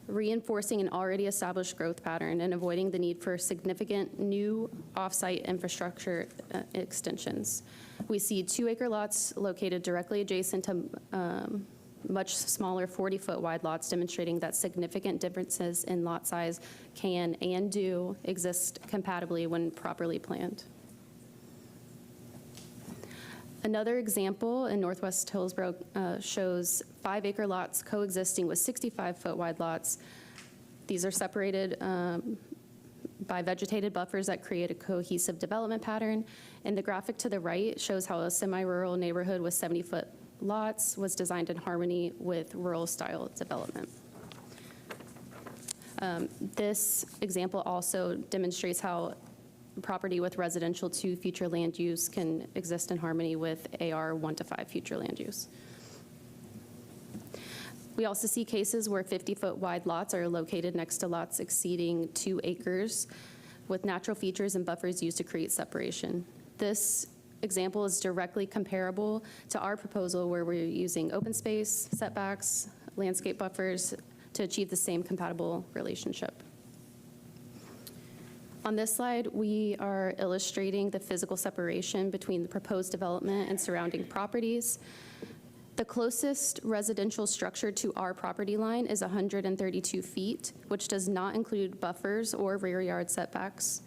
reinforcing an already established growth pattern and avoiding the need for significant new off-site infrastructure extensions. We see 2-acre lots located directly adjacent to much smaller 40-foot wide lots, demonstrating that significant differences in lot size can and do exist compatibly when properly planned. Another example in Northwest Hillsborough shows 5-acre lots coexisting with 65-foot wide lots. These are separated by vegetated buffers that create a cohesive development pattern. And the graphic to the right shows how a semi-rural neighborhood with 70-foot lots was designed in harmony with rural-style development. This example also demonstrates how property with residential to future land use can exist in harmony with AR 1 to 5 future land use. We also see cases where 50-foot wide lots are located next to lots exceeding 2 acres with natural features and buffers used to create separation. This example is directly comparable to our proposal, where we're using open space, setbacks, landscape buffers to achieve the same compatible relationship. On this slide, we are illustrating the physical separation between the proposed development and surrounding properties. The closest residential structure to our property line is 132 feet, which does not include buffers or rear yard setbacks.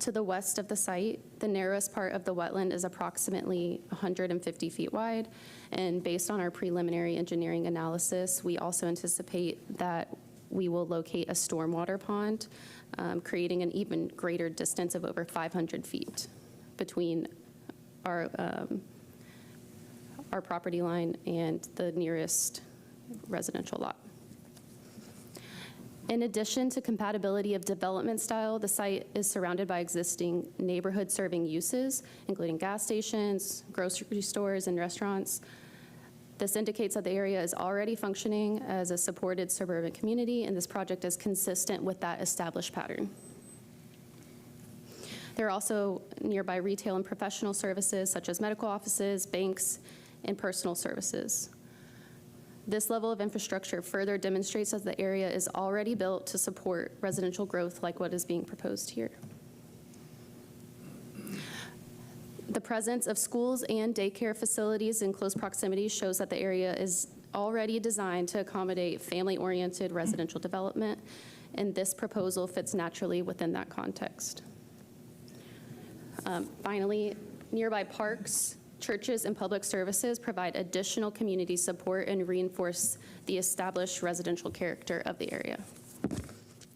To the west of the site, the narrowest part of the wetland is approximately 150 feet wide, and based on our preliminary engineering analysis, we also anticipate that we will locate a stormwater pond, creating an even greater distance of over 500 feet between our property line and the nearest residential lot. In addition to compatibility of development style, the site is surrounded by existing neighborhood-serving uses, including gas stations, grocery stores, and restaurants. This indicates that the area is already functioning as a supported suburban community, and this project is consistent with that established pattern. There are also nearby retail and professional services, such as medical offices, banks, and personal services. This level of infrastructure further demonstrates that the area is already built to support residential growth like what is being proposed here. The presence of schools and daycare facilities in close proximity shows that the area is already designed to accommodate family-oriented residential development, and this proposal fits naturally within that context. Finally, nearby parks, churches, and public services provide additional community support and reinforce the established residential character of the area.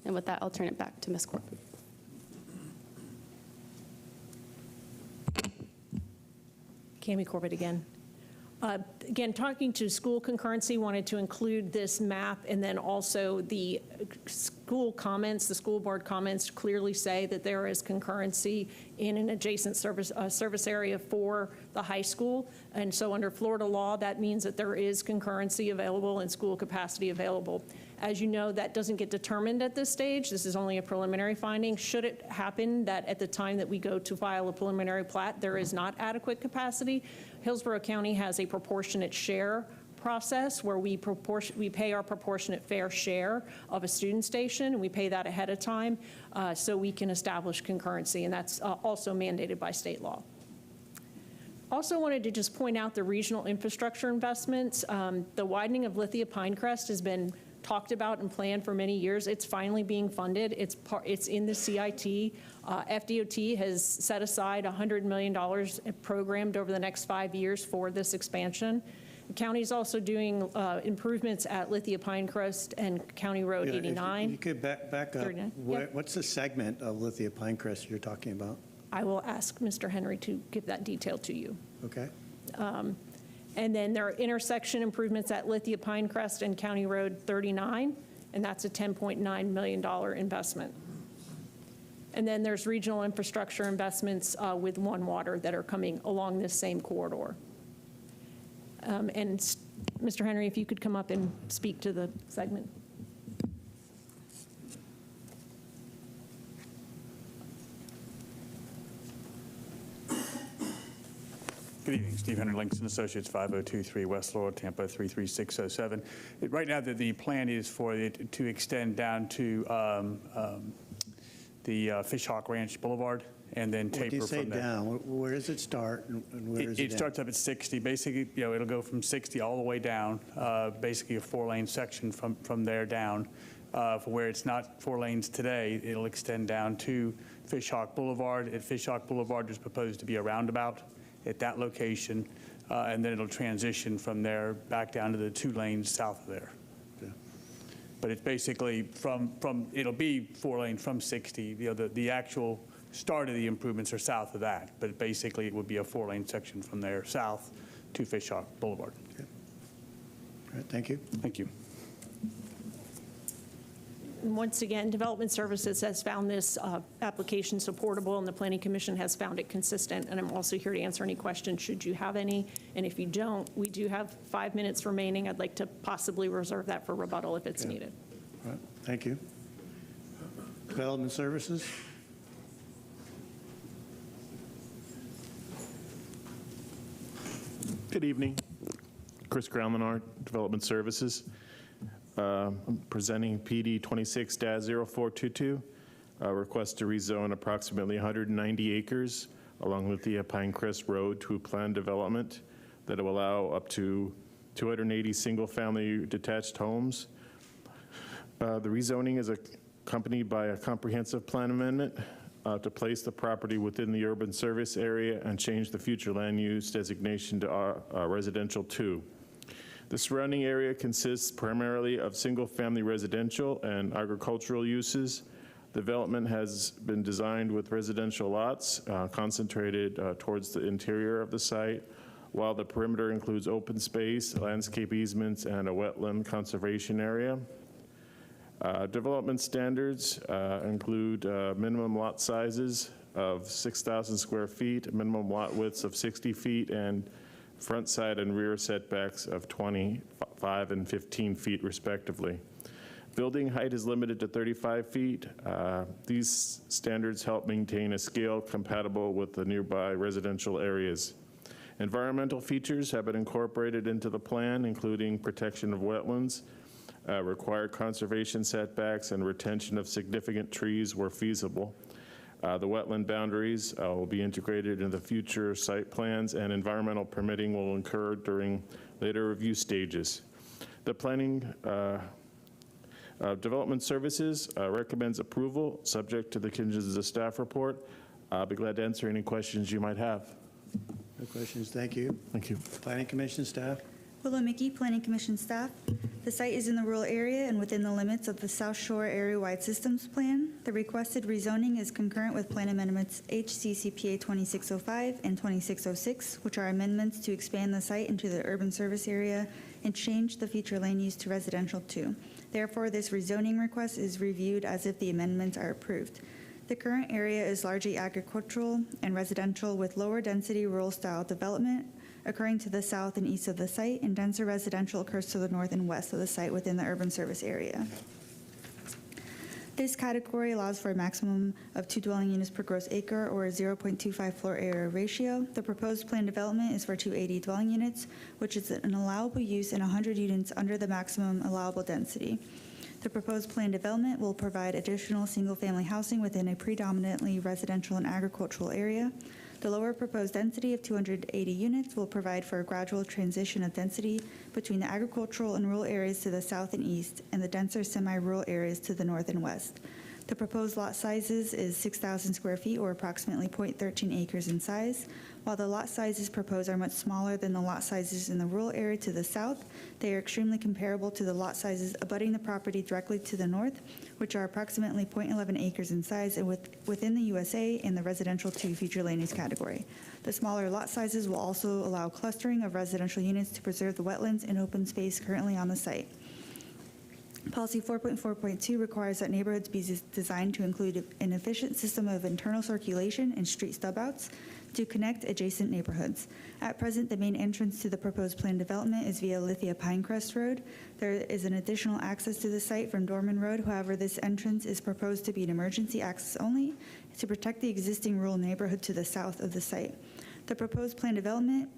And with that, I'll turn it back to Ms. Corbett. Cami Corbett again. Again, talking to school concurrency, wanted to include this map, and then also the school comments, the school board comments clearly say that there is concurrency in an adjacent service area for the high school. And so under Florida law, that means that there is concurrency available and school capacity available. As you know, that doesn't get determined at this stage. This is only a preliminary finding. Should it happen that at the time that we go to file a preliminary plat, there is not adequate capacity, Hillsborough County has a proportionate share process where we pay our proportionate fair share of a student station, and we pay that ahead of time so we can establish concurrency, and that's also mandated by state law. Also wanted to just point out the regional infrastructure investments. The widening of Lithia Pinecrest has been talked about and planned for many years. It's finally being funded. It's in the CIT. FDOT has set aside $100 million programmed over the next 5 years for this expansion. The county is also doing improvements at Lithia Pinecrest and County Road 89. If you could back up. Yep. What's the segment of Lithia Pinecrest you're talking about? I will ask Mr. Henry to give that detail to you. Okay. And then there are intersection improvements at Lithia Pinecrest and County Road 39, and that's a $10.9 million investment. And then there's regional infrastructure investments with One Water that are coming along this same corridor. And Mr. Henry, if you could come up and speak to the segment. Good evening, Steve Henry, Langston Associates, 5023 West Laurel, Tampa 33607. Right now, the plan is for it to extend down to the Fishhawk Ranch Boulevard and then taper from there. When you say down, where does it start and where does it end? It starts up at 60. Basically, it'll go from 60 all the way down, basically a 4-lane section from there down. For where it's not 4 lanes today, it'll extend down to Fishhawk Boulevard. At Fishhawk Boulevard, there's proposed to be a roundabout at that location, and then it'll transition from there back down to the 2 lanes south of there. Okay. But it's basically it'll be 4 lane from 60. The actual start of the improvements are south of that, but basically it would be a 4-lane section from there south to Fishhawk Boulevard. Okay. All right, thank you. Thank you. And once again, Development Services has found this application supportable, and the Planning Commission has found it consistent. And I'm also here to answer any questions should you have any. And if you don't, we do have 5 minutes remaining. I'd like to possibly reserve that for rebuttal if it's needed. All right, thank you. Development Services? Good evening. Chris Graumanart, Development Services. I'm presenting PD 26-0422, a request to rezone approximately 190 acres along Lithia Pinecrest Road to planned development that will allow up to 280 single-family detached homes. The rezoning is accompanied by a comprehensive plan amendment to place the property within the urban service area and change the future land use designation to residential 2. The surrounding area consists primarily of single-family residential and agricultural uses. Development has been designed with residential lots concentrated towards the interior of the site, while the perimeter includes open space, landscape easements, and a wetland conservation area. Development standards include minimum lot sizes of 6,000 square feet, minimum lot widths of 60 feet, and front side and rear setbacks of 25 and 15 feet respectively. Building height is limited to 35 feet. These standards help maintain a scale compatible with the nearby residential areas. Environmental features have been incorporated into the plan, including protection of wetlands, required conservation setbacks, and retention of significant trees where feasible. The wetland boundaries will be integrated into future site plans, and environmental permitting will occur during later review stages. The Planning Development Services recommends approval, subject to the conditions of the staff report. I'll be glad to answer any questions you might have. No questions, thank you. Thank you. Planning Commission staff? Willow Mickey, Planning Commission staff. The site is in the rural area and within the limits of the South Shore Area-Wide Systems Plan. The requested rezoning is concurrent with Plan Amendments HCCPA 2605 and 2606, which are amendments to expand the site into the urban service area and change the future land use to residential 2. Therefore, this rezoning request is reviewed as if the amendments are approved. The current area is largely agricultural and residential with lower density rural style development occurring to the south and east of the site, and denser residential occurs to the north and west of the site within the urban service area. This category allows for a maximum of 2 dwelling units per gross acre or a 0.25 floor area ratio. The proposed planned development is for 280 dwelling units, which is an allowable use in 100 units under the maximum allowable density. The proposed planned development will provide additional single-family housing within a predominantly residential and agricultural area. The lower proposed density of 280 units will provide for a gradual transition of density between the agricultural and rural areas to the south and east and the denser semi-rural areas to the north and west. The proposed lot sizes is 6,000 square feet or approximately 0.13 acres in size. While the lot sizes proposed are much smaller than the lot sizes in the rural area to the south, they are extremely comparable to the lot sizes abutting the property directly to the north, which are approximately 0.11 acres in size and within the USA in the residential 2 future land use category. The smaller lot sizes will also allow clustering of residential units to preserve the wetlands and open space currently on the site. Policy 4.4.2 requires that neighborhoods be designed to include an efficient system of internal circulation and street stub-outs to connect adjacent neighborhoods. At present, the main entrance to the proposed planned development is via Lithia Pinecrest Road. There is an additional access to the site from Dorman Road. However, this entrance is proposed to be an emergency access only to protect the existing rural neighborhood to the south of the site. The proposed planned development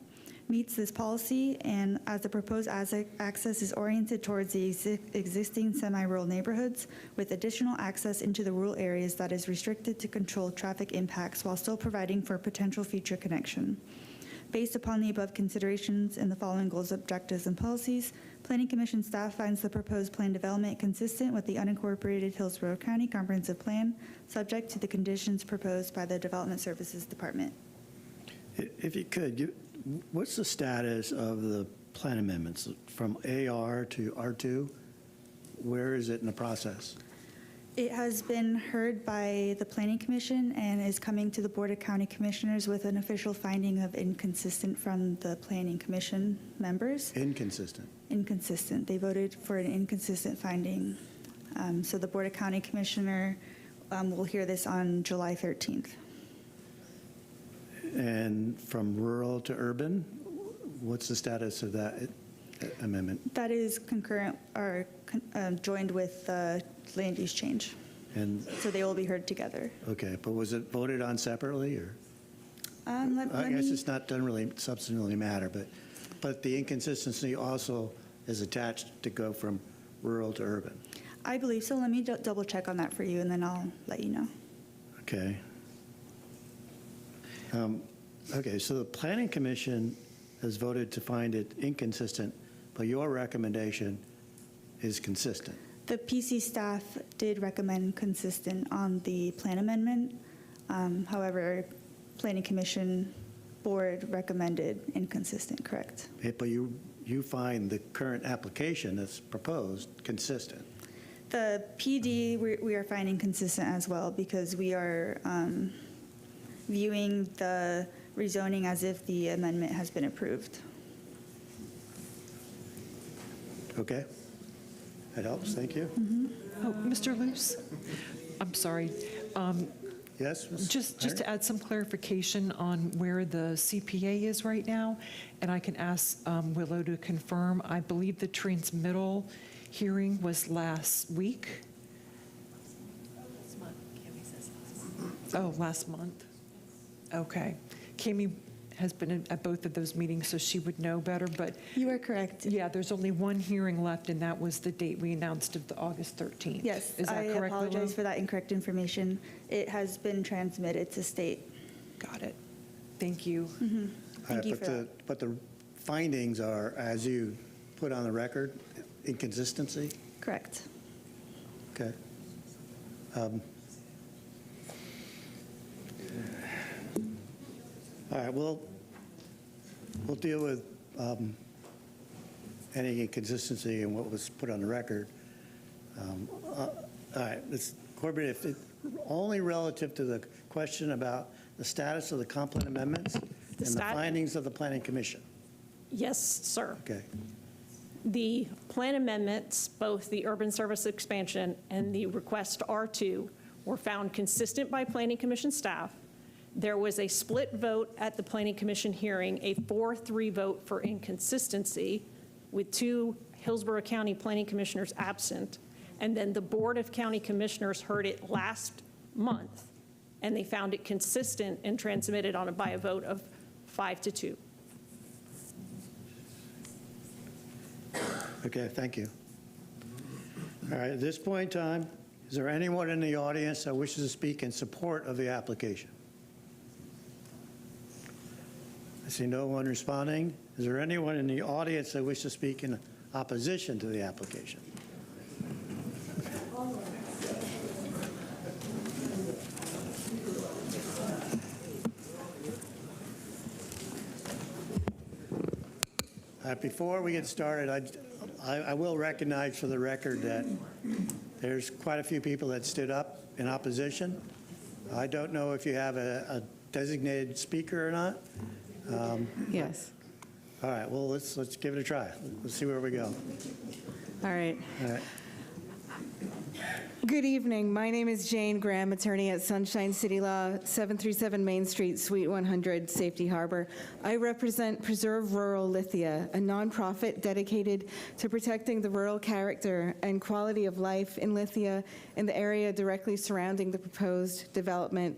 meets this policy, and as the proposed access is oriented towards the existing semi-rural neighborhoods with additional access into the rural areas that is restricted to control traffic impacts while still providing for potential future connection. Based upon the above considerations and the following goals, objectives, and policies, Planning Commission staff finds the proposed plan development consistent with the unincorporated Hillsborough County Comprehensive Plan, subject to the conditions proposed by the Development Services Department. If you could, what's the status of the plan amendments from AR to R2? Where is it in the process? It has been heard by the Planning Commission and is coming to the Board of County Commissioners with an official finding of inconsistent from the Planning Commission members. Inconsistent? Inconsistent. They voted for an inconsistent finding. So the Board of County Commissioner will hear this on July 13th. And from rural to urban, what's the status of that amendment? That is concurrent or joined with land use change. And so they will be heard together. Okay, but was it voted on separately, or? I guess it's not, doesn't really substantially matter, but the inconsistency also is attached to go from rural to urban. I believe so. Let me double check on that for you, and then I'll let you know. Okay. Okay, so the Planning Commission has voted to find it inconsistent, but your recommendation is consistent. The PC staff did recommend consistent on the plan amendment. However, Planning Commission board recommended inconsistent, correct? But you find the current application that's proposed consistent? The PD, we are finding consistent as well because we are viewing the rezoning as if the amendment has been approved. Okay. That helps. Thank you. Mm-hmm. Oh, Mr. Luce? I'm sorry. Yes? Just to add some clarification on where the CPA is right now, and I can ask Willow to confirm. I believe the transmittal hearing was last week. Oh, last month. Okay. Kami has been at both of those meetings, so she would know better, but... You are correct. Yeah, there's only one hearing left, and that was the date we announced of the August 13th. Yes, Is that I correct, apologize Willow? for that incorrect information. It has been transmitted to state. Got it. Thank you. Thank you for that. But the findings are, as you put on the record, inconsistency? Correct. Okay. All right, we'll deal with any inconsistency in what was put on the record. All right, Corbett, if only relative to the question about the status of the complement amendments and the findings of the Planning Commission. Yes, sir. Okay. The plan amendments, both the urban service expansion and the request R2, were found consistent by Planning Commission staff. There was a split vote at the Planning Commission hearing, a 4-3 vote for inconsistency, with 2 Hillsborough County Planning Commissioners absent. And then the Board of County Commissioners heard it last month, and they found it consistent and transmitted by a vote of 5-2. Okay, thank you. All right, at this point in time, is there anyone in the audience that wishes to speak in support of the application? I see no one responding. Is there anyone in the audience that wishes to speak in opposition to the application? Before we get started, I will recognize for the record that there's quite a few people that stood up in opposition. I don't know if you have a designated speaker or not. Yes. All right, well, let's give it a try. Let's see where we go. All right. All right. Good evening. My name is Jane Graham, attorney at Sunshine City Law, 737 Main Street, Suite 100, Safety Harbor. I represent Preserve Rural Lithia, a nonprofit dedicated to protecting the rural character and quality of life in Lithia in the area directly surrounding the proposed development.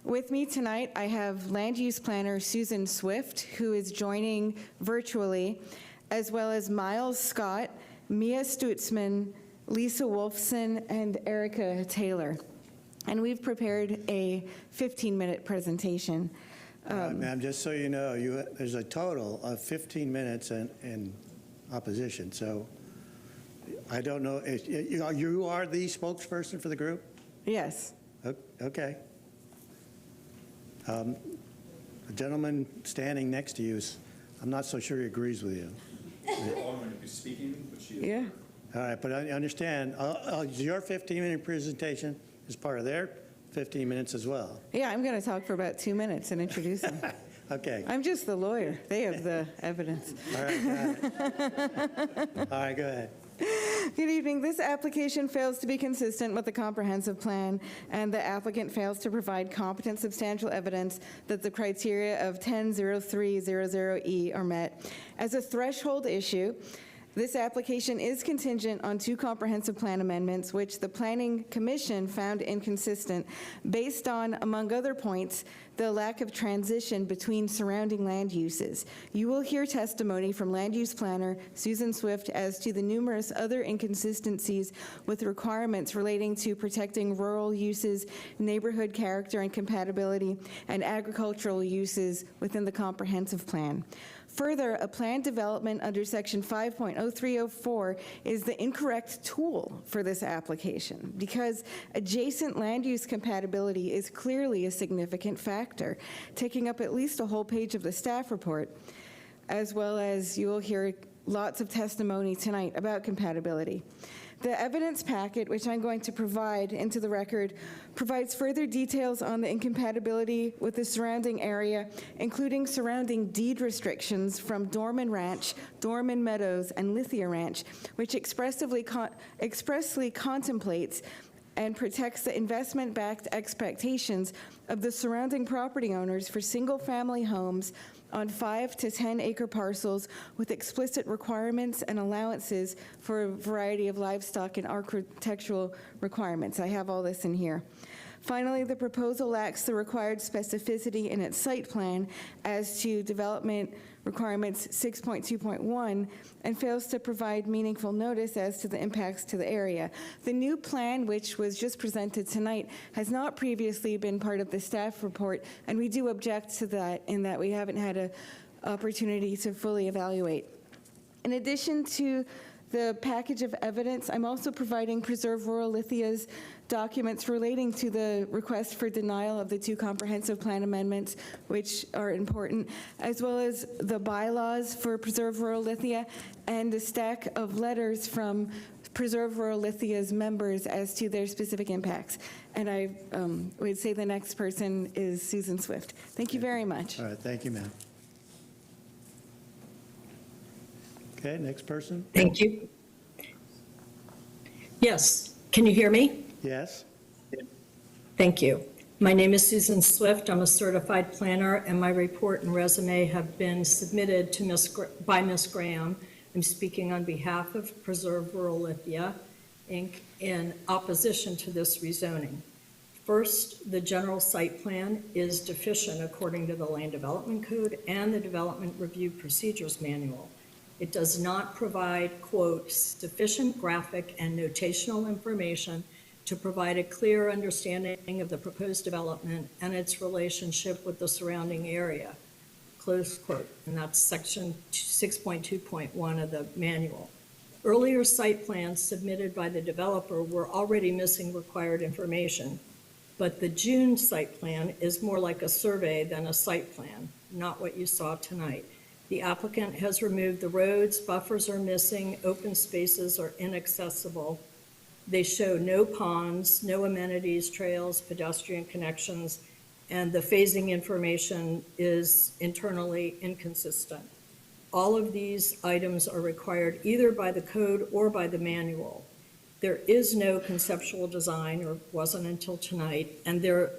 With me tonight, I have land use planner Susan Swift, who is joining virtually, as well as Miles Scott, Mia Stutzman, Lisa Wolfson, and Erica Taylor. And we've prepared a 15-minute presentation. Ma'am, just so you know, there's a total of 15 minutes in opposition. So I don't know, if you are the spokesperson for the group? Yes. Okay. The gentleman standing next to you, I'm not so sure he agrees with you. Yeah. All right, but I understand, your 15-minute presentation is part of their 15 minutes as well. Yeah, I'm going to talk for about 2 minutes and introduce them. Okay. I'm just the lawyer. They have the evidence. All right, got it. All right, go ahead. Good evening. This application fails to be consistent with the comprehensive plan, and the applicant fails to provide competent substantial evidence that the criteria of 10-0300E are met. As a threshold issue, this application is contingent on 2 comprehensive plan amendments, which the Planning Commission found inconsistent based on, among other points, the lack of transition between surrounding land uses. You will hear testimony from land use planner Susan Swift as to the numerous other inconsistencies with requirements relating to protecting rural uses, neighborhood character and compatibility, and agricultural uses within the comprehensive plan. Further, a planned development under Section 5.0304 is the incorrect tool for this application because adjacent land use compatibility is clearly a significant factor, taking up at least a whole page of the staff report, as well as you will hear lots of testimony tonight about compatibility. The evidence packet, which I'm going to provide into the record, provides further details on the incompatibility with the surrounding area, including surrounding deed restrictions from Dorman Ranch, Dorman Meadows, and Lithia Ranch, which expressly contemplates and protects the investment-backed expectations of the surrounding property owners for single-family homes on 5 to 10 acre parcels with explicit requirements and allowances for a variety of livestock and architectural requirements. I have all this in here. Finally, the proposal lacks the required specificity in its site plan as to development requirements 6.2.1 and fails to provide meaningful notice as to the impacts to the area. The new plan, which was just presented tonight, has not previously been part of the staff report, and we do object to that in that we haven't had an opportunity to fully evaluate. In addition to the package of evidence, I'm also providing Preserve Rural Lithia's documents relating to the request for denial of the 2 comprehensive plan amendments, which are important, as well as the bylaws for Preserve Rural Lithia and a stack of letters from Preserve Rural Lithia's members as to their specific impacts. And I would say the next person is Susan Swift. Thank you very much. All right, thank you, ma'am. Okay, next person. Thank you. Yes, can you hear me? Yes. Thank you. My name is Susan Swift. I'm a certified planner, and my report and resume have been submitted to by Ms. Graham. I'm speaking on behalf of Preserve Rural Lithia, Inc., in opposition to this rezoning. First, the general site plan is deficient according to the Land Development Code and the Development Review Procedures Manual. It does not provide, quote, sufficient graphic and notational information to provide a clear understanding of the proposed development and its relationship with the surrounding area, close quote. And that's section 6.2.1 of the manual. Earlier site plans submitted by the developer were already missing required information, but the June site plan is more like a survey than a site plan, not what you saw tonight. The applicant has removed the roads, buffers are missing, open spaces are inaccessible. They show no ponds, no amenities, trails, pedestrian connections, and the phasing information is internally inconsistent. All of these items are required either by the code or by the manual. There is no conceptual design, or wasn't until tonight, and there,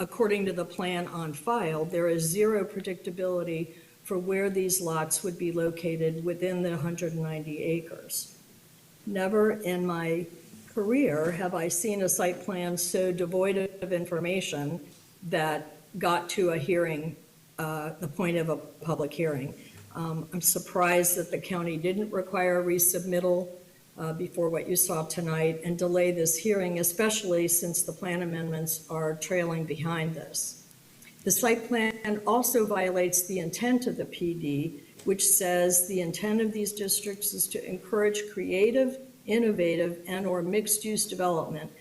according to the plan on file, there is zero predictability for where these lots would be located within the 190 acres. Never in my career have I seen a site plan so devoid of information that got to a hearing, the point of a public hearing. I'm surprised that the county didn't require a resubmittal before what you saw tonight and delay this hearing, especially since the plan amendments are trailing behind this. The site plan also violates the intent of the PD, which says the intent of these districts is to encourage creative, innovative, and/or mixed-use development,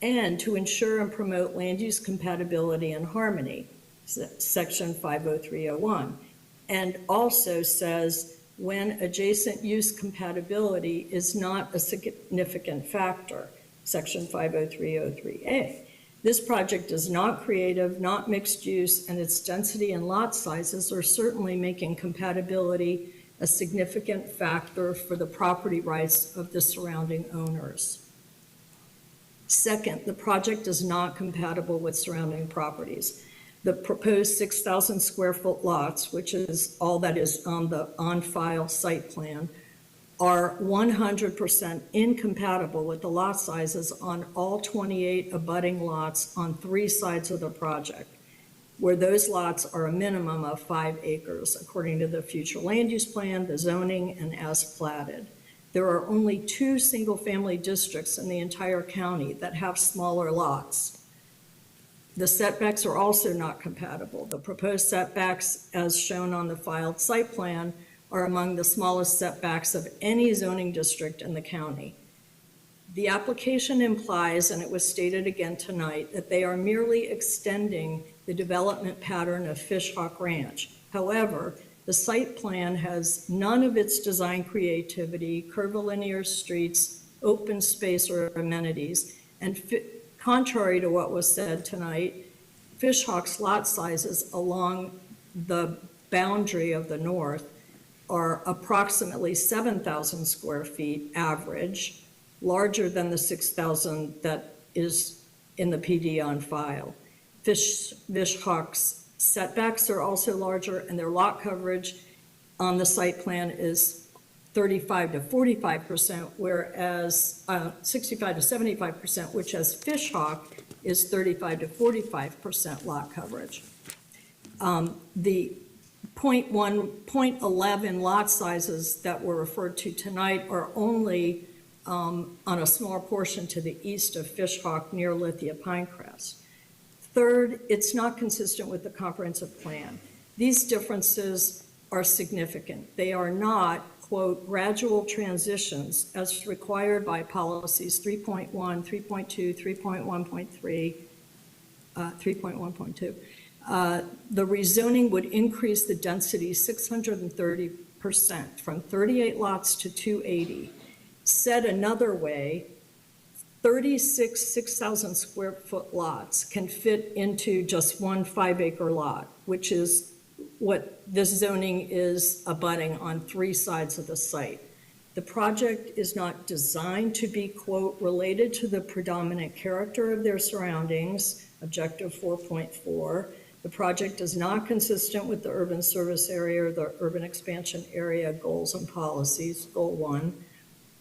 and to ensure and promote land use compatibility and harmony, section 50301, and also says when adjacent use compatibility is not a significant factor, section 50303A. This project is not creative, not mixed use, and its density and lot sizes are certainly making compatibility a significant factor for the property rights of the surrounding owners. Second, the project is not compatible with surrounding properties. The proposed 6,000 square foot lots, which is all that is on the on-file site plan, are 100% incompatible with the lot sizes on all 28 abutting lots on 3 sides of the project, where those lots are a minimum of 5 acres, according to the future land use plan, the zoning, and as platted. There are only 2 single-family districts in the entire county that have smaller lots. The setbacks are also not compatible. The proposed setbacks, as shown on the filed site plan, are among the smallest setbacks of any zoning district in the county. The application implies, and it was stated again tonight, that they are merely extending the development pattern of Fishhawk Ranch. However, the site plan has none of its design creativity, curvilinear streets, open space, or amenities, and contrary to what was said tonight, Fishhawk's lot sizes along the boundary of the north are approximately 7,000 square feet average, larger than the 6,000 that is in the PD on file. Fishhawk's setbacks are also larger, and their lot coverage on the site plan is 35 to 45%, whereas 65 to 75%, which as Fishhawk is 35 to 45% lot coverage. The 0.11 lot sizes that were referred to tonight are only on a small portion to the east of Fishhawk near Lithia Pinecrest. Third, it's not consistent with the comprehensive plan. These differences are significant. They are not, quote, gradual transitions as required by policies 3.1, 3.2, 3.1.3, 3.1.2. The rezoning would increase the density 630% from 38 lots to 280. Said another way, 36 6,000 square foot lots can fit into just one 5-acre lot, which is what this zoning is abutting on 3 sides of the site. The project is not designed to be, quote, related to the predominant character of their surroundings, objective 4.4. The project is not consistent with the urban service area or the urban expansion area goals and policies, goal 1.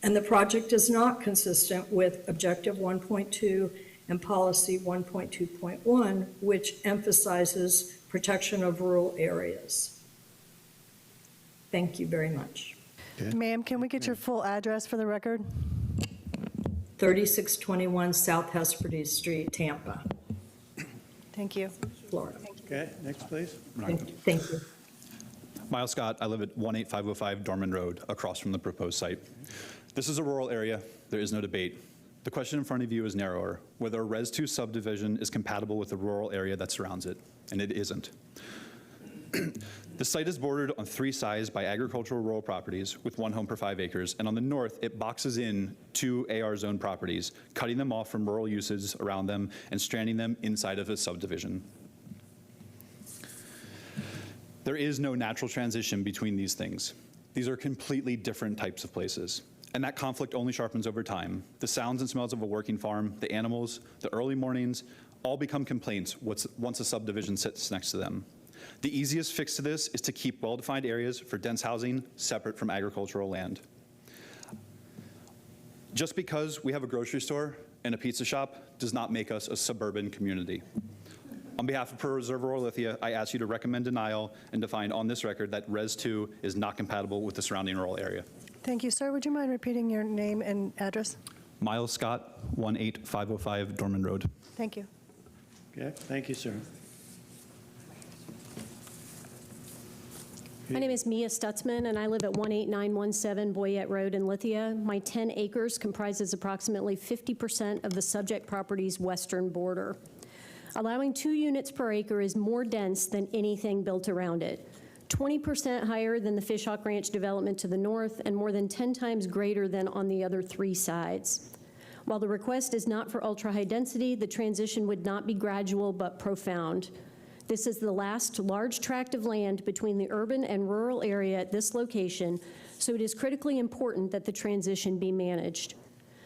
And the project is not consistent with objective 1.2 and policy 1.2.1, which emphasizes protection of rural areas. Thank you very much. Ma'am, can we get your full address for the record? 3621 South Hesperdes Street, Tampa, Thank you. Florida. Okay, next, please. Thank you. Miles Scott, I live at 18505 Dorman Road, across from the proposed site. This is a rural area. There is no debate. The question in front of you is narrower, whether a Res 2 subdivision is compatible with the rural area that surrounds it, and it isn't. The site is bordered on 3 sides by agricultural rural properties with 1 home per 5 acres, and on the north, it boxes in 2 AR zone properties, cutting them off from rural uses around them and stranding them inside of a subdivision. There is no natural transition between these things. These are completely different types of places. And that conflict only sharpens over time. The sounds and smells of a working farm, the animals, the early mornings, all become complaints once a subdivision sits next to them. The easiest fix to this is to keep well-defined areas for dense housing separate from agricultural land. Just because we have a grocery store and a pizza shop does not make us a suburban community. On behalf of Preserve Rural Lithia, I ask you to recommend denial and to find on this record that Res 2 is not compatible with the surrounding rural area. Thank you, sir. Would you mind repeating your name and address? Miles Scott, 18505 Dorman Road. Thank you. Okay, thank you, sir. My name is Mia Stutzman, and I live at 18917 Boyette Road in Lithia. My 10 acres comprises approximately 50% of the subject property's western border. Allowing 2 units per acre is more dense than anything built around it. 20% higher than the Fishhawk Ranch development to the north, and more than 10 times greater than on the other 3 sides. While the request is not for ultra-high density, the transition would not be gradual but profound. This is the last large tract of land between the urban and rural area at this location, so it is critically important that the transition be managed.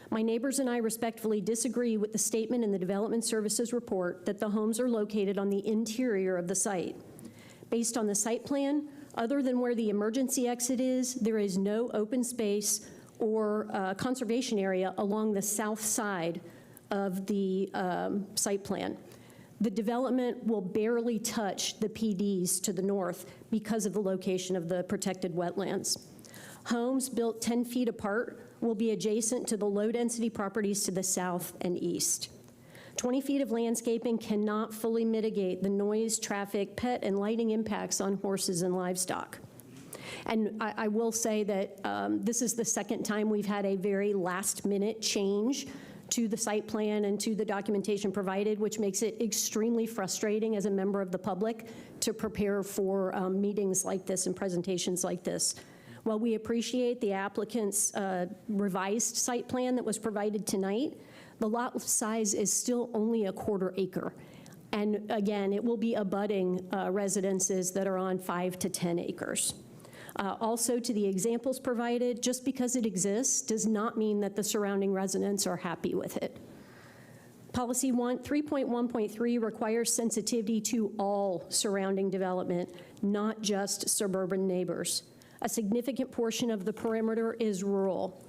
My neighbors and I respectfully disagree with the statement in the Development Services report that the homes are located on the interior of the site. Based on the site plan, other than where the emergency exit is, there is no open space or conservation area along the south side of the site plan. The development will barely touch the PDs to the north because of the location of the protected wetlands. Homes built 10 feet apart will be adjacent to the low-density properties to the south and east. 20 feet of landscaping cannot fully mitigate the noise, traffic, pet, and lighting impacts on horses and livestock. And I will say that this is the second time we've had a very last-minute change to the site plan and to the documentation provided, which makes it extremely frustrating as a member of the public to prepare for meetings like this and presentations like this. While we appreciate the applicant's revised site plan that was provided tonight, the lot size is still only a 1/4 acre. And again, it will be abutting residences that are on 5 to 10 acres. Also, to the examples provided, just because it exists does not mean that the surrounding residents are happy with it. Policy 3.1.3 requires sensitivity to all surrounding development, not just suburban neighbors. A significant portion of the perimeter is rural.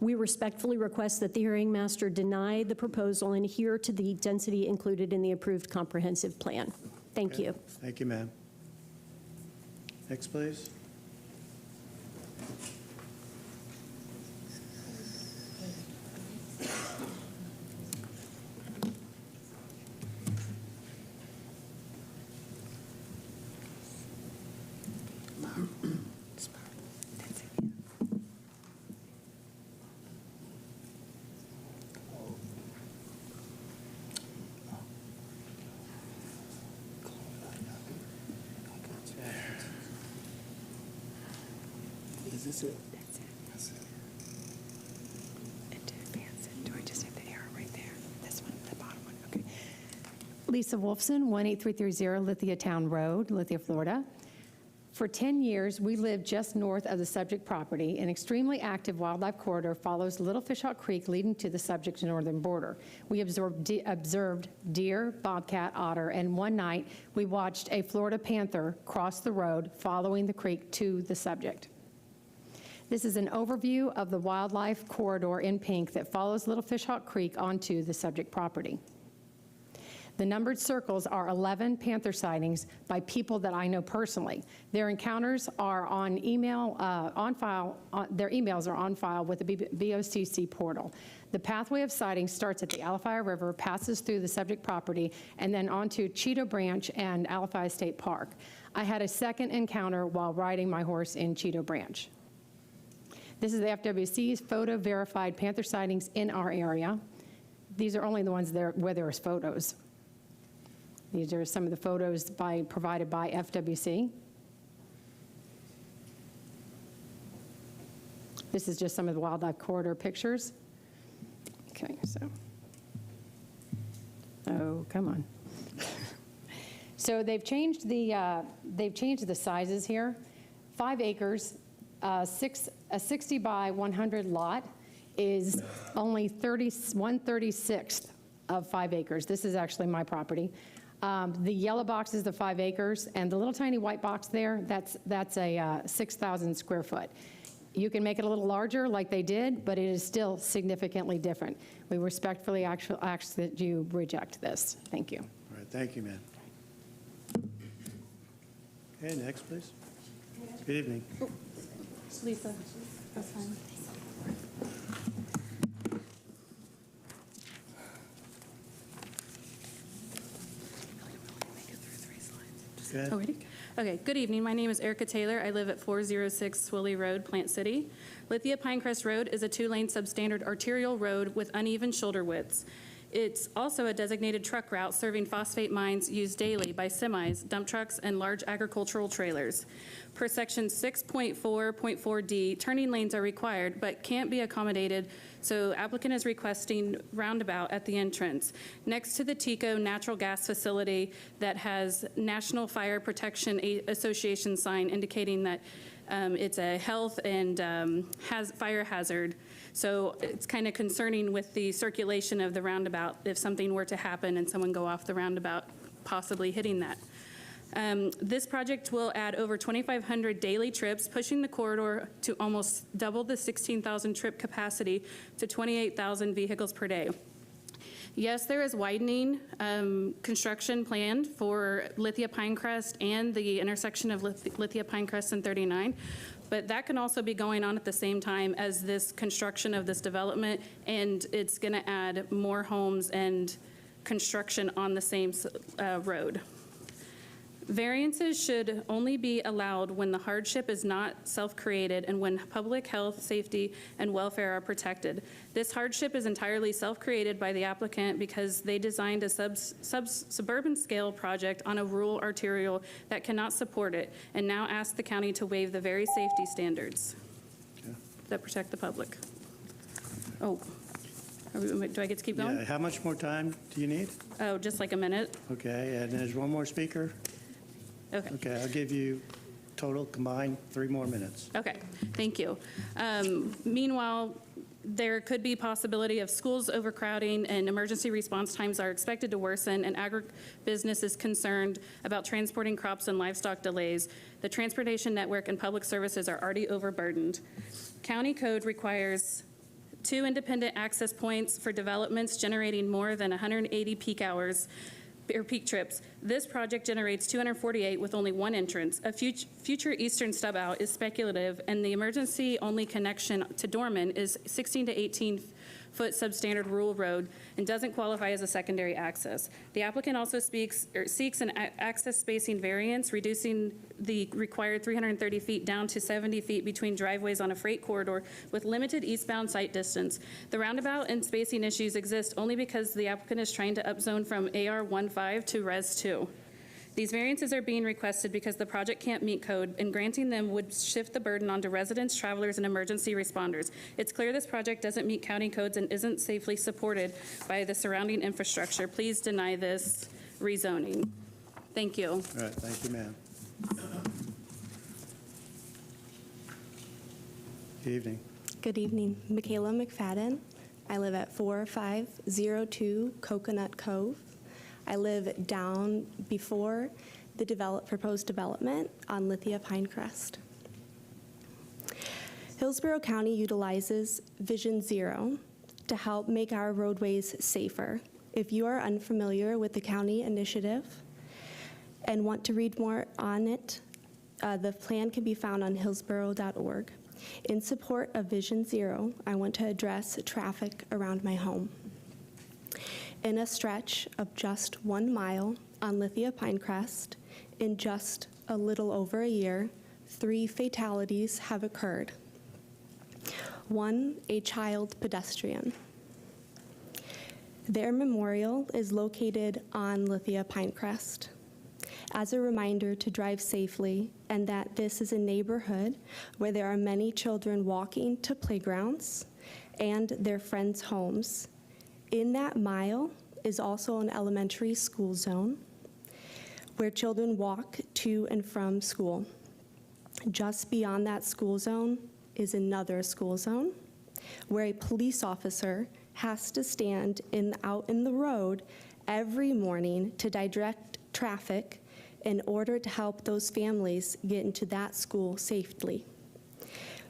We respectfully request that the hearing master deny the proposal and adhere to the density included in the approved comprehensive plan. Thank you. Thank you, ma'am. Next, please. Is this it? Do I just have the arrow right there? This one, the bottom one, okay. Lisa Wolfson, 18330 Lithia Town Road, Lithia, Florida. For 10 years, we lived just north of the subject property. An extremely active wildlife corridor follows Little Fishhawk Creek leading to the subject northern border. We observed deer, bobcat, otter, and one night we watched a Florida panther cross the road following the creek to the subject. This is an overview of the wildlife corridor in pink that follows Little Fishhawk Creek onto the subject property. The numbered circles are 11 panther sightings by people that I know personally. Their encounters are on email, on file. Their emails are on file with the BOCC portal. The pathway of sightings starts at the Alafia River, passes through the subject property, and then onto Cheeto Branch and Alafia State Park. I had a second encounter while riding my horse in Cheeto Branch. This is the FWC's photo verified panther sightings in our area. These are only the ones there where there's photos. These are some of the photos provided by FWC. This is just some of the wildlife corridor pictures. Okay, so. Oh, come on. So they've changed the sizes here. 5 acres, a 60 by 100 lot is only 1/36 of 5 acres. This is actually my property. The yellow box is the 5 acres, and the little tiny white box there, that's a 6,000 square foot. You can make it a little larger like they did, but it is still significantly different. We respectfully ask that you reject this. Thank you. All right, thank you, ma'am. Okay, next, please. Good evening. Oh, Lisa, that's fine. Already? Okay, good evening. My name is Erica Taylor. I live at 406 Swilly Road, Plant City. Lithia Pinecrest Road is a 2-lane substandard arterial road with uneven shoulder widths. It's also a designated truck route serving phosphate mines used daily by semis, dump trucks, and large agricultural trailers. Per section 6.4.4D, turning lanes are required but can't be accommodated, so applicant is requesting roundabout at the entrance next to the TECO natural gas facility that has National Fire Protection Association sign indicating that it's a health and fire hazard. So it's kind of concerning with the circulation of the roundabout if something were to happen and someone go off the roundabout, possibly hitting that. This project will add over 2,500 daily trips, pushing the corridor to almost double the 16,000 trip capacity to 28,000 vehicles per day. Yes, there is widening construction planned for Lithia Pinecrest and the intersection of Lithia Pinecrest and 39, but that can also be going on at the same time as this construction of this development, and it's going to add more homes and construction on the same road. Variances should only be allowed when the hardship is not self-created and when public health, safety, and welfare are protected. This hardship is entirely self-created by the applicant because they designed a suburban scale project on a rural arterial that cannot support it, and now ask the county to waive the very safety standards that protect the public. Oh, do I get to keep going? Yeah, how much more time do you need? Oh, just like a minute. Okay, and there's one more speaker. Okay. Okay, I'll give you total combined 3 more minutes. Okay, thank you. Meanwhile, there could be possibility of schools overcrowding and emergency response times are expected to worsen, and agribusiness is concerned about transporting crops and livestock delays. The transportation network and public services are already overburdened. County code requires 2 independent access points for developments generating more than 180 peak hours or peak trips. This project generates 248 with only 1 entrance. A future eastern stub out is speculative, and the emergency only connection to Dorman is 16 to 18 foot substandard rural road and doesn't qualify as a secondary access. The applicant also seeks an access spacing variance, reducing the required 330 feet down to 70 feet between driveways on a freight corridor with limited eastbound sight distance. The roundabout and spacing issues exist only because the applicant is trying to upzone from AR15 to Res 2. These variances are being requested because the project can't meet code, and granting them would shift the burden onto residents, travelers, and emergency responders. It's clear this project doesn't meet county codes and isn't safely supported by the surrounding infrastructure. Please deny this rezoning. Thank you. All right, thank you, ma'am. Good evening. Good evening. Michaela McFadden. I live at 4502 Coconut Cove. I live down before the proposed development on Lithia Pinecrest. Hillsborough County utilizes Vision Zero to help make our roadways safer. If you are unfamiliar with the county initiative and want to read more on it, the plan can be found on hillsborough.org. In support of Vision Zero, I want to address traffic around my home. In a stretch of just 1 mile on Lithia Pinecrest, in just a little over a year, 3 fatalities have occurred. 1, a child pedestrian. Their memorial is located on Lithia Pinecrest. As a reminder to drive safely and that this is a neighborhood where there are many children walking to playgrounds and their friends' homes. In that mile is also an elementary school zone where children walk to and from school. Just beyond that school zone is another school zone where a police officer has to stand out in the road every morning to direct traffic in order to help those families get into that school safely.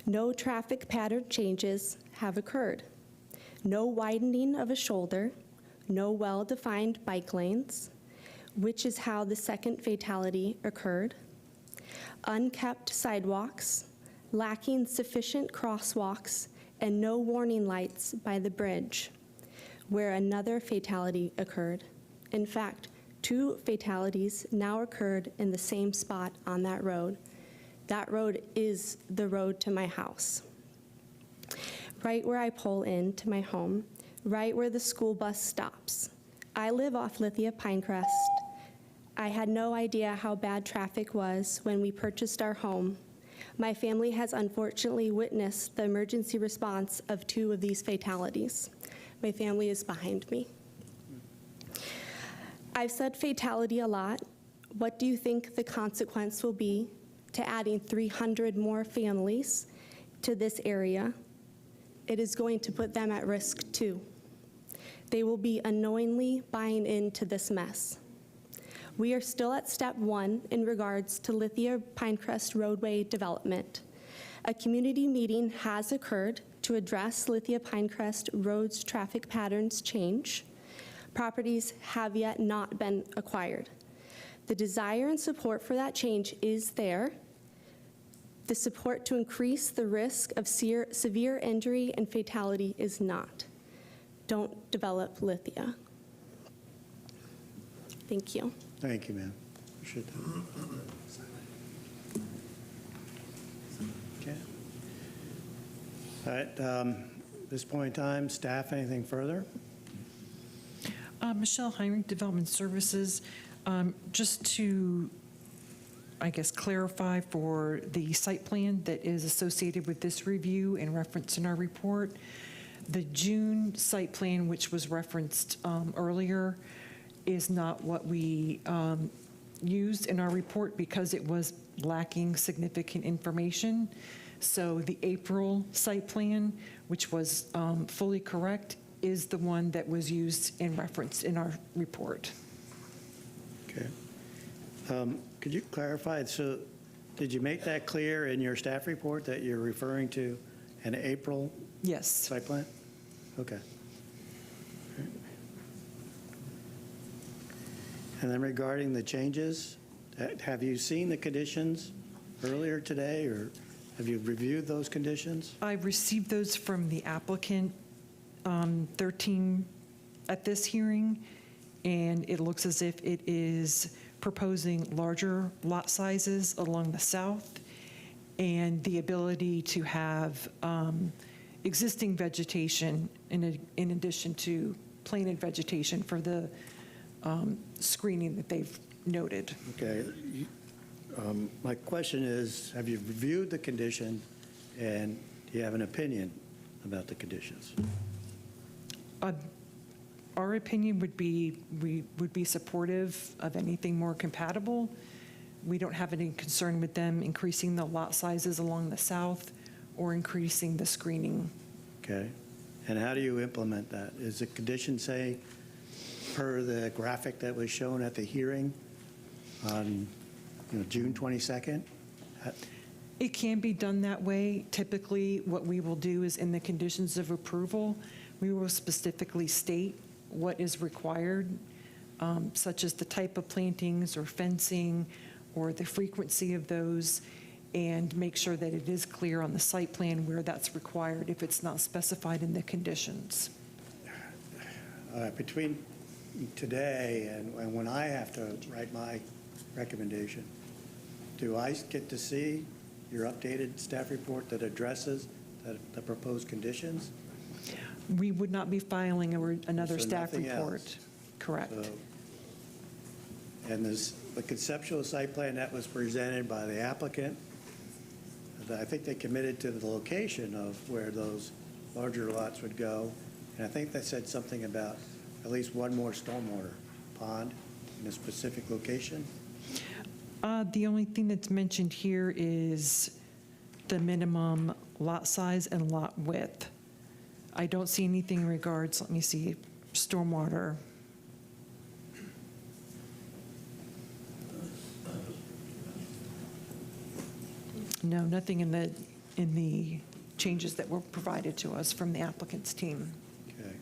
No traffic pattern changes have occurred. No widening of a shoulder, no well-defined bike lanes, which is how the second fatality occurred. Unkept sidewalks, lacking sufficient crosswalks, and no warning lights by the bridge, where another fatality occurred. In fact, 2 fatalities now occurred in the same spot on that road. That road is the road to my house. Right where I pull into my home, right where the school bus stops. I live off Lithia Pinecrest. I had no idea how bad traffic was when we purchased our home. My family has unfortunately witnessed the emergency response of 2 of these fatalities. My family is behind me. I've said fatality a lot. What do you think the consequence will be to adding 300 more families to this area? It is going to put them at risk too. They will be unknowingly buying into this mess. We are still at step 1 in regards to Lithia Pinecrest roadway development. A community meeting has occurred to address Lithia Pinecrest roads traffic patterns change. Properties have yet not been acquired. The desire and support for that change is there. The support to increase the risk of severe injury and fatality is not. Don't develop Lithia. Thank you. Thank you, ma'am. Appreciate that. Okay. All right, at this point in time, staff, anything further? Michelle Heinrich, Development Services. Just to, I guess, clarify for the site plan that is associated with this review and referenced in our report, the June site plan, which was referenced earlier, is not what we used in our report because it was lacking significant information. So the April site plan, which was fully correct, is the one that was used and referenced in our report. Okay. Could you clarify, so did you make that clear in your staff report that you're referring to an April Yes. site plan? Okay. And then regarding the changes, have you seen the conditions earlier today, or have you reviewed those conditions? I received those from the applicant 13 at this hearing, and it looks as if it is proposing larger lot sizes along the south and the ability to have existing vegetation in addition to planted vegetation for the screening that they've noted. Okay. My question is, have you reviewed the condition, and do you have an opinion about the conditions? Our opinion would be, we would be supportive of anything more compatible. We don't have any concern with them increasing the lot sizes along the south or increasing the screening. Okay. And how do you implement that? Is the condition, say, per the graphic that was shown at the hearing on June 22nd? It can be done that way. Typically, what we will do is in the conditions of approval, we will specifically state what is required, such as the type of plantings or fencing or the frequency of those, and make sure that it is clear on the site plan where that's required if it's not specified in the conditions. Between today and when I have to write my recommendation, do I get to see your updated staff report that addresses the proposed conditions? We would not be filing another So staff nothing report. else? Correct. And the conceptual site plan that was presented by the applicant, I think they committed to the location of where those larger lots would go. And I think they said something about at least one more stormwater pond in a specific location. The only thing that's mentioned here is the minimum lot size and lot width. I don't see anything in regards, let me see, stormwater. No, nothing in the changes that were provided to us from the applicant's team. Okay.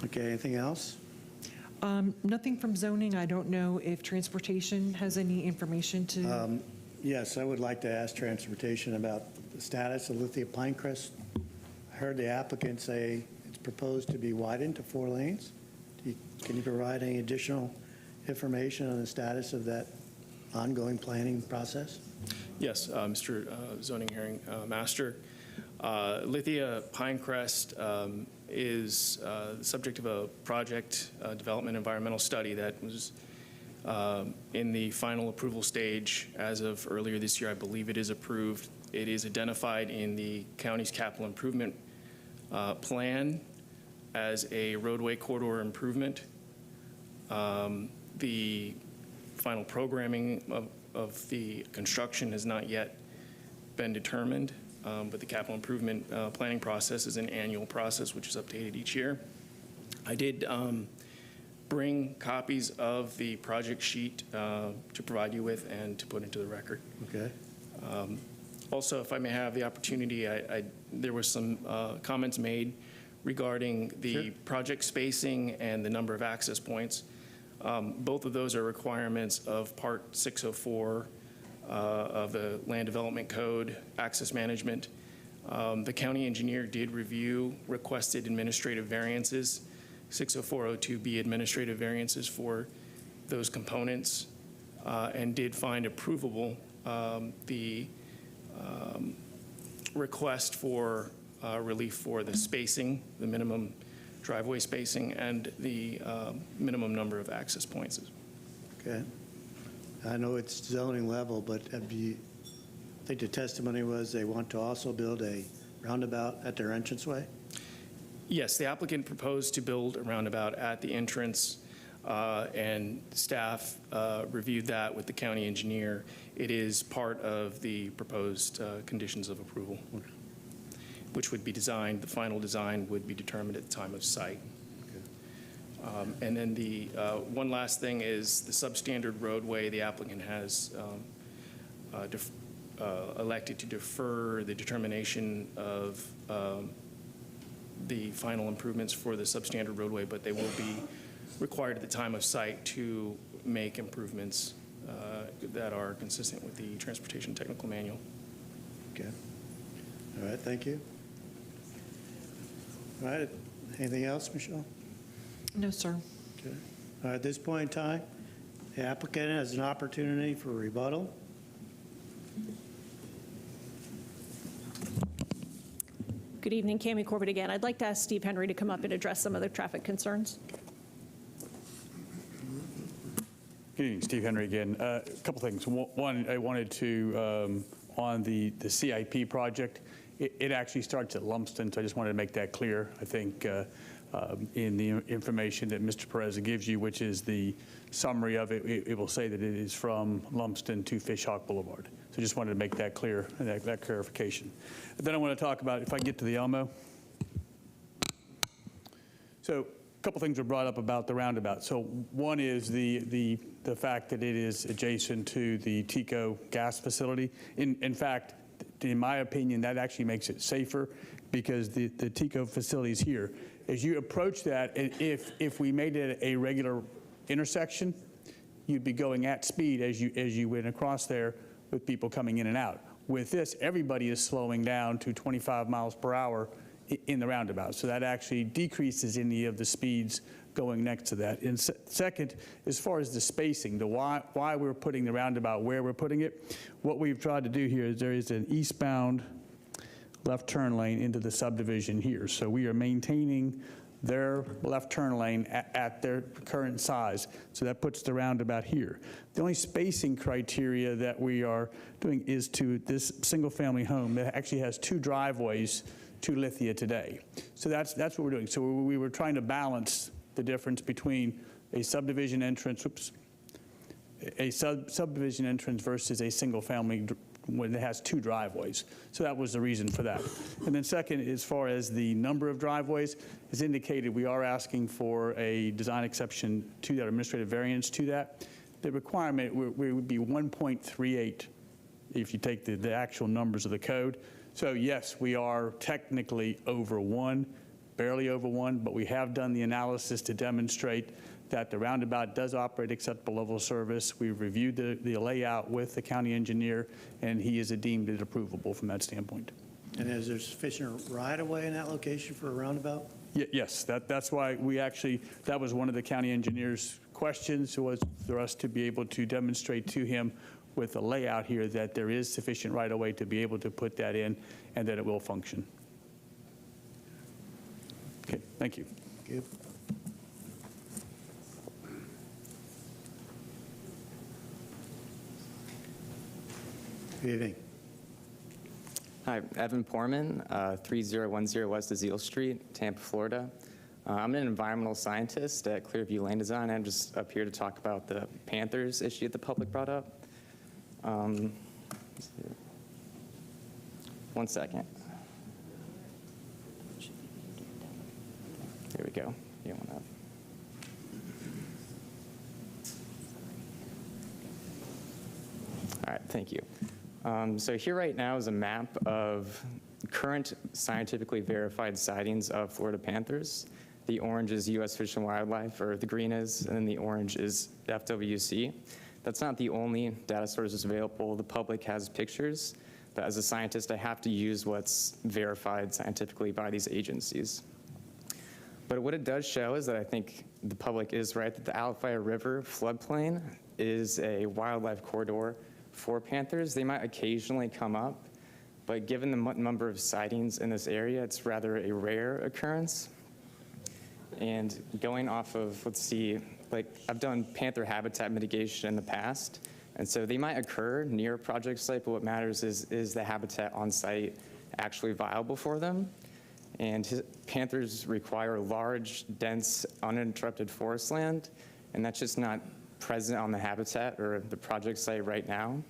Okay, anything else? Nothing from zoning. I don't know if transportation has any information to. Yes, I would like to ask transportation about the status of Lithia Pinecrest. I heard the applicant say it's proposed to be widened to 4 lanes. Can you provide any additional information on the status of that ongoing planning process? Yes, Mr. Zoning Hearing Master. Lithia Pinecrest is the subject of a project development environmental study that was in the final approval stage as of earlier this year. I believe it is approved. It is identified in the county's capital improvement plan as a roadway corridor improvement. The final programming of the construction has not yet been determined, but the capital improvement planning process is an annual process which is updated each year. I did bring copies of the project sheet to provide you with and to put into the record. Okay. Also, if I may have the opportunity, there were some comments made regarding the project spacing and the number of access points. Both of those are requirements of Part 604 of the Land Development Code, access management. The county engineer did review requested administrative variances, 60402B administrative variances for those components, and did find approvable the request for relief for the spacing, the minimum driveway spacing, and the minimum number of access points. Okay. I know it's zoning level, but I think the testimony was they want to also build a roundabout at their entranceway? Yes, the applicant proposed to build a roundabout at the entrance, and staff reviewed that with the county engineer. It is part of the proposed conditions of approval, which would be designed, the final design would be determined at the time of site. And then the one last thing is the substandard roadway. The applicant has elected to defer the determination of the final improvements for the substandard roadway, but they will be required at the time of site to make improvements that are consistent with the Transportation Technical Manual. Okay. All right, thank you. All right, anything else, Michelle? No, sir. Okay. All right, at this point in time, the applicant has an opportunity for rebuttal. Good evening, Cammie Corbett again. I'd like to ask Steve Henry to come up and address some of the traffic concerns. Good evening, Steve Henry again. A couple things. One, I wanted to, on the CIP project, it actually starts at Lumsden, so I just wanted to make that clear. I think in the information that Mr. Perez gives you, which is the summary of it, it will say that it is from Lumsden to Fishhawk Boulevard. So just wanted to make that clear, that clarification. Then I want to talk about, if I get to the Elmo. So a couple things were brought up about the roundabout. So one is the fact that it is adjacent to the TECO gas facility. In fact, in my opinion, that actually makes it safer because the TECO facility is here. As you approach that, if we made it a regular intersection, you'd be going at speed as you went across there with people coming in and out. With this, everybody is slowing down to 25 miles per hour in the roundabout. So that actually decreases any of the speeds going next to that. And second, as far as the spacing, the why we're putting the roundabout where we're putting it, what we've tried to do here is there is an eastbound left turn lane into the subdivision here. So we are maintaining their left turn lane at their current size. So that puts the roundabout here. The only spacing criteria that we are doing is to this single family home that actually has 2 driveways to Lithia today. So that's what we're doing. So we were trying to balance the difference between a subdivision entrance, subdivision entrance versus a single family when it has 2 driveways. So that was the reason for that. And then second, as far as the number of driveways, as indicated, we are asking for a design exception to that, administrative variance to that. The requirement would be 1.38 if you take the actual numbers of the code. So yes, we are technically over 1, barely over 1, but we have done the analysis to demonstrate that the roundabout does operate acceptable level of service. We've reviewed the layout with the county engineer, and he is deemed it approvable from that standpoint. And is there sufficient right-of-way in that location for a roundabout? Yes, that's why we actually, that was one of the county engineer's questions, was for us to be able to demonstrate to him with the layout here that there is sufficient right-of-way to be able to put that in and that it will function. Okay, thank you. Thank you. Good evening. Hi, Evan Porman, 3010 West Azeel Street, Tampa, Florida. I'm an environmental scientist at Clearview Land Design. I'm just up here to talk about the Panthers issue that the public brought up. One second. There we go. You want that? All right, thank you. So here right now is a map of current scientifically verified sightings of Florida panthers. The orange is U.S. Fish and Wildlife, or the green is, and then the orange is FWC. That's not the only data sources available. The public has pictures, but as a scientist, I have to use what's verified scientifically by these agencies. But what it does show is that I think the public is right that the Alafaya River floodplain is a wildlife corridor for panthers. They might occasionally come up, but given the number of sightings in this area, it's rather a rare occurrence. And going off of, let's see, like I've done panther habitat mitigation in the past, and so they might occur near a project site, but what matters is the habitat on site actually viable for them? And panthers require large, dense, uninterrupted forest land, and that's just not present on the habitat or the project site right now.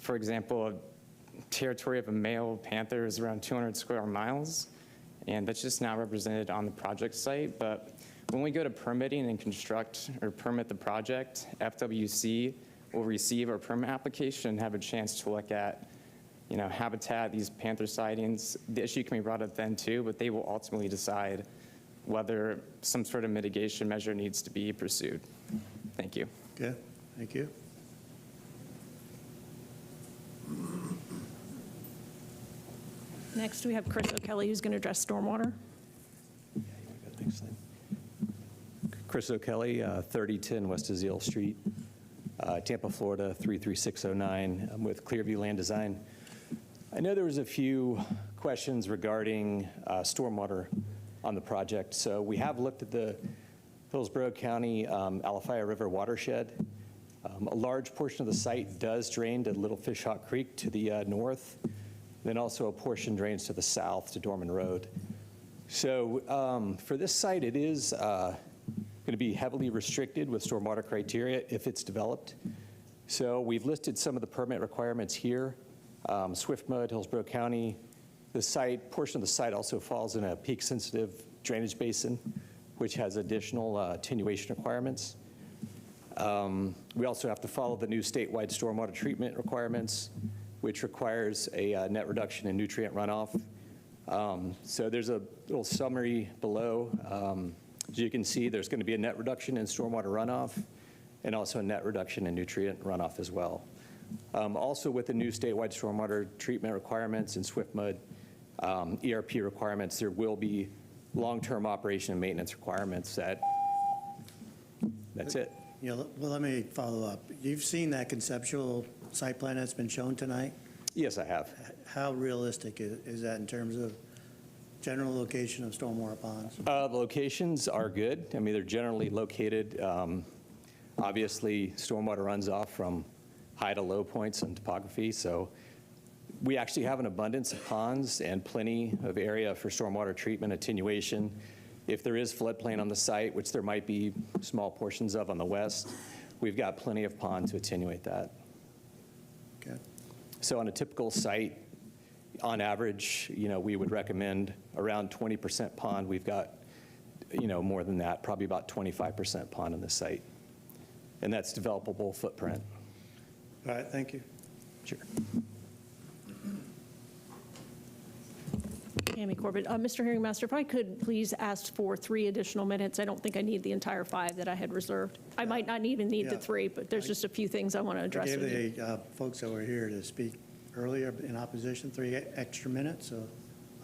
For example, a territory of a male panther is around 200 square miles, and that's just not represented on the project site. But when we go to permitting and construct or permit the project, FWC will receive our permit application and have a chance to look at, you know, habitat, these panther sightings. The issue can be brought up then too, but they will ultimately decide whether some sort of mitigation measure needs to be pursued. Thank you. Okay, thank you. Next, we have Chris O'Kelly, who's going to address stormwater. Chris O'Kelly, 3010 West Azeel Street, Tampa, Florida, 33609. I'm with Clearview Land Design. I know there was a few questions regarding stormwater on the project. So we have looked at the Hillsborough County Alafaya River watershed, A large portion of the site does drain to Little Fish Hawk Creek to the north. Then also a portion drains to the south to Dorman Road. So for this site, it is going to be heavily restricted with stormwater criteria if it's developed. So we've listed some of the permit requirements here. Swiftmud, Hillsborough County. The site, portion of the site also falls in a peak-sensitive drainage basin, which has additional attenuation requirements. We also have to follow the new statewide stormwater treatment requirements, which requires a net reduction in nutrient runoff. So there's a little summary below. As you can see, there's going to be a net reduction in stormwater runoff and also a net reduction in nutrient runoff as well. Also with the new statewide stormwater treatment requirements and Swiftmud ERP requirements, there will be long-term operation and maintenance requirements that's it. Yeah, well, let me follow up. You've seen that conceptual site plan that's been shown tonight? Yes, I have. How realistic is that in terms of general location of stormwater ponds? The locations are good. I mean, they're generally located. Obviously, stormwater runs off from high to low points in topography, so we actually have an abundance of ponds and plenty of area for stormwater treatment, attenuation. If there is floodplain on the site, which there might be small portions of on the west, we've got plenty of pond to attenuate that. Okay. So on a typical site, on average, we would recommend around 20% pond. We've got, more than that, probably about 25% pond on the site. And that's developable footprint. All right, thank you. Sure. Tammy Corbett. Mr. Hearing Master, if I could please ask for 3 additional minutes. I don't think I need the entire 5 that I had reserved. I might not even need the 3, but there's just a few things I want to address I with you. gave the folks that were here to speak earlier in opposition 3 extra minutes, so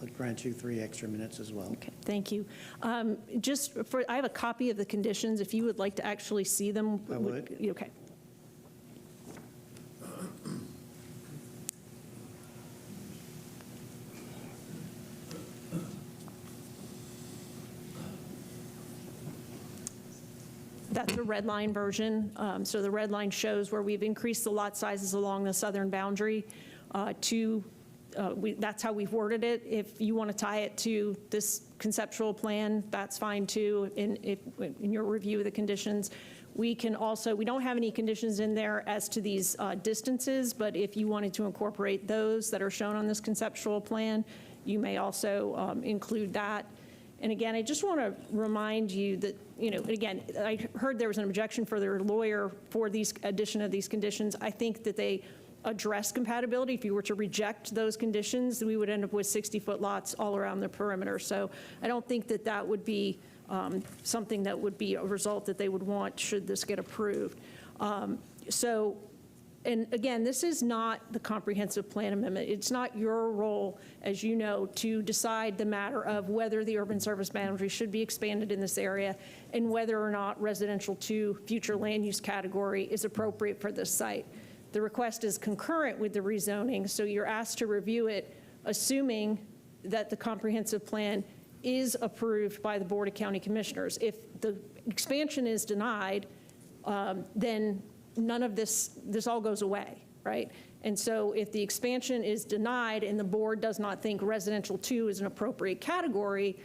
I'll grant you 3 extra minutes as well. Okay, thank you. I have a copy of the conditions. If you would like to actually see them. I would. Okay. That's the red line version. So the red line shows where we've increased the lot sizes along the southern boundary that's how we've worded it. If you want to tie it to this conceptual plan, that's fine too, in your review of the conditions. We don't have any conditions in there as to these distances, but if you wanted to incorporate those that are shown on this conceptual plan, you may also include that. And again, I just want to remind you that, again, I heard there was an objection for their lawyer for these addition of these conditions. I think that they address compatibility. If you were to reject those conditions, we would end up with 60-foot lots all around the perimeter. So I don't think that that would be something that would be a result that they would want should this get approved. And again, this is not the comprehensive plan amendment. It's not your role, as you know, to decide the matter of whether the urban service boundary should be expanded in this area and whether or not residential 2 future land use category is appropriate for this site. The request is concurrent with the rezoning, so you're asked to review it, assuming that the comprehensive plan is approved by the Board of County Commissioners. If the expansion is denied, then none of this all goes away, right? And so if the expansion is denied and the board does not think residential 2 is an appropriate category,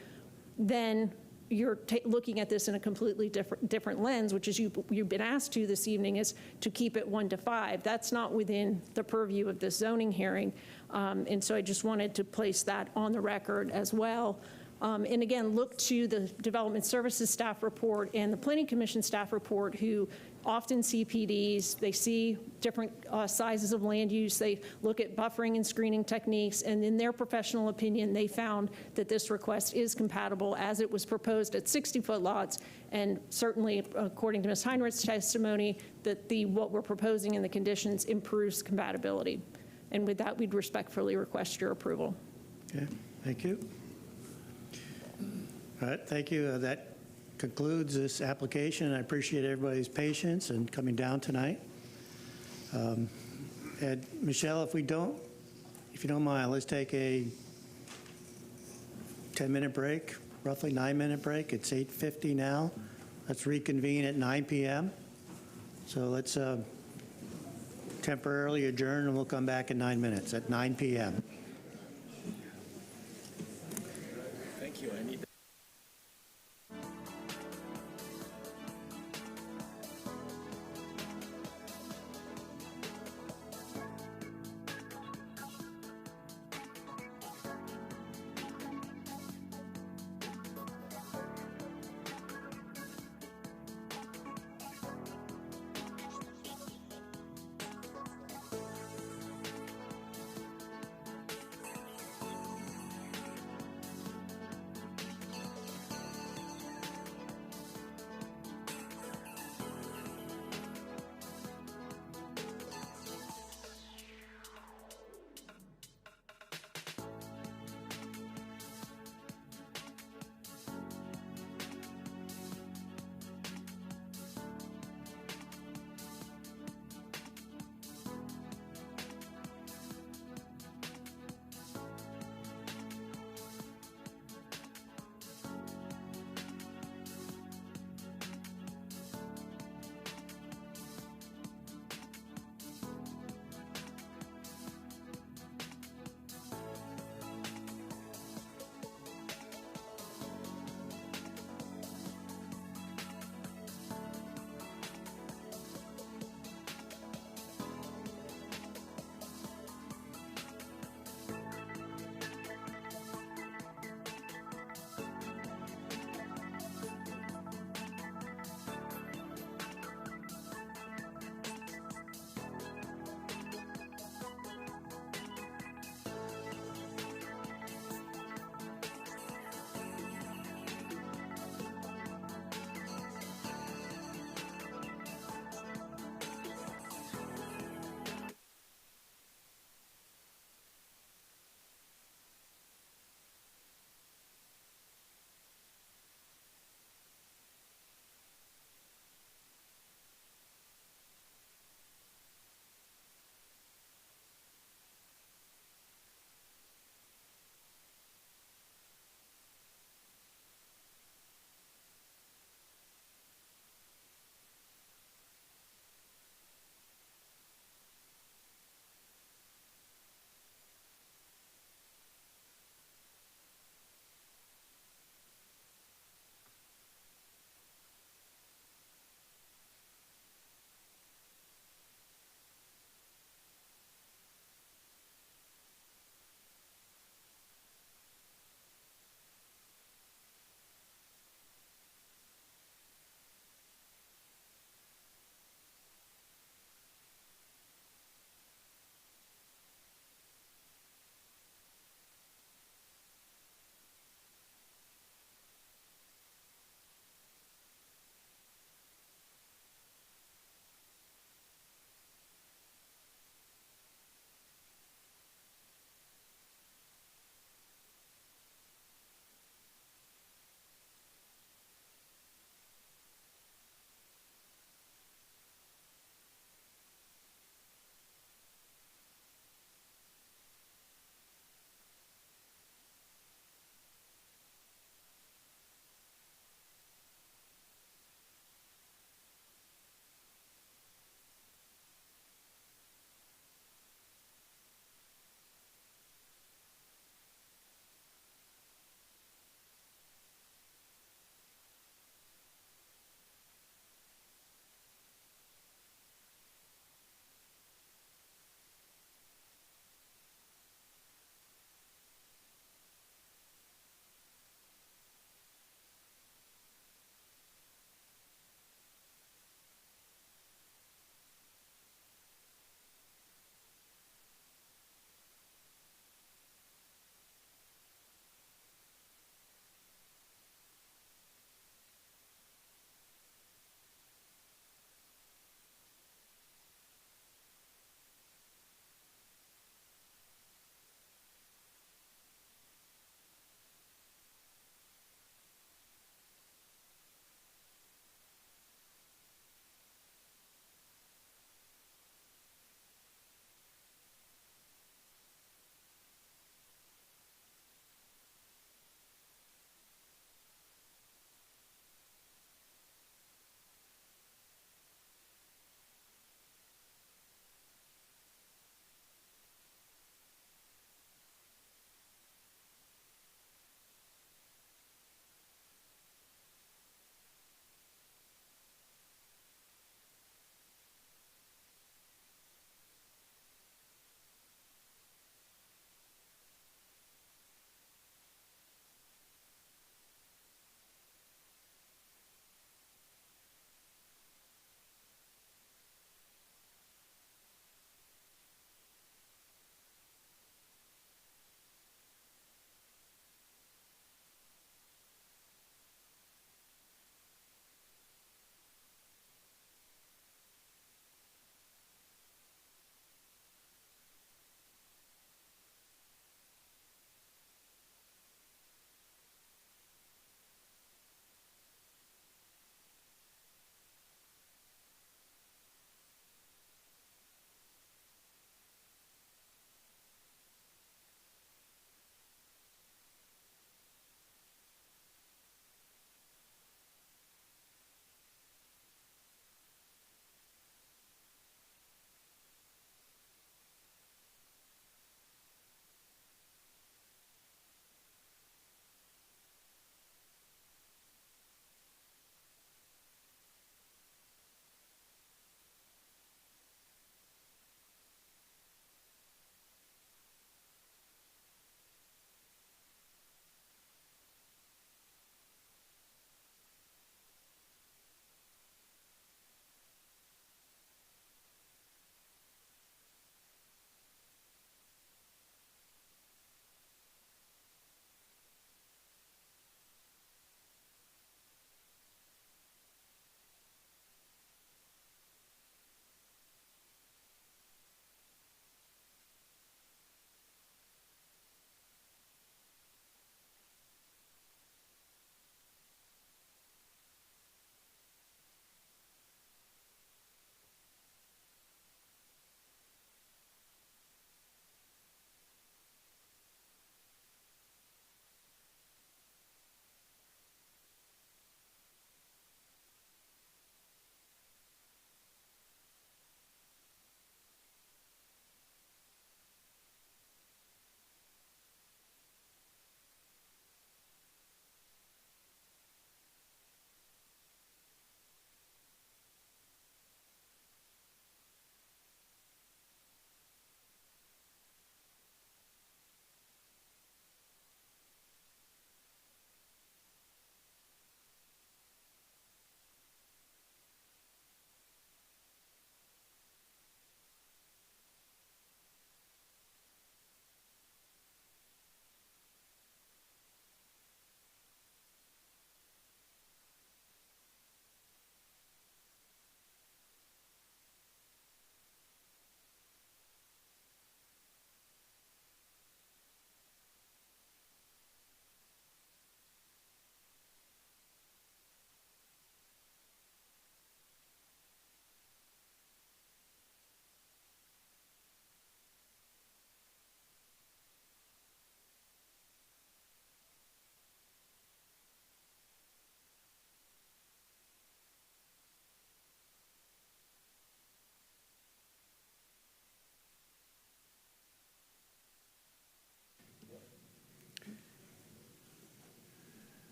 then you're looking at this in a completely different lens, which is you've been asked to this evening, is to keep it 1 to 5. That's not within the purview of this zoning hearing. And so I just wanted to place that on the record as well. And again, look to the Development Services staff report and the Planning Commission staff report, who often see PDs. They see different sizes of land use. They look at buffering and screening techniques. And in their professional opinion, they found that this request is compatible as it was proposed at 60-foot lots. And certainly, according to Ms. Heinrich's testimony, that what we're proposing in the conditions improves compatibility. And with that, we'd respectfully request your approval. Okay, thank you. All right, thank you. That concludes this application. I appreciate everybody's patience and coming down tonight. And Michelle, if you don't mind, let's take a 10-minute break, roughly 9-minute break. It's 8:50 now. Let's reconvene at 9 p.m. So let's temporarily adjourn, and we'll come back in 9 minutes at 9 p.m. Thank you. I need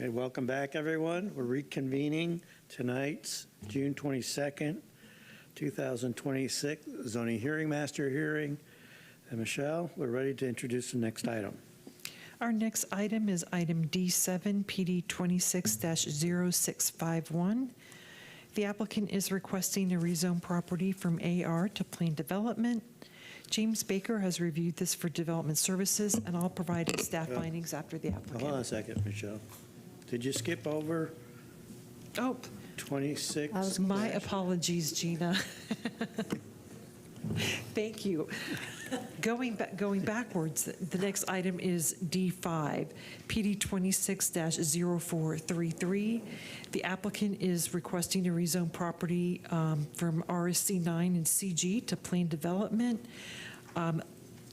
Okay, welcome back, everyone. We're reconvening tonight's June 22nd, 2026 zoning hearing master hearing. And Michelle, we're ready to introduce the next item. Our next item is item D7, PD 26-0651. The applicant is requesting to rezone property from AR to plain development. James Baker has reviewed this for development services, and I'll provide his staff findings after the applicant. Hold on a second, Michelle. Did you skip over 26? My apologies, Gina. Thank you. Going backwards, the next item is D5, PD 26-0433. The applicant is requesting to rezone property from RSC 9 and CG to plain development.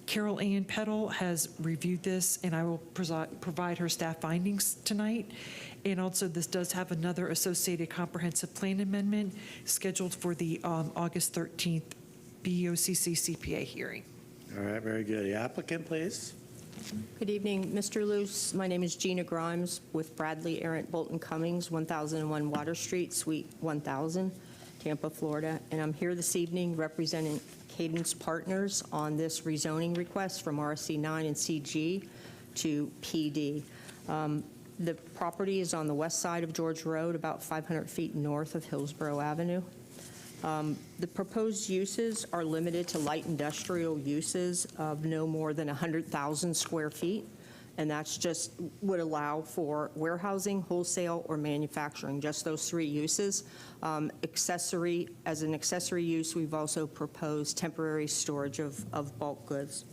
Carol Ann Peddle has reviewed this, and I will provide her staff findings tonight. And also, this does have another associated comprehensive plan amendment scheduled for the August 13th BOCC CPA hearing. All right, very good. The applicant, please. Good evening, Mr. Luce. My name is Gina Grimes with Bradley Errant Bolton Cummings, 1001 Water Street, Suite 1000, Tampa, Florida. And I'm here this evening representing Cadence Partners on this rezoning request from RSC 9 and CG to PD. The property is on the west side of George Road, about 500 feet north of Hillsborough Avenue. The proposed uses are limited to light industrial uses of no more than 100,000 square feet, and that's just would allow for warehousing, wholesale, or manufacturing, just those three uses. As an accessory use, we've also proposed temporary storage of bulk goods.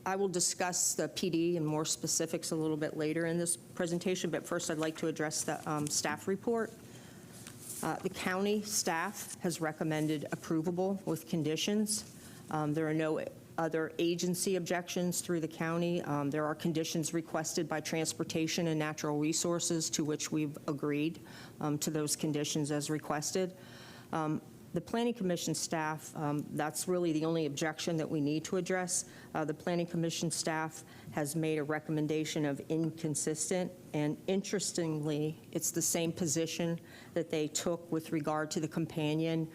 I will discuss the PD and more specifics a little bit later in this presentation, but first I'd like to address the staff report. The county staff has recommended approvable with conditions. There are no other agency objections through the county. There are conditions requested by Transportation and Natural Resources to which we've agreed to those conditions as requested. The Planning Commission staff, that's really the only objection that we need to address. The Planning Commission staff has made a recommendation of inconsistent, and interestingly, it's the same position that they took with regard to the companion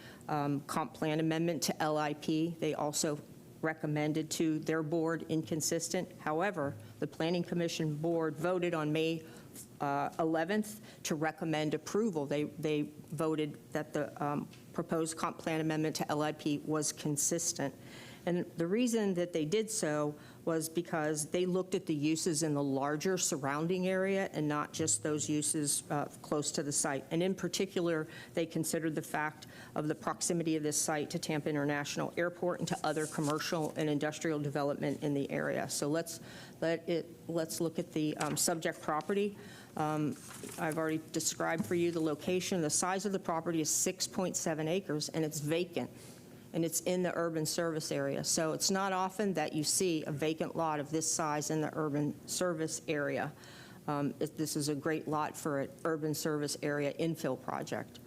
comp plan amendment to LIP. They also recommended to their board inconsistent. However, the Planning Commission board voted on May 11th to recommend approval. They voted that the proposed comp plan amendment to LIP was consistent. And the reason that they did so was because they looked at the uses in the larger surrounding area and not just those uses close to the site. And in particular, they considered the fact of the proximity of this site to Tampa International Airport and to other commercial and industrial development in the area. So let's look at the subject property. I've already described for you the location. The size of the property is 6.7 acres, and it's vacant, and it's in the urban service area. So it's not often that you see a vacant lot of this size in the urban service area. This is a great lot for an urban service area infill project.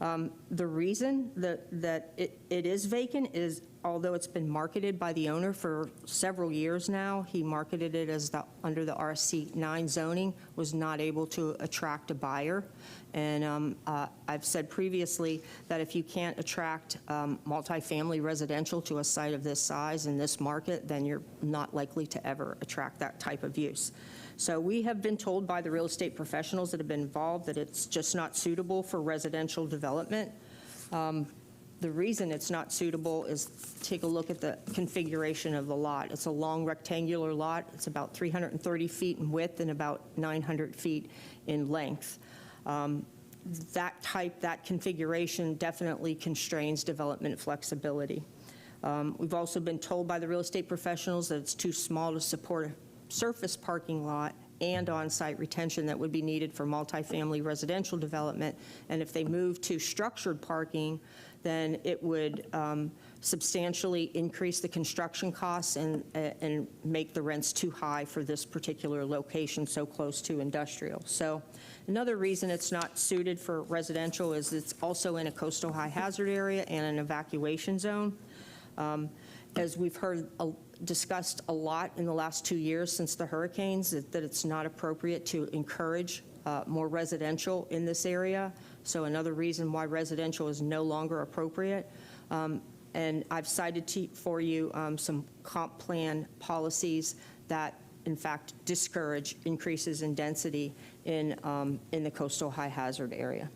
The reason that it is vacant is, although it's been marketed by the owner for several years now, he marketed it as under the RSC 9 zoning, was not able to attract a buyer. And I've said previously that if you can't attract multifamily residential to a site of this size in this market, then you're not likely to ever attract that type of use. So we have been told by the real estate professionals that have been involved that it's just not suitable for residential development. The reason it's not suitable is, take a look at the configuration of the lot. It's a long rectangular lot. It's about 330 feet in width and about 900 feet in length. That configuration definitely constrains development flexibility. We've also been told by the real estate professionals that it's too small to support a surface parking lot and on-site retention that would be needed for multifamily residential development. And if they move to structured parking, then it would substantially increase the construction costs and make the rents too high for this particular location so close to industrial. So another reason it's not suited for residential is it's also in a coastal high hazard area and an evacuation zone. as we've heard discussed a lot in the last 2 years since the hurricanes, that it's not appropriate to encourage more residential in this area. So another reason why residential is no longer appropriate. And I've cited for you some comp plan policies that, in fact, discourage increases in density in the coastal high hazard area.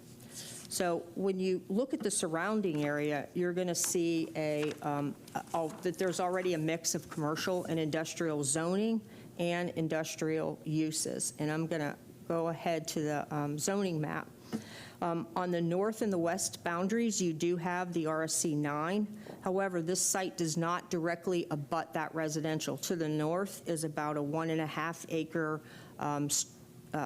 So when you look at the surrounding area, you're going to see that there's already a mix of commercial and industrial zoning and industrial uses. And I'm going to go ahead to the zoning map. On the north and the west boundaries, you do have the RSC 9. However, this site does not directly abut that residential. To the north is about a 1.5 acre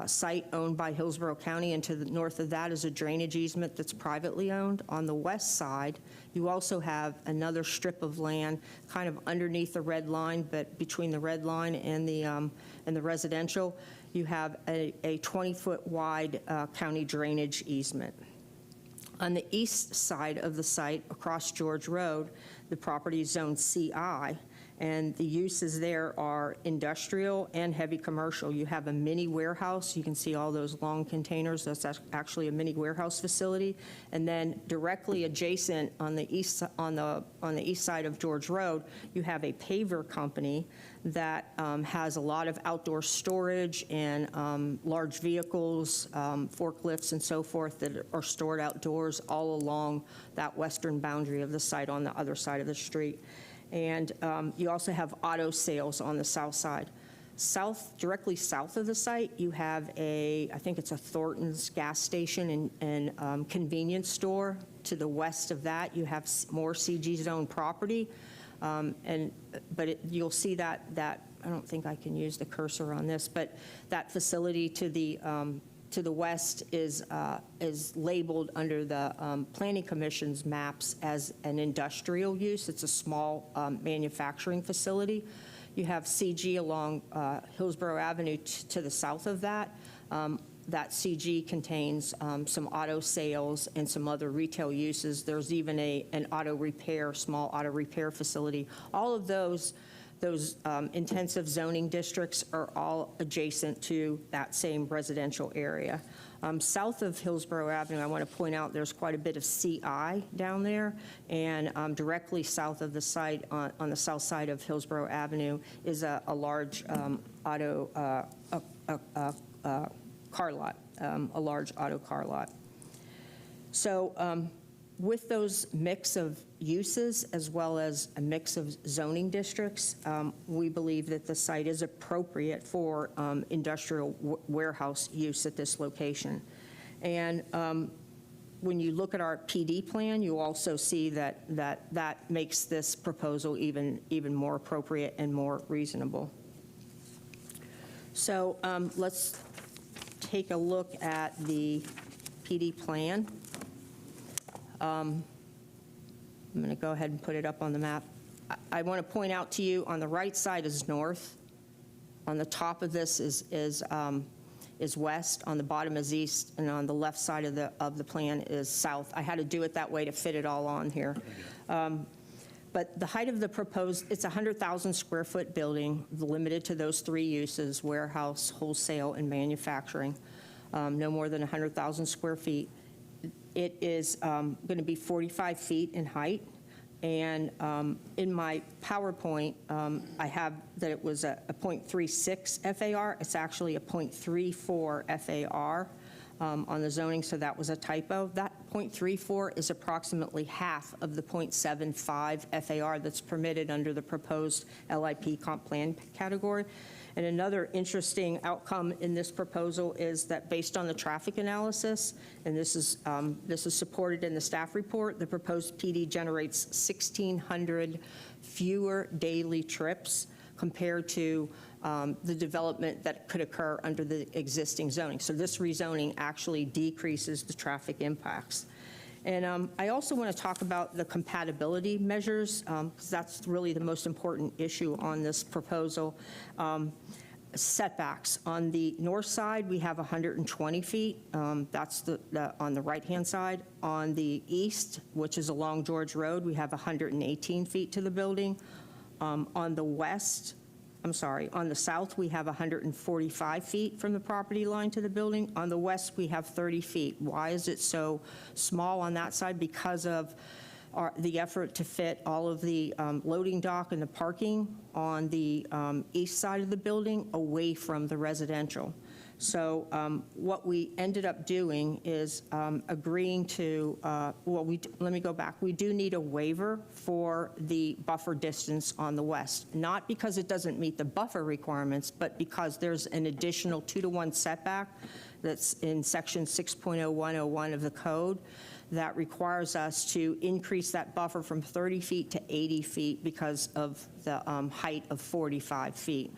site owned by Hillsborough County, and to the north of that is a drainage easement that's privately owned. On the west side, you also have another strip of land kind of underneath the red line, but between the red line and the residential, you have a 20-foot wide county drainage easement. On the east side of the site, across George Road, the property is zoned CI, and the uses there are industrial and heavy commercial. You have a mini warehouse. You can see all those long containers. That's actually a mini warehouse facility. And then directly adjacent on the east side of George Road, you have a paver company that has a lot of outdoor storage and large vehicles, forklifts and so forth that are stored outdoors all along that western boundary of the site on the other side of the street. And you also have auto sales on the south side. Directly south of the site, you have I think it's a Thornton's gas station and convenience store. To the west of that, you have more CG zone property. But you'll see that I don't think I can use the cursor on this, but that facility to the west is labeled under the Planning Commission's maps as an industrial use. It's a small manufacturing facility. You have CG along Hillsborough Avenue to the south of that. That CG contains some auto sales and some other retail uses. There's even an small auto repair facility. All of those intensive zoning districts are all adjacent to that same residential area. South of Hillsborough Avenue, I want to point out there's quite a bit of CI down there, and directly south of the site, on the south side of Hillsborough Avenue, is a large auto car lot, a large auto car lot. So with those mix of uses as well as a mix of zoning districts, we believe that the site is appropriate for industrial warehouse use at this location. And when you look at our PD plan, you also see that makes this proposal even more appropriate and more reasonable. So let's take a look at the PD plan. I'm going to go ahead and put it up on the map. I want to point out to you on the right side is north. On the top of this is west. On the bottom is east, and on the left side of the plan is south. I had to do it that way to fit it all on here. But the height of the proposed, it's a 100,000 square foot building, limited to those three uses: warehouse, wholesale, and manufacturing. No more than 100,000 square feet. It is going to be 45 feet in height. And in my PowerPoint, I have that it was a 0.36 FAR. It's actually a 0.34 FAR on the zoning, so that was a typo. That 0.34 is approximately half of the 0.75 FAR that's permitted under the proposed LIP comp plan category. And another interesting outcome in this proposal is that based on the traffic analysis, and this is supported in the staff report, the proposed PD generates 1,600 fewer daily trips compared to the development that could occur under the existing zoning. So this rezoning actually decreases the traffic impacts. And I also want to talk about the compatibility measures, because that's really the most important issue on this proposal. Setbacks. On the north side, we have 120 feet. That's on the right-hand side. On the east, which is along George Road, we have 118 feet to the building. On the west, on the south, we have 145 feet from the property line to the building. On the west, we have 30 feet. Why is it so small on that side? Because of the effort to fit all of the loading dock and the parking on the east side of the building away from the residential. So what we ended up doing is agreeing to, let me go back. We do need a waiver for the buffer distance on the west, not because it doesn't meet the buffer requirements, but because there's an additional 2-to-1 setback that's in section 6.0101 of the code that requires us to increase that buffer from 30 feet to 80 feet because of the height of 45 feet.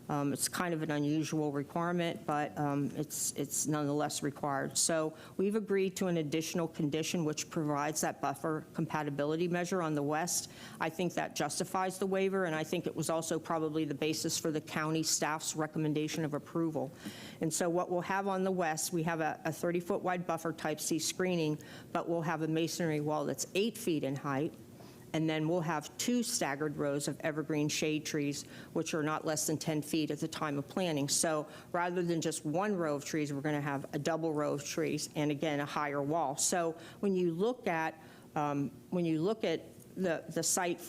It's kind of an unusual requirement, but it's nonetheless required. So we've agreed to an additional condition which provides that buffer compatibility measure on the west. I think that justifies the waiver, and I think it was also probably the basis for the county staff's recommendation of approval. And so what we'll have on the west, we have a 30-foot wide buffer type C screening, but we'll have a masonry wall that's 8 feet in height. And then we'll have 2 staggered rows of evergreen shade trees, which are not less than 10 feet at the time of planting. So rather than just 1 row of trees, we're going to have a double row of trees, and again, a higher wall. So when you look at the site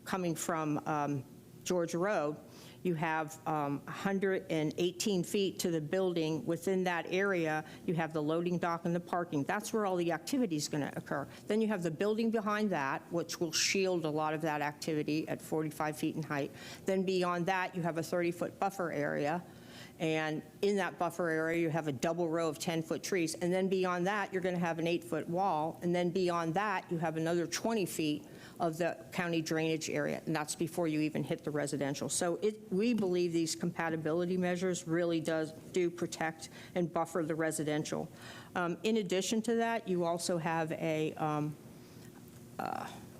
coming from George Road, you have 118 feet to the building. Within that area, you have the loading dock and the parking. That's where all the activity is going to occur. Then you have the building behind that, which will shield a lot of that activity at 45 feet in height. Then beyond that, you have a 30-foot buffer area. And in that buffer area, you have a double row of 10-foot trees. And then beyond that, you're going to have an 8-foot wall. And then beyond that, you have another 20 feet of the county drainage area, and that's before you even hit the residential. So we believe these compatibility measures really do protect and buffer the residential. In addition to that, you also have a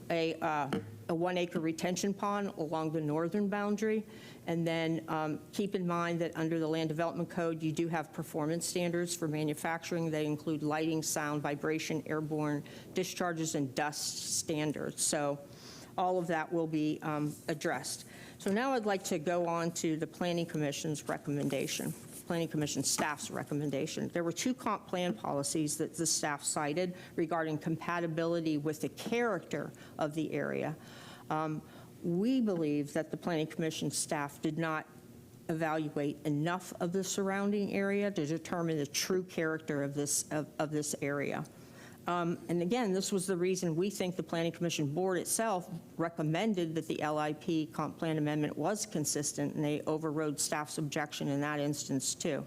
1-acre retention pond along the northern boundary. And then keep in mind that under the Land Development Code, you do have performance standards for manufacturing. They include lighting, sound, vibration, airborne discharges, and dust standards. So all of that will be addressed. So now I'd like to go on to the Planning Commission's recommendation, Planning Commission staff's recommendation. There were 2 comp plan policies that the staff cited regarding compatibility with the character of the area. We believe that the Planning Commission staff did not evaluate enough of the surrounding area to determine the true character of this area. And again, this was the reason we think the Planning Commission board itself recommended that the LIP comp plan amendment was consistent, and they overrode staff's objection in that instance too.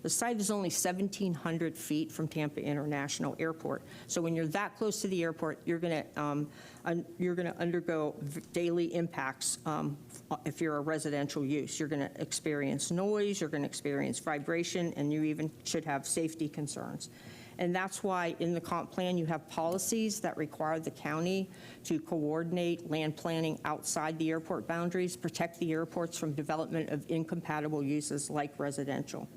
The site is only 1,700 feet from Tampa International Airport. So when you're that close to the airport, you're going to undergo daily impacts if you're a residential use. You're going to experience noise, you're going to experience vibration, and you even should have safety concerns. And that's why in the comp plan you have policies that require the county to coordinate land planning outside the airport boundaries, protect the airports from development of incompatible uses like residential.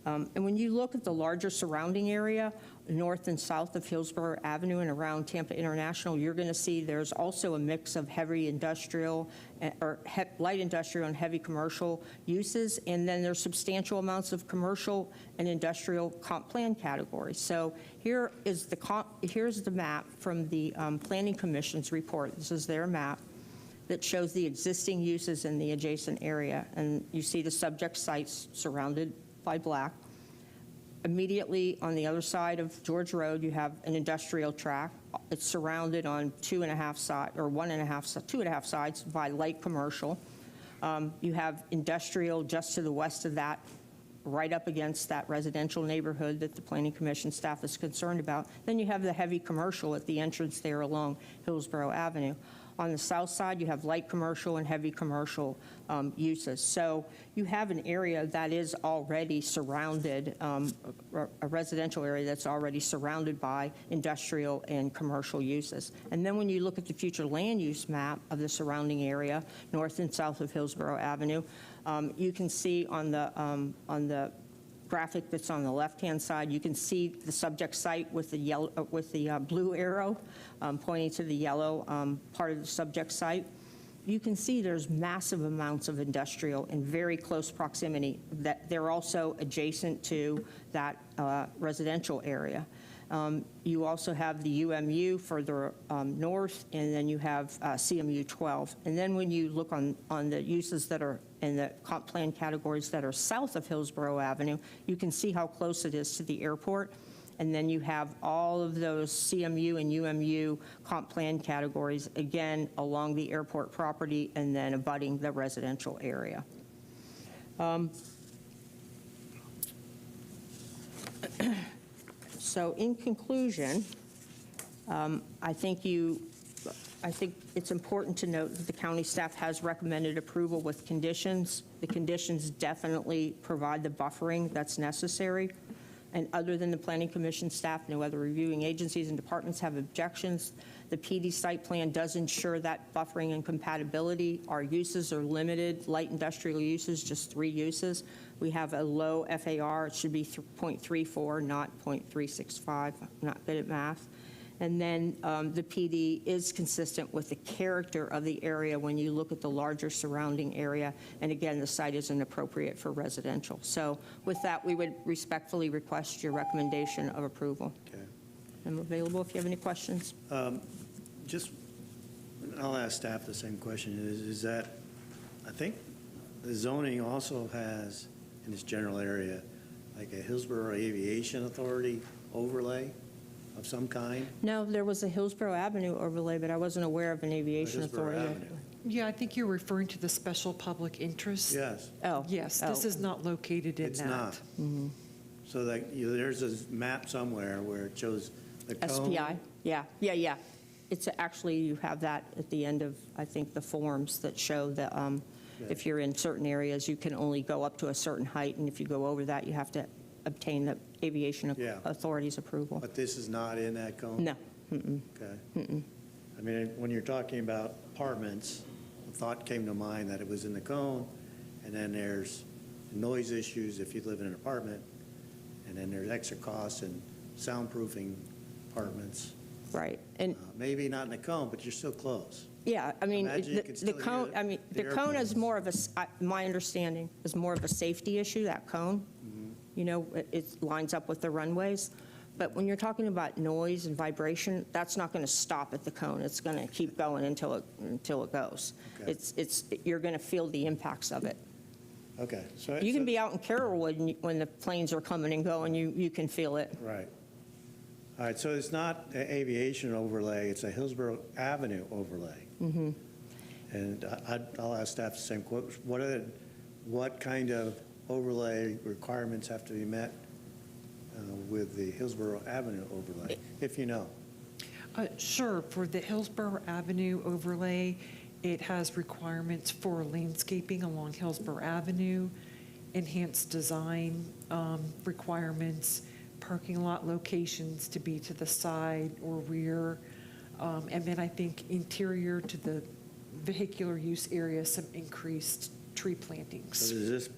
And when you look at the larger surrounding area, north and south of Hillsborough Avenue and around Tampa International, you're going to see there's also a mix of heavy industrial or light industrial and heavy commercial uses, and then there's substantial amounts of commercial and industrial comp plan categories. So here's the map from the Planning Commission's report. This is their map that shows the existing uses in the adjacent area, and you see the subject sites surrounded by black. Immediately on the other side of George Road, you have an industrial tract. It's surrounded on 2.5 sides by light commercial. You have industrial just to the west of that, right up against that residential neighborhood that the Planning Commission staff is concerned about. Then you have the heavy commercial at the entrance there along Hillsborough Avenue. On the south side, you have light commercial and heavy commercial uses. So you have an area that is already surrounded, a residential area that's already surrounded by industrial and commercial uses. And then when you look at the future land use map of the surrounding area, north and south of Hillsborough Avenue, you can see on the graphic that's on the left-hand side, you can see the subject site with the yellow, with the blue arrow pointing to the yellow part of the subject site. You can see there's massive amounts of industrial in very close proximity, that they're also adjacent to that residential area. You also have the UMU further north, and then you have CMU 12. And then when you look on the uses that are in the comp plan categories that are south of Hillsborough Avenue, you can see how close it is to the airport. And then you have all of those CMU and UMU comp plan categories, again, along the airport property and then abutting the residential area. So in conclusion, I think it's important to note that the county staff has recommended approval with conditions. The conditions definitely provide the buffering that's necessary. And other than the Planning Commission staff, no other reviewing agencies and departments have objections. The PD site plan does ensure that buffering and compatibility. Our uses are limited, light industrial uses, just 3 uses. We have a low FAR, it should be 0.34, not 0.365. I'm not good at math. And then the PD is consistent with the character of the area when you look at the larger surrounding area. And again, the site isn't appropriate for residential. So with that, we would respectfully request your recommendation of approval. Okay. I'm available if you have any questions. I'll ask staff the same question, is that, I think the zoning also has, in this general area, like a Hillsborough Aviation Authority overlay of some kind? No, there was a Hillsborough Avenue overlay, but I wasn't aware of an aviation Hillsborough authority. Avenue. Yeah, I think you're referring to the special public interest. Yes. Oh. Yes, this is not located in that. It's not. Mm-hmm. So that, there's a map somewhere where it shows the cone. SPI, yeah. It's actually, you have that at the end of, I think, the forms that show that if you're in certain areas, you can only go up to a certain height, and if you go over that, you have to obtain the aviation authority's approval. But this is not in that cone? No. Mm-mm. Okay. Mm-mm. I mean, when you're talking about apartments, the thought came to mind that it was in the cone, and then there's noise issues if you live in an apartment, and then there's extra costs in soundproofing apartments. Right. And maybe not in the cone, but you're still close. yeah, I mean, Imagine you could the still cone, hear I mean, the the cone is airplanes. more of a, my understanding, is more of a safety issue, that cone. You know, it lines up with the runways. But when you're talking about noise and vibration, that's not going to stop at the cone. It's going to keep going until it goes. Okay. You're going to feel the impacts of it. Okay. So You can be out in Carrollwood when the planes are coming and going, you can feel it. Right. All right, so it's not an aviation overlay, it's a Hillsborough Avenue overlay. Mm-hmm. And I'll ask staff the same question. What kind of overlay requirements have to be met with the Hillsborough Avenue overlay, if you know? Sure. For the Hillsborough Avenue overlay, it has requirements for landscaping along Hillsborough Avenue, enhanced design requirements, parking lot locations to be to the side or rear, and then I think interior to the vehicular use area, some increased tree plantings. So does this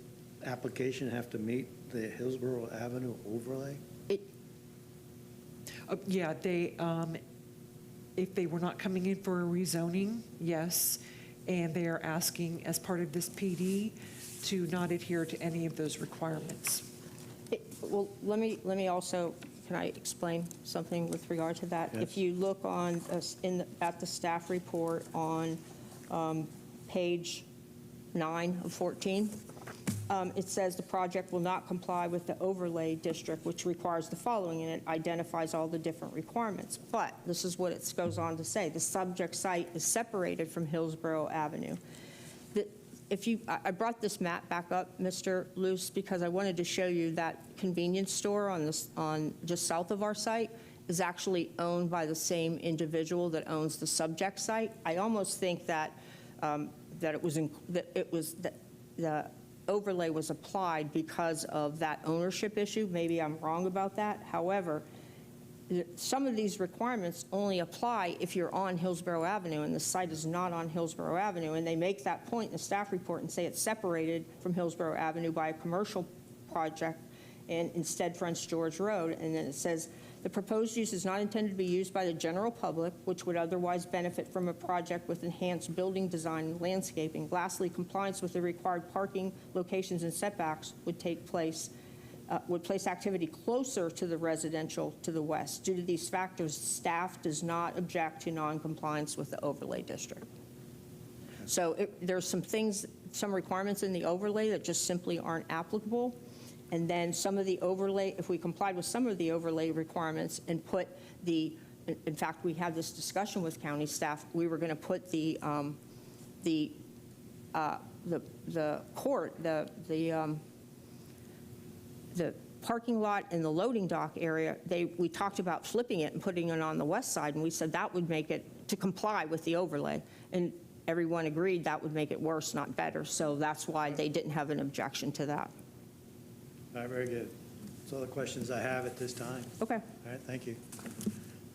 application have to meet the Hillsborough Avenue overlay? Yeah, if they were not coming in for a rezoning, yes, and they are asking as part of this PD to not adhere to any of those requirements. Well, let me also, can I explain something with regard to that? Yes. If you look on, at the staff report on page 9 of 14, it says the project will not comply with the overlay district, which requires the following, and it identifies all the different requirements. But this is what it goes on to say. The subject site is separated from Hillsborough Avenue. I brought this map back up, Mr. Luce, because I wanted to show you that convenience store on just south of our site. is actually owned by the same individual that owns the subject site. I almost think that the overlay was applied because of that ownership issue. Maybe I'm wrong about that. However, some of these requirements only apply if you're on Hillsborough Avenue, and the site is not on Hillsborough Avenue. And they make that point in the staff report and say it's separated from Hillsborough Avenue by a commercial project and instead fronts George Road. And then it says, the proposed use is not intended to be used by the general public, which would otherwise benefit from a project with enhanced building design and landscaping. Lastly, compliance with the required parking locations and setbacks would place activity closer to the residential to the west. Due to these factors, staff does not object to non-compliance with the overlay district. So there's some requirements in the overlay that just simply aren't applicable. And then some of the overlay, if we complied with some of the overlay requirements and put in fact, we had this discussion with county staff, we were going to put the parking lot and the loading dock area, we talked about flipping it and putting it on the west side, and we said that would make it to comply with the overlay. And everyone agreed that would make it worse, not better. So that's why they didn't have an objection to that. All right, very good. That's all the questions I have at this time. Okay. All right, thank you.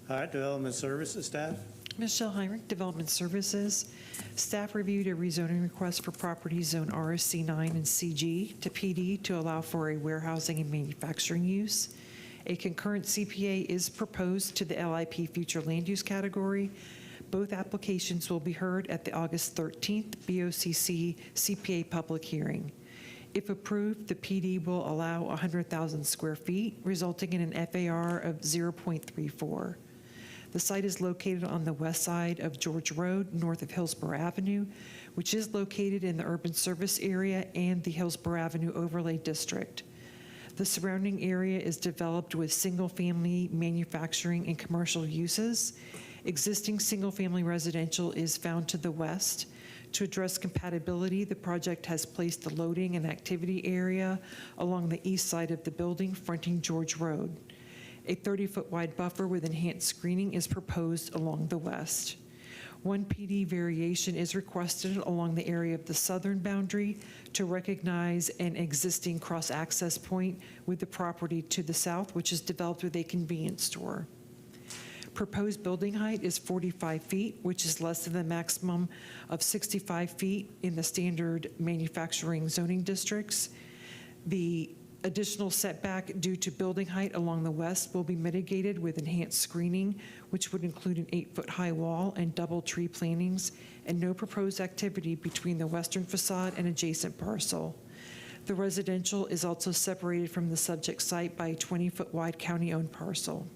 All right, Development Services staff. Michelle Heinrich, Development Services. Staff reviewed a rezoning request for property zone RSC 9 and CG to PD to allow for a warehousing and manufacturing use. A concurrent CPA is proposed to the LIP future land use category. Both applications will be heard at the August 13th BOCC CPA public hearing. If approved, the PD will allow 100,000 square feet, resulting in an FAR of 0.34. The site is located on the west side of George Road, north of Hillsborough Avenue, which is located in the urban service area and the Hillsborough Avenue overlay district. The surrounding area is developed with single-family manufacturing and commercial uses. Existing single-family residential is found to the west. To address compatibility, the project has placed the loading and activity area along the east side of the building, fronting George Road. A 30-foot wide buffer with enhanced screening is proposed along the west. One PD variation is requested along the area of the southern boundary to recognize an existing cross-access point with the property to the south, which is developed with a convenience store. Proposed building height is 45 feet, which is less than the maximum of 65 feet in the standard manufacturing zoning districts. The additional setback due to building height along the west will be mitigated with enhanced screening, which would include an 8-foot high wall and double tree plantings, and no proposed activity between the western facade and adjacent parcel. The residential is also separated from the subject site by a 20-foot wide county-owned parcel.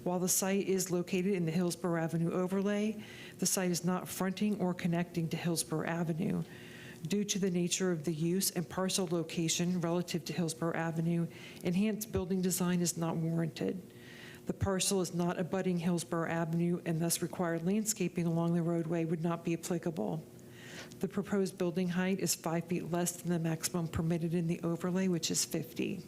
While the site is located in the Hillsborough Avenue overlay, the site is not fronting or connecting to Hillsborough Avenue. Due to the nature of the use and parcel location relative to Hillsborough Avenue, enhanced building design is not warranted. The parcel is not abutting Hillsborough Avenue, and thus required landscaping along the roadway would not be applicable. The proposed building height is 5 feet less than the maximum permitted in the overlay, which is 50.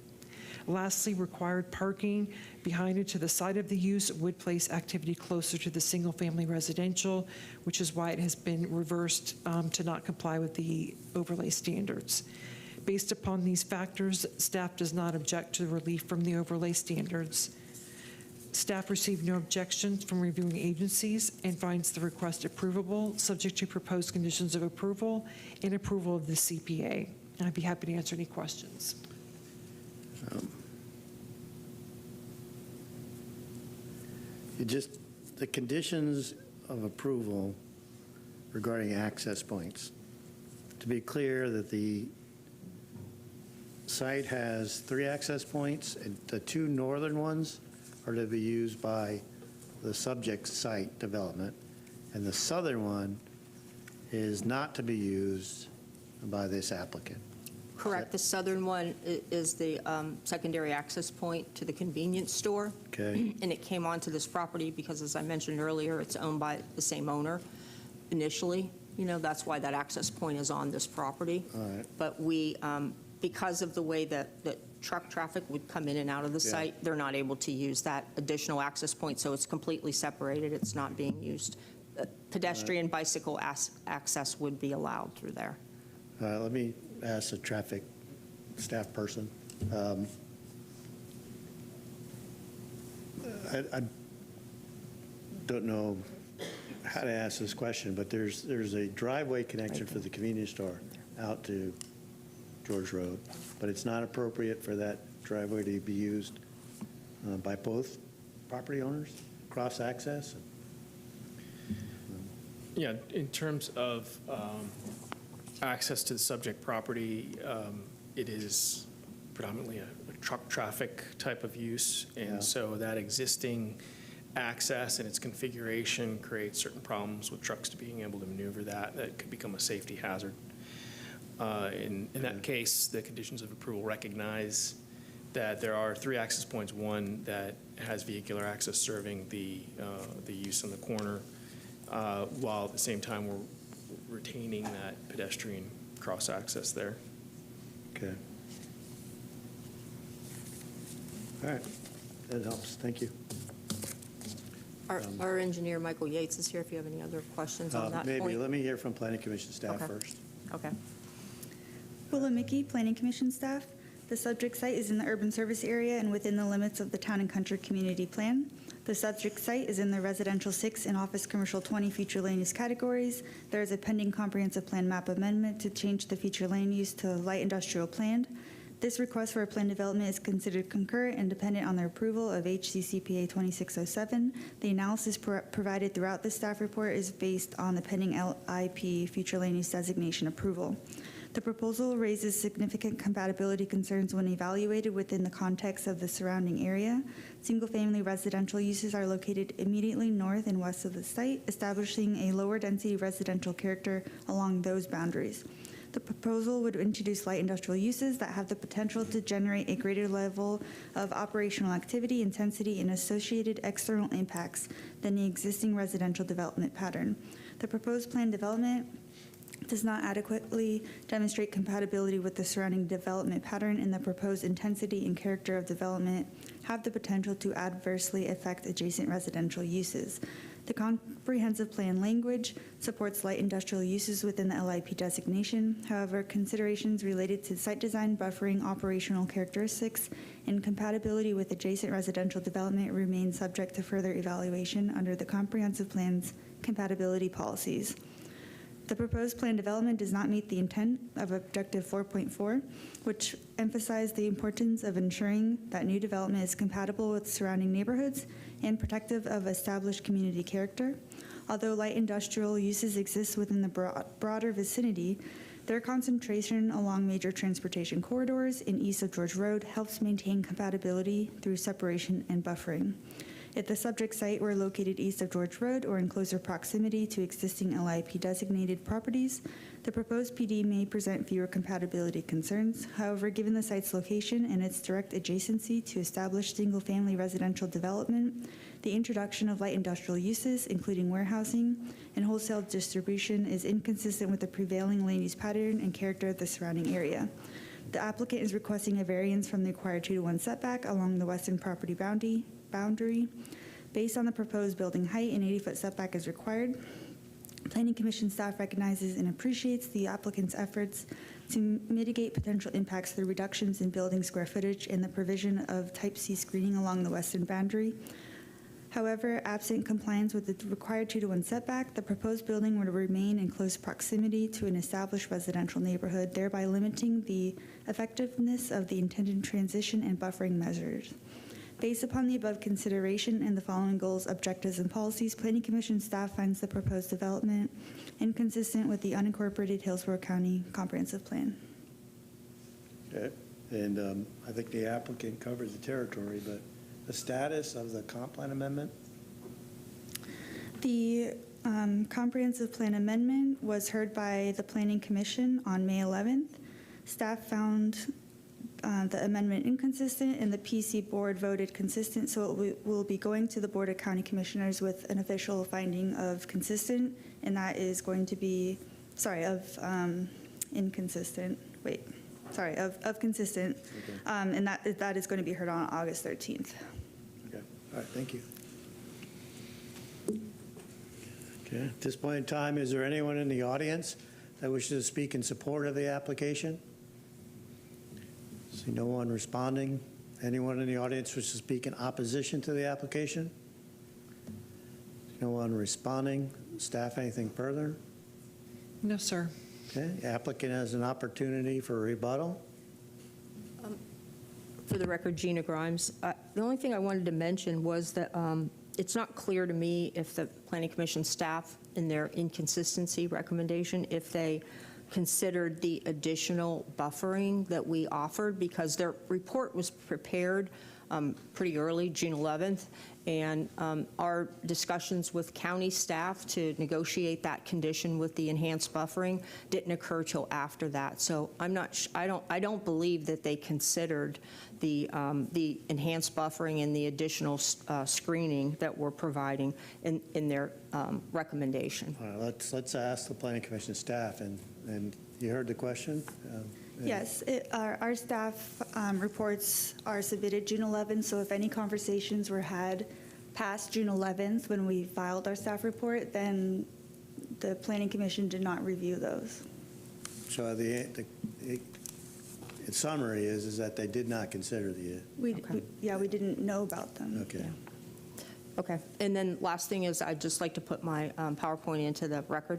Lastly, required parking behind and to the side of the use would place activity closer to the single-family residential, which is why it has been reversed to not comply with the overlay standards. Based upon these factors, staff does not object to the relief from the overlay standards. Staff received no objections from reviewing agencies and finds the request approvable, subject to proposed conditions of approval and approval of the CPA. I'd be happy to answer any questions. The conditions of approval regarding access points. To be clear that the site has 3 access points, and the 2 northern ones are to be used by the subject site development, and the southern one is not to be used by this applicant. Correct. The southern one is the secondary access point to the convenience store. Okay. And it came onto this property because, as I mentioned earlier, it's owned by the same owner initially. You know, that's why that access point is on this property. All right. But we, because of the way that truck traffic would come in and out of the Yeah. site. They're not able to use that additional access point, so it's completely separated. It's not being used. Pedestrian, bicycle access would be allowed through there. Let me ask the traffic staff person. I don't know how to ask this question, but there's a driveway connection for the convenience store out to George Road, but it's not appropriate for that driveway to be used by both property owners, cross-access? Yeah, in terms of access to the subject property, it is predominantly a truck traffic type of use. And so that existing access and its configuration creates certain problems with trucks to being able to maneuver that could become a safety hazard. In that case, the conditions of approval recognize that there are 3 access points, one that has vehicular access serving the use in the corner, while at the same time we're retaining that pedestrian cross-access there. Okay. All right, that helps, thank you. Our engineer, Michael Yates, is here if you have any other questions on that point. Maybe, let me hear from Planning Commission staff Okay. first. Okay. Willamicki, Planning Commission staff. The subject site is in the urban service area and within the limits of the Town and Country Community Plan. The subject site is in the residential 6 and office commercial 20 future land use categories. There is a pending comprehensive plan map amendment to change the future land use to light industrial planned. This request for a plan development is considered concurrent and dependent on the approval of HCCPA 2607. The analysis provided throughout the staff report is based on the pending LIP future land use designation approval. The proposal raises significant compatibility concerns when evaluated within the context of the surrounding area. Single-family residential uses are located immediately north and west of the site, establishing a lower density residential character along those boundaries. The proposal would introduce light industrial uses that have the potential to generate a greater level of operational activity, intensity, and associated external impacts than the existing residential development pattern. The proposed plan development does not adequately demonstrate compatibility with the surrounding development pattern, and the proposed intensity and character of development have the potential to adversely affect adjacent residential uses. The comprehensive plan language supports light industrial uses within the LIP designation. However, considerations related to site design, buffering, operational characteristics, and compatibility with adjacent residential development remain subject to further evaluation under the comprehensive plan's compatibility policies. The proposed plan development does not meet the intent of Objective 4.4, which emphasized the importance of ensuring that new development is compatible with surrounding neighborhoods and protective of established community character. Although light industrial uses exist within the broader vicinity, their concentration along major transportation corridors and east of George Road helps maintain compatibility through separation and buffering. If the subject site were located east of George Road or in closer proximity to existing LIP designated properties, the proposed PD may present fewer compatibility concerns. However, given the site's location and its direct adjacency to established single-family residential development, the introduction of light industrial uses, including warehousing and wholesale distribution, is inconsistent with the prevailing land use pattern and character of the surrounding area. The applicant is requesting a variance from the required 2-to-1 setback along the western property boundary. Based on the proposed building height, an 80-foot setback is required. Planning Commission staff recognizes and appreciates the applicant's efforts to mitigate potential impacts through reductions in building square footage and the provision of Type C screening along the western boundary. However, absent compliance with the required 2-to-1 setback, the proposed building would remain in close proximity to an established residential neighborhood, thereby limiting the effectiveness of the intended transition and buffering measures. Based upon the above consideration and the following goals, objectives, and policies, Planning Commission staff finds the proposed development inconsistent with the unincorporated Hillsborough County Comprehensive Plan. Okay, and I think the applicant covers the territory, but the status of the comp plan amendment? The comprehensive plan amendment was heard by the Planning Commission on May 11th. Staff found the amendment inconsistent, and the PC board voted consistent, so it will be going to the Board of County Commissioners with an official finding of consistent, and that is going to be, inconsistent. Wait. of consistent, and that is going to be heard on August 13th. Okay, all right, thank you. Okay, at this point in time, is there anyone in the audience that wishes to speak in support of the application? See no one responding. Anyone in the audience wishes to speak in opposition to the application? No one responding. Staff, anything further? No, sir. Okay, the applicant has an opportunity for rebuttal. For the record, Gina Grimes. The only thing I wanted to mention was that it's not clear to me if the Planning Commission staff, in their inconsistency recommendation, if they considered the additional buffering that we offered, because their report was prepared pretty early, June 11th, and our discussions with county staff to negotiate that condition with the enhanced buffering didn't occur till after that. So I'm not, I don't believe that they considered the enhanced buffering and the additional screening that we're providing in their recommendation. All right, let's ask the Planning Commission staff, and you heard the question? Yes, our staff reports are submitted June 11th, so if any conversations were had past June 11th when we filed our staff report, then the Planning Commission did not review those. So the summary is that they did not consider the... We didn't know about them. Okay. Yeah. Okay, and then last thing is I'd just like to put my PowerPoint into the record.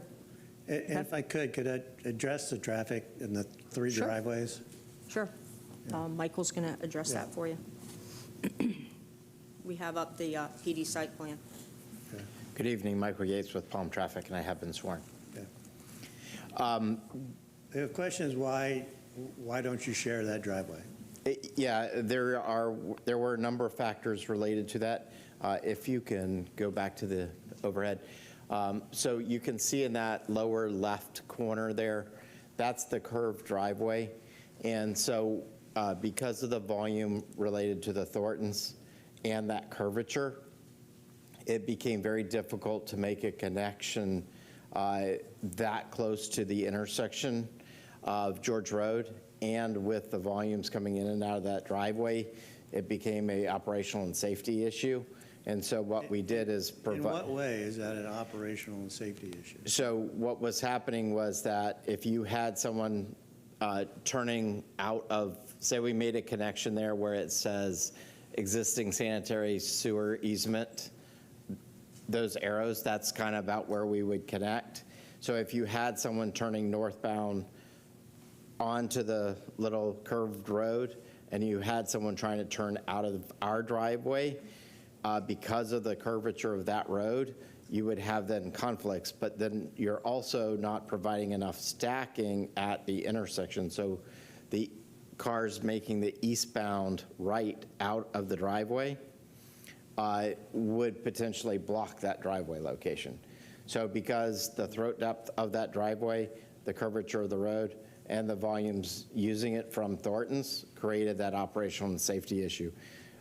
And if I could I address the traffic in the three Sure. driveways? Sure. Michael's going to address that for you. We have up the PD site plan. Good evening, Michael Yates with Palm Traffic, and I have been sworn. The question is why don't you share that driveway? Yeah, there were a number of factors related to that. If you can go back to the overhead. So you can see in that lower left corner there, that's the curved driveway. And so because of the volume related to the Thorntons and that curvature, it became very difficult to make a connection that close to the intersection of George Road. And with the volumes coming in and out of that driveway, it became an operational and safety issue. And so what we did is provide... In what way is that an operational and safety issue? So what was happening was that if you had someone turning out of, say we made a connection there where it says existing sanitary sewer easement, those arrows, that's kind of about where we would connect. So if you had someone turning northbound onto the little curved road and you had someone trying to turn out of our driveway, because of the curvature of that road, you would have then conflicts, but then you're also not providing enough stacking at the intersection. So the cars making the eastbound right out of the driveway would potentially block that driveway location. So because the throat depth of that driveway, the curvature of the road, and the volumes using it from Thornton's created that operational and safety issue.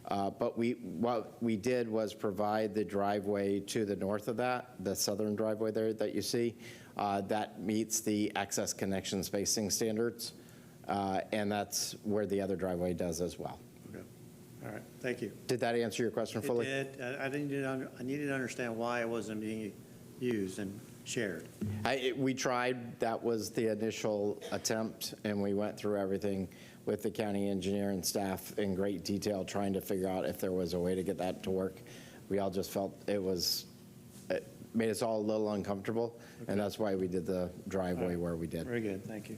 But what we did was provide the driveway to the north of that, the southern driveway there that you see, that meets the access connection spacing standards, and that's where the other driveway does as well. Okay. All right, thank you. Did that answer your question fully? It did. I needed to understand why it wasn't being used and shared. We tried. That was the initial attempt, and we went through everything with the county engineer and staff in great detail, trying to figure out if there was a way to get that to work. We all just felt it made us all a little uncomfortable, and that's why we did the driveway where we did. Very good, thank you.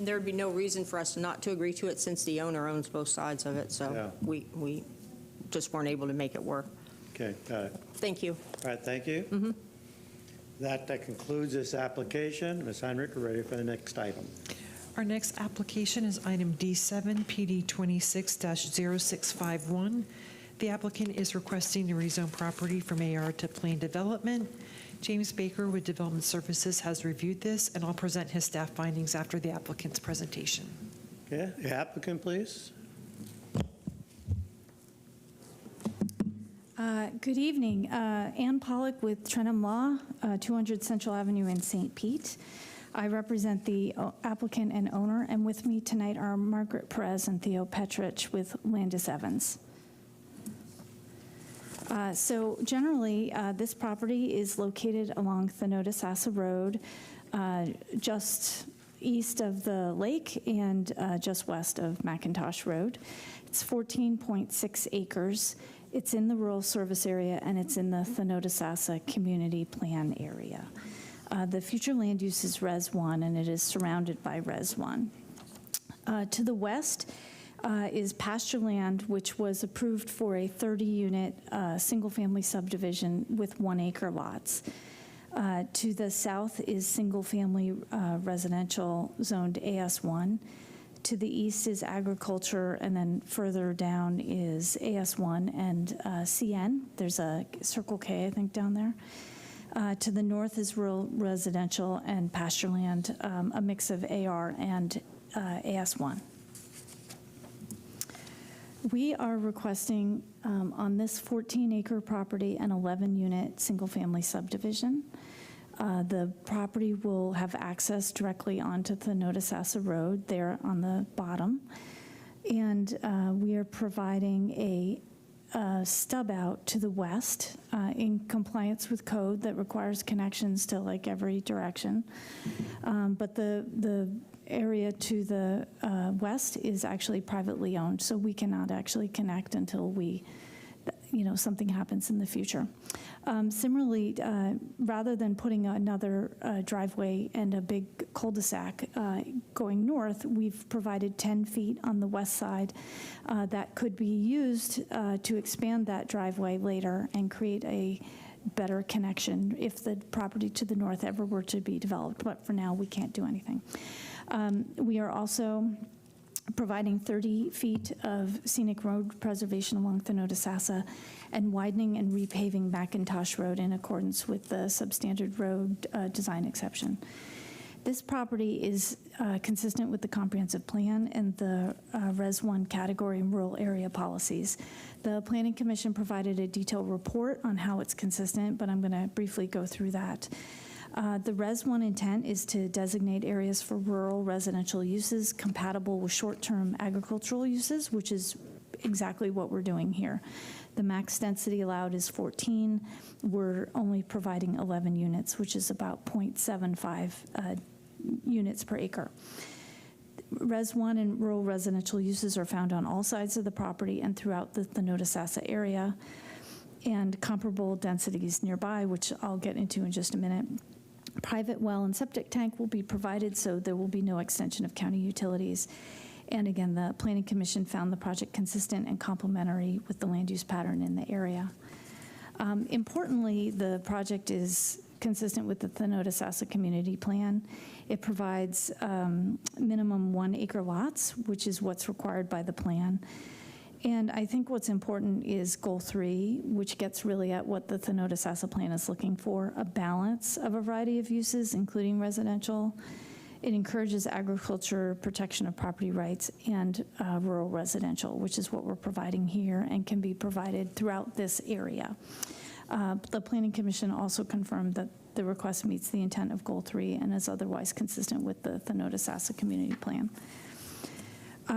There would be no reason for us not to agree to it since the owner owns both sides of it, so Yeah. we just weren't able to make it work. Okay, got it. Thank you. All right, thank you. That concludes this application. Ms. Heinrich, we're ready for the next item. Our next application is item D7, PD 26-0651. The applicant is requesting to rezone property from AR to plain development. James Baker with Development Services has reviewed this, and I'll present his staff findings after the applicant's presentation. Okay, the applicant, please. Good evening. Ann Pollock with Trentham Law, 200 Central Avenue in St. Pete. I represent the applicant and owner, and with me tonight are Margaret Perez and Theo Petrich with Landis Evans. So generally, this property is located along Thanodisassa Road, just east of the lake and just west of McIntosh Road. It's 14.6 acres. It's in the rural service area, and it's in the Thanodisassa Community Plan area. The future land use is Res 1, and it is surrounded by Res 1. To the west is pasture land, which was approved for a 30-unit single-family subdivision with 1-acre lots. To the south is single-family residential zoned AS1. To the east is agriculture, and then further down is AS1 and CN. There's a Circle K, I think, down there. To the north is rural residential and pasture land, a mix of AR and AS1. We are requesting on this 14-acre property an 11-unit single-family subdivision. The property will have access directly onto the Thanodisassa Road there on the bottom. And we are providing a stub out to the west in compliance with code that requires connections to like every direction. But the area to the west is actually privately owned, so we cannot actually connect until something happens in the future. Similarly, rather than putting another driveway and a big cul-de-sac going north, we've provided 10 feet on the west side that could be used to expand that driveway later and create a better connection if the property to the north ever were to be developed. But for now, we can't do anything. We are also providing 30 feet of scenic road preservation along Thanodisassa and widening and repaving McIntosh Road in accordance with the substandard road design exception. This property is consistent with the comprehensive plan and the Res 1 category and rural area policies. The Planning Commission provided a detailed report on how it's consistent, but I'm going to briefly go through that. The Res 1 intent is to designate areas for rural residential uses compatible with short-term agricultural uses, which is exactly what we're doing here. The max density allowed is 14. We're only providing 11 units, which is about 0.75 units per acre. Res 1 and rural residential uses are found on all sides of the property and throughout the Thanodisassa area, and comparable densities nearby, which I'll get into in just a minute. Private well and septic tank will be provided, so there will be no extension of county utilities. And again, the Planning Commission found the project consistent and complementary with the land use pattern in the area. Importantly, the project is consistent with the Thanodisassa Community Plan. It provides minimum 1-acre lots, which is what's required by the plan. And I think what's important is goal 3, which gets really at what the Thanodisassa plan is looking for, a balance of a variety of uses, including residential. It encourages agriculture, protection of property rights, and rural residential, which is what we're providing here and can be provided throughout this area. The Planning Commission also confirmed that the request meets the intent of goal 3 and is otherwise consistent with the Thanodisassa Community Plan.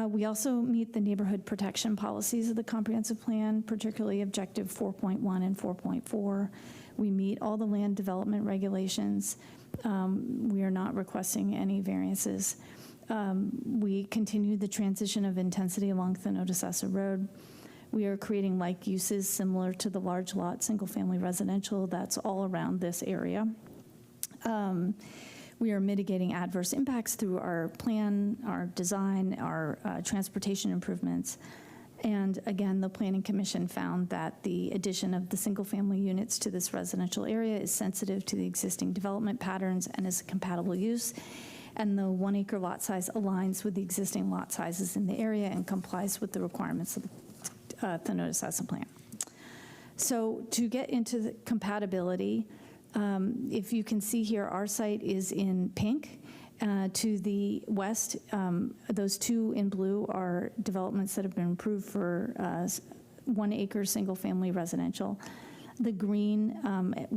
We also meet the neighborhood protection policies of the comprehensive plan, particularly objective 4.1 and 4.4. We meet all the land development regulations. We are not requesting any variances. We continue the transition of intensity along Thanodisassa Road. We are creating like uses similar to the large lot single-family residential that's all around this area. We are mitigating adverse impacts through our plan, our design, our transportation improvements. And again, the Planning Commission found that the addition of the single-family units to this residential area is sensitive to the existing development patterns and is a compatible use. And the 1-acre lot size aligns with the existing lot sizes in the area and complies with the requirements of the Thanodisassa plan. So to get into the compatibility, if you can see here, our site is in pink. To the west, those two in blue are developments that have been approved for 1-acre single-family residential. The green,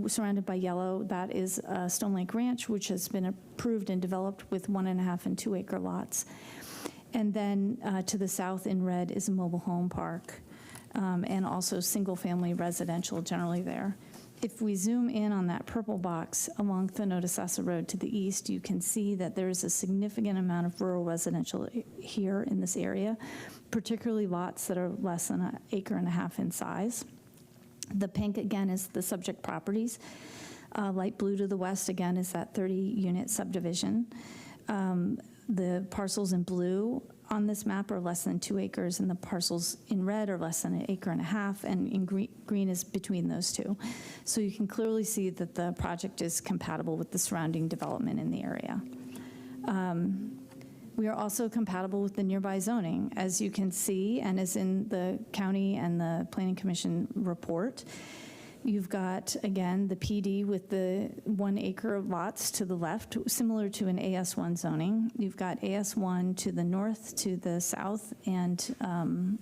surrounded by yellow, that is Stone Lake Ranch, which has been approved and developed with 1.5 and 2 acre lots. And then to the south in red is a mobile home park, and also single-family residential generally there. If we zoom in on that purple box along Thanodasassa Road to the east, you can see that there is a significant amount of rural residential here in this area, particularly lots that are less than 1.5 acres in size. The pink, again, is the subject properties. Light blue to the west, again, is that 30-unit subdivision. The parcels in blue on this map are less than 2 acres, and the parcels in red are less than 1.5 acres, and in green is between those two. So you can clearly see that the project is compatible with the surrounding development in the area. We are also compatible with the nearby zoning, as you can see, and as in the county and the Planning Commission report. You've got, again, the PD with the 1 acre lots to the left, similar to an AS1 zoning. You've got AS1 to the north, to the south, and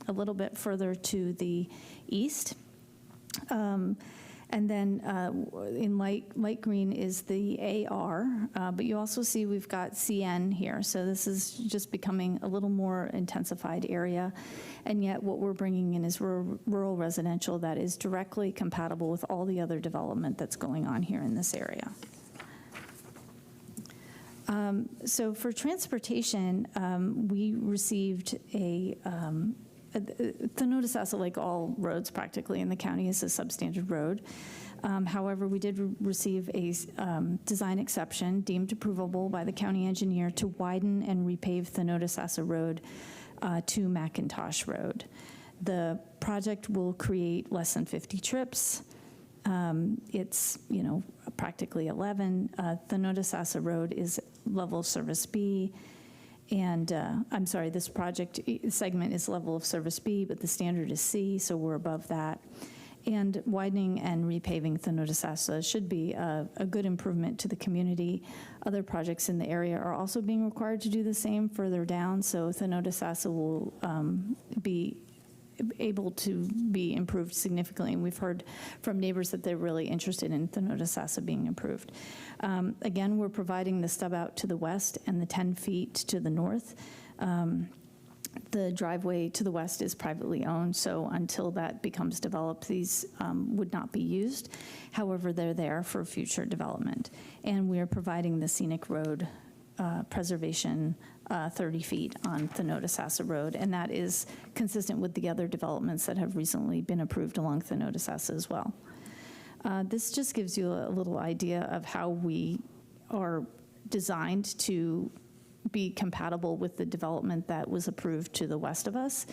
a little bit further to the east. And then in light green is the AR, but you also see we've got CN here. So this is just becoming a little more intensified area. And yet what we're bringing in is rural residential that is directly compatible with all the other development that's going on here in this area. So for transportation, we received Thanodasassa, like all roads practically in the county, is a substandard road. However, we did receive a design exception deemed approvable by the county engineer to widen and repave Thanodasassa Road to McIntosh Road. The project will create less than 50 trips. It's, practically 11. Thanodasassa Road is level of service B. And I'm sorry, this project segment is level of service B, but the standard is C, so we're above that. And widening and repaving Thanodasassa should be a good improvement to the community. Other projects in the area are also being required to do the same further down, so Thanodasassa will be able to be improved significantly. And we've heard from neighbors that they're really interested in Thanodasassa being improved. Again, we're providing the stub out to the west and the 10 feet to the north. The driveway to the west is privately owned, so until that becomes developed, these would not be used. However, they're there for future development. And we are providing the scenic road preservation 30 feet on Thanodasassa Road, and that is consistent with the other developments that have recently been approved along Thanodasassa as well. This just gives you a little idea of how we are designed to be compatible with the development that was approved to the west of us.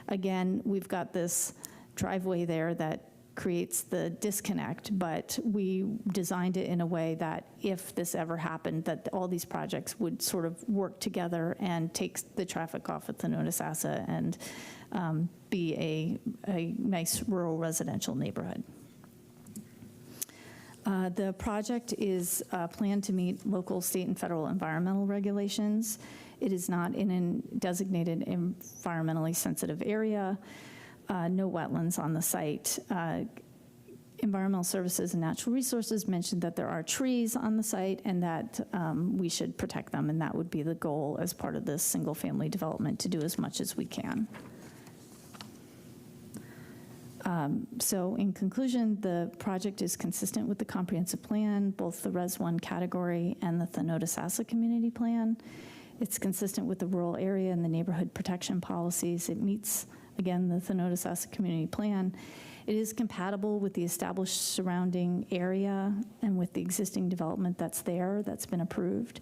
Again, we've got this driveway there that creates the disconnect, but we designed it in a way that if this ever happened, that all these projects would sort of work together and take the traffic off at Thanodasassa and be a nice rural residential neighborhood. The project is planned to meet local, state, and federal environmental regulations. It is not in a designated environmentally sensitive area. No wetlands on the site. Environmental Services and Natural Resources mentioned that there are trees on the site and that we should protect them, and that would be the goal as part of this single-family development, to do as much as we can. So in conclusion, the project is consistent with the comprehensive plan, both the Res 1 category and the Thanodasassa community plan. It's consistent with the rural area and the neighborhood protection policies. It meets, again, the Thanodasassa community plan. It is compatible with the established surrounding area and with the existing development that's there, that's been approved.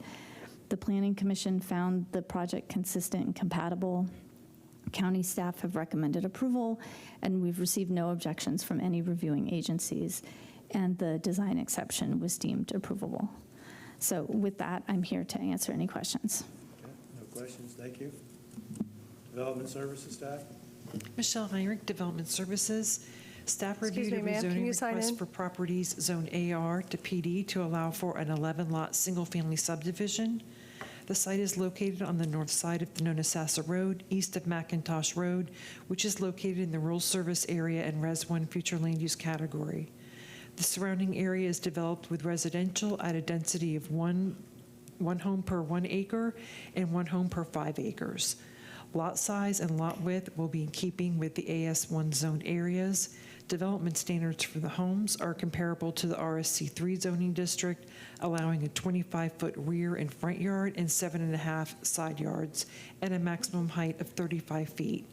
The Planning Commission found the project consistent and compatible. County staff have recommended approval, and we've received no objections from any reviewing agencies, and the design exception was deemed approvable. So with that, I'm here to answer any questions. Okay, no questions, thank you. Development Services staff? Michelle Heinrich, Development Services. Staff Excuse reviewed me, a ma'am, can rezoning you sign request in? for properties Zone AR to PD to allow for an 11-lot single-family subdivision. The site is located on the north side of Thanodasassa Road, east of McIntosh Road, which is located in the rural service area and Res 1 future land use category. The surrounding area is developed with residential at a density of one home per 1 acre and 1 home per 5 acres. Lot size and lot width will be in keeping with the AS1 zone areas. Development standards for the homes are comparable to the RSC3 zoning district, allowing a 25-foot rear and front yard and 7.5 side yards, and a maximum height of 35 feet.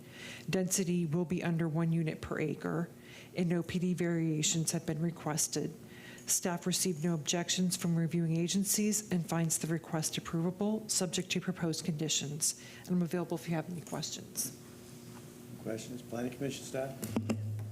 Density will be under 1 unit per acre, and no PD variations have been requested. Staff received no objections from reviewing agencies and finds the request approvable, subject to proposed conditions. And I'm available if you have any questions. Questions? Planning Commission staff?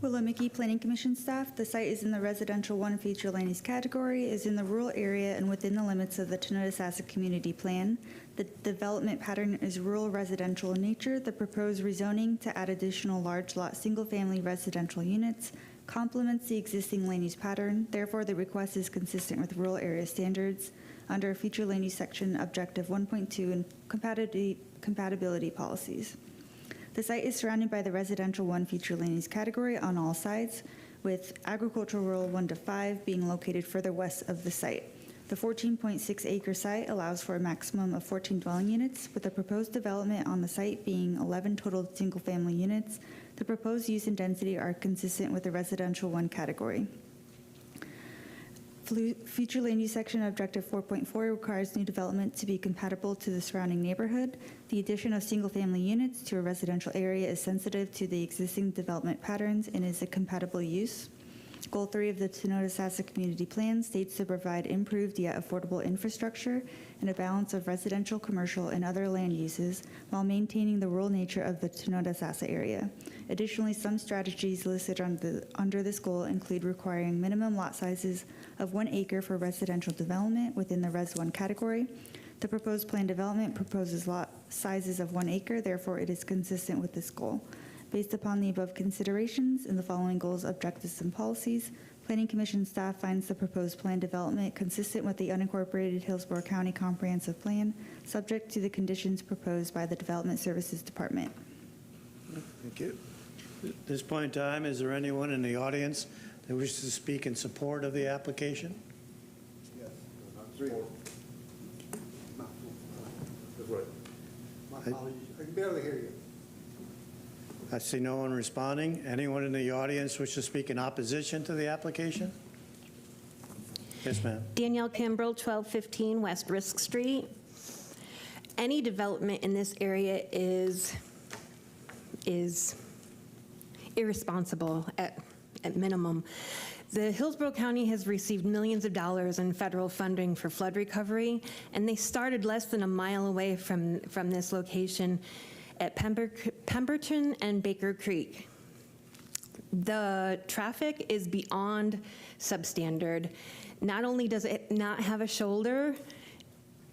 Willowmickey Planning Commission staff. The site is in the residential 1 feature land use category, is in the rural area and within the limits of the Tenodasassa Community Plan. The development pattern is rural residential in nature. The proposed rezoning to add additional large lot single-family residential units complements the existing land use pattern. Therefore, the request is consistent with rural area standards under future land use section objective 1.2 and compatibility policies. The site is surrounded by the residential 1 feature land use category on all sides, with agricultural rural 1 to 5 being located further west of the site. The 14.6 acre site allows for a maximum of 14 dwelling units, with the proposed development on the site being 11 total single family units. The proposed use and density are consistent with the residential 1 category. Future land use section objective 4.4 requires new development to be compatible to the surrounding neighborhood. The addition of single-family units to a residential area is sensitive to the existing development patterns and is a compatible use. Goal 3 of the Tenodasassa Community Plan states to provide improved yet affordable infrastructure and a balance of residential, commercial, and other land uses while maintaining the rural nature of the Tenodasassa area. Additionally, some strategies listed under this goal include requiring minimum lot sizes of 1 acre for residential development within the Res 1 category. The proposed plan development proposes lot sizes of 1 acre, therefore it is consistent with this goal. Based upon the above considerations and the following goals, objectives, and policies, Planning Commission staff finds the proposed plan development consistent with the unincorporated Hillsborough County Comprehensive Plan, subject to the conditions proposed by the Development Services Department. Thank you. At this point in time, is there anyone in the audience that wishes to speak in support of the application? Yes. Three. That's right. My apologies. I can barely hear you. I see no one responding. Anyone in the audience wish to speak in opposition to the application? Yes, ma'am. Danielle Kimbrell, 1215 West Risk Street. Any development in this area is irresponsible at minimum. The Hillsborough County has received millions of dollars in federal funding for flood recovery, and they started less than a mile away from this location at Pemberton and Baker Creek. The traffic is beyond substandard. Not only does it not have a shoulder,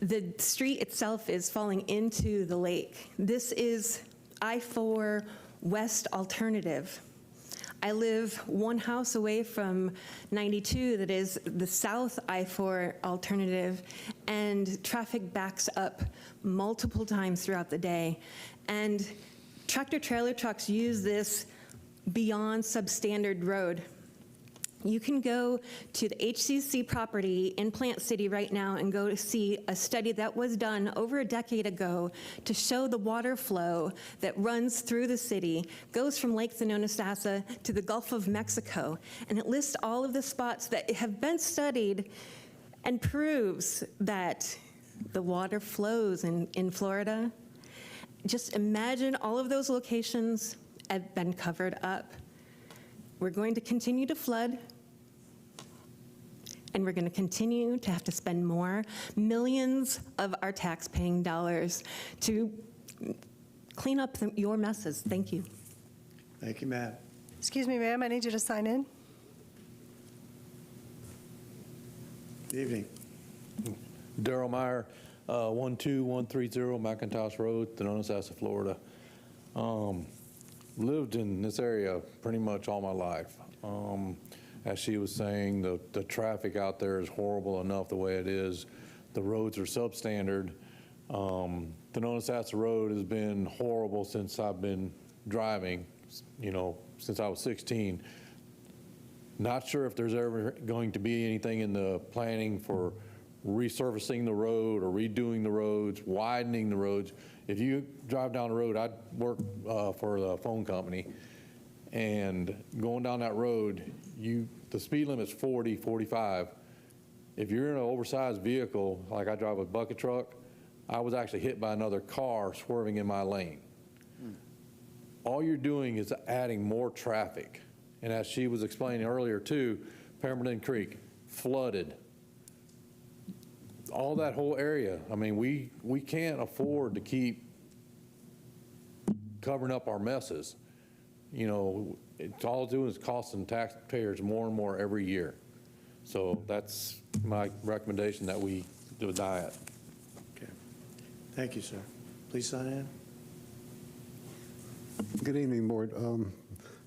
the street itself is falling into the lake. This is I-4 West alternative. I live 1 house away from 92 that is the south I-4 alternative, and traffic backs up multiple times throughout the day. And tractor-trailer trucks use this beyond substandard road. You can go to the HCC property in Plant City right now and go to see a study that was done over a decade ago to show the water flow that runs through the city, goes from Lake Tenodasassa to the Gulf of Mexico. And it lists all of the spots that have been studied and proves that the water flows in Florida. Just imagine all of those locations have been covered up. We're going to continue to flood, and we're going to continue to have to spend more millions of our tax-paying dollars to clean up your messes. Thank you. Thank you, ma'am. Excuse me, ma'am, I need you to sign in. Good evening. Darrell Meyer, 12130 McIntosh Road, Tenodasassa, Florida. Lived in this area pretty much all my life. As she was saying, the traffic out there is horrible enough the way it is. The roads are substandard. Tenodasassa Road has been horrible since I've been driving, since I was 16. Not sure if there's ever going to be anything in the planning for resurfacing the road or redoing the roads, widening the roads. If you drive down the road, I work for the phone company, and going down that road, the speed limit's 40, 45. If you're in an oversized vehicle, like I drive a bucket truck, I was actually hit by another car swerving in my lane. All you're doing is adding more traffic. And as she was explaining earlier too, Pemberton Creek flooded. All that whole area, I mean, we can't afford to keep covering up our messes. You know, it's all it's doing is costing taxpayers more and more every year. So that's my recommendation, that we deny it. Okay. Thank you, sir. Please sign in. Good evening, Board.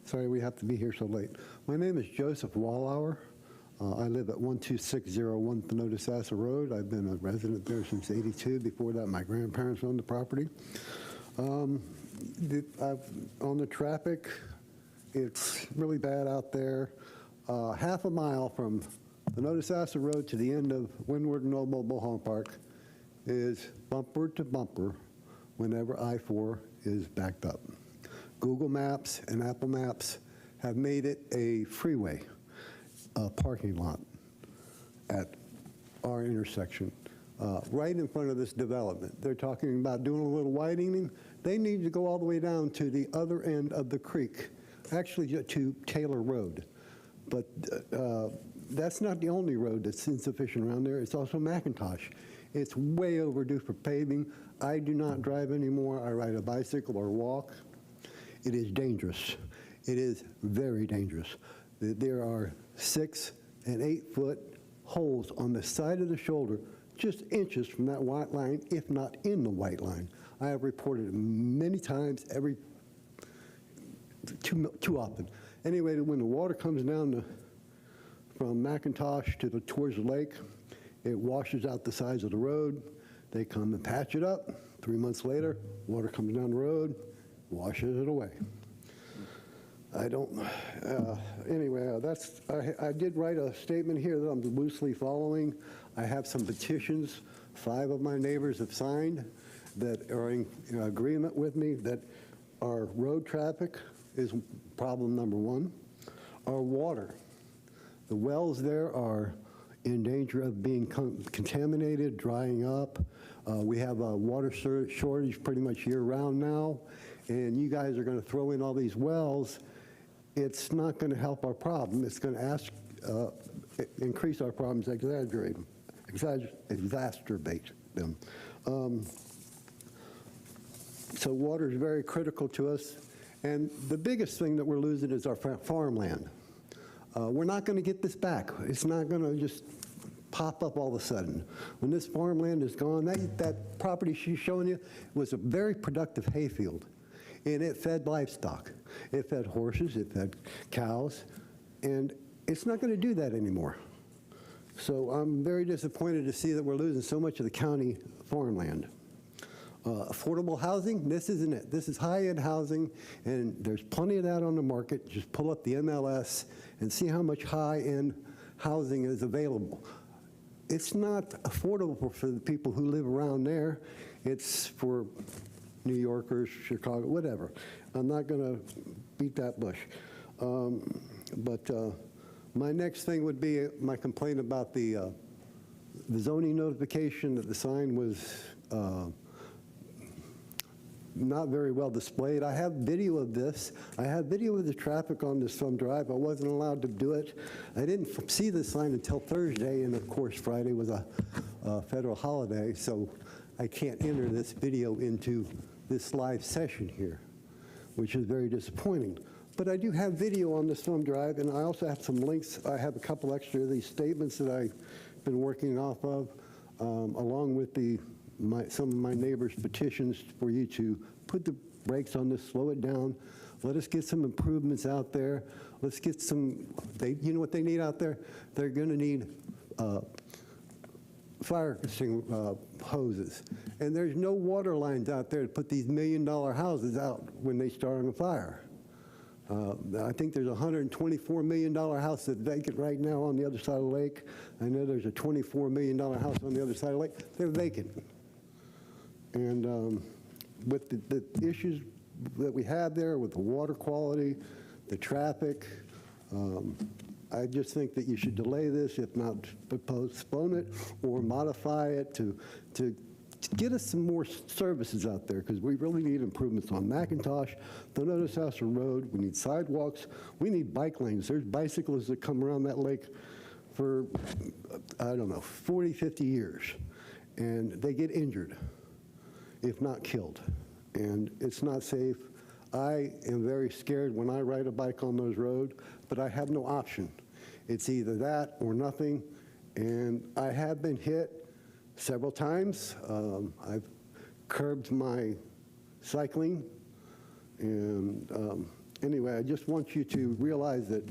Sorry we have to be here so late. My name is Joseph Wallauer. I live at 12601 Notisassa Road. I've been a resident there since '82. Before that, my grandparents owned the property. On the traffic, it's really bad out there. Half a mile from the Notisassa Road to the end of Windward and Old Mobile Home Park is bumper to bumper whenever I-4 is backed up. Google Maps and Apple Maps have made it a freeway parking lot at our intersection, right in front of this development. They're talking about doing a little widening. They need to go all the way down to the other end of the creek, actually to Taylor Road. But that's not the only road that's insufficient around there. It's also McIntosh. It's way overdue for paving. I do not drive anymore. I ride a bicycle or walk. It is dangerous. It is very dangerous. There are 6 and 8 foot holes on the side of the shoulder, just inches from that white line, if not in the white line. I have reported it many times, too often. Anyway, when the water comes down from McIntosh towards the lake, it washes out the sides of the road. They come and patch it up. 3 months later, water comes down the road, washes it away. Anyway, I did write a statement here that I'm loosely following. I have some petitions 5 of my neighbors have signed that are in agreement with me that our road traffic is problem number 1. Our water, the wells there are in danger of being contaminated, drying up. We have a water shortage pretty much year-round now, and you guys are going to throw in all these wells. It's not going to help our problem. It's going to increase our problems, exacerbate them. So water is very critical to us. And the biggest thing that we're losing is our farmland. We're not going to get this back. It's not going to just pop up all of a sudden. When this farmland is gone, that property she's showing you was a very productive hayfield, and it fed livestock. It fed horses, it fed cows, and it's not going to do that anymore. So I'm very disappointed to see that we're losing so much of the county farmland. Affordable housing, this isn't it. This is high-end housing, and there's plenty of that on the market. Just pull up the MLS and see how much high-end housing is available. It's not affordable for the people who live around there. It's for New Yorkers, Chicago, whatever. I'm not going to beat that bush. My next thing would be my complaint about the zoning notification that the sign was not very well displayed. I have video of this. I have video of the traffic on this thumb drive. I wasn't allowed to do it. I didn't see the sign until Thursday, and of course Friday was a federal holiday, so I can't enter this video into this live session here, which is very disappointing. But I do have video on this thumb drive, and I also have some links. I have a couple extra of these statements that I've been working off of, along with some of my neighbors' petitions for you to put the brakes on this, slow it down. Let us get some improvements out there. Let's get some, you know what they need out there? They're going to need fire extinguisher hoses. And there's no water lines out there to put these $1 million houses out when they start on a fire. I think there's a $124 million house that's vacant right now on the other side of the lake. I know there's a $24 million house on the other side of the lake. They're vacant. And with the issues that we have there with the water quality, the traffic, I just think that you should delay this, if not postpone it or modify it to get us some more services out there, because we really need improvements on McIntosh, the Notice House Road. We need sidewalks. We need bike lanes. There's bicyclists that come around that lake for, I don't know, 40, 50 years, and they get injured, if not killed. And it's not safe. I am very scared when I ride a bike on those roads, but I have no option. It's either that or nothing, and I have been hit several times. I've curbed my cycling, and anyway, I just want you to realize that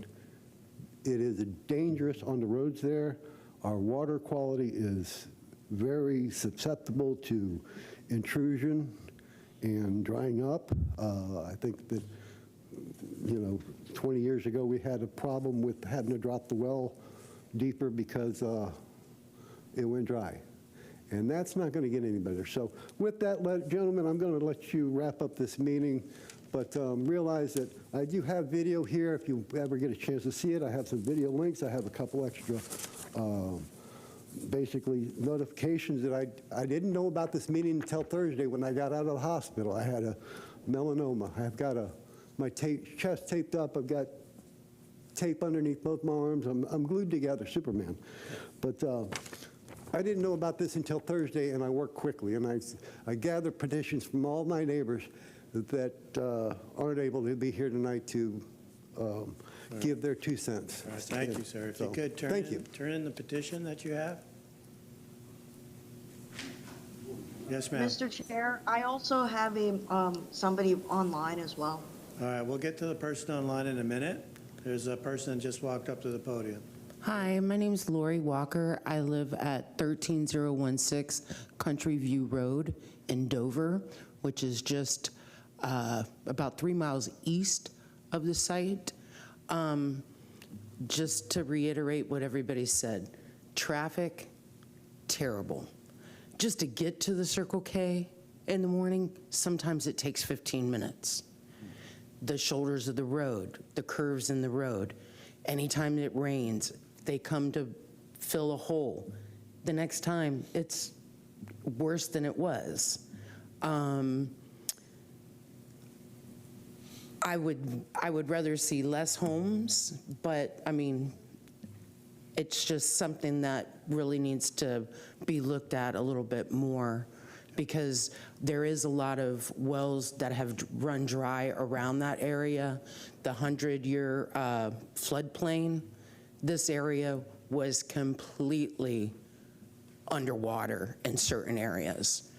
it is dangerous on the roads there. Our water quality is very susceptible to intrusion and drying up. I think that, 20 years ago we had a problem with having to drop the well deeper because it went dry. And that's not going to get any better. So with that, gentlemen, I'm going to let you wrap up this meeting. But realize that I do have video here if you ever get a chance to see it. I have some video links. I have a couple extra basically notifications that I didn't know about this meeting until Thursday when I got out of the hospital. I had a melanoma. I've got my chest taped up. I've got tape underneath both my arms. I'm glued together, Superman. But I didn't know about this until Thursday, and I worked quickly. And I gathered petitions from all my neighbors that aren't able to be here tonight to give their 2 cents. All right, thank you, sir. If you could turn in the petition that you have. Yes, ma'am. Mr. Chair, I also have somebody online as well. All right, we'll get to the person online in a minute. There's a person that just walked up to the podium. Hi, my name is Lori Walker. I live at 13016 Country View Road in Dover, which is just about 3 miles east of the site. Just to reiterate what everybody said, traffic, terrible. Just to get to the Circle K in the morning, sometimes it takes 15 minutes. The shoulders of the road, the curves in the road, anytime it rains, they come to fill a hole. The next time, it's worse than it was. I would rather see less homes, but I mean, it's just something that really needs to be looked at a little bit more, because there is a lot of wells that have run dry around that area. The 100-year floodplain, this area was completely underwater in certain areas.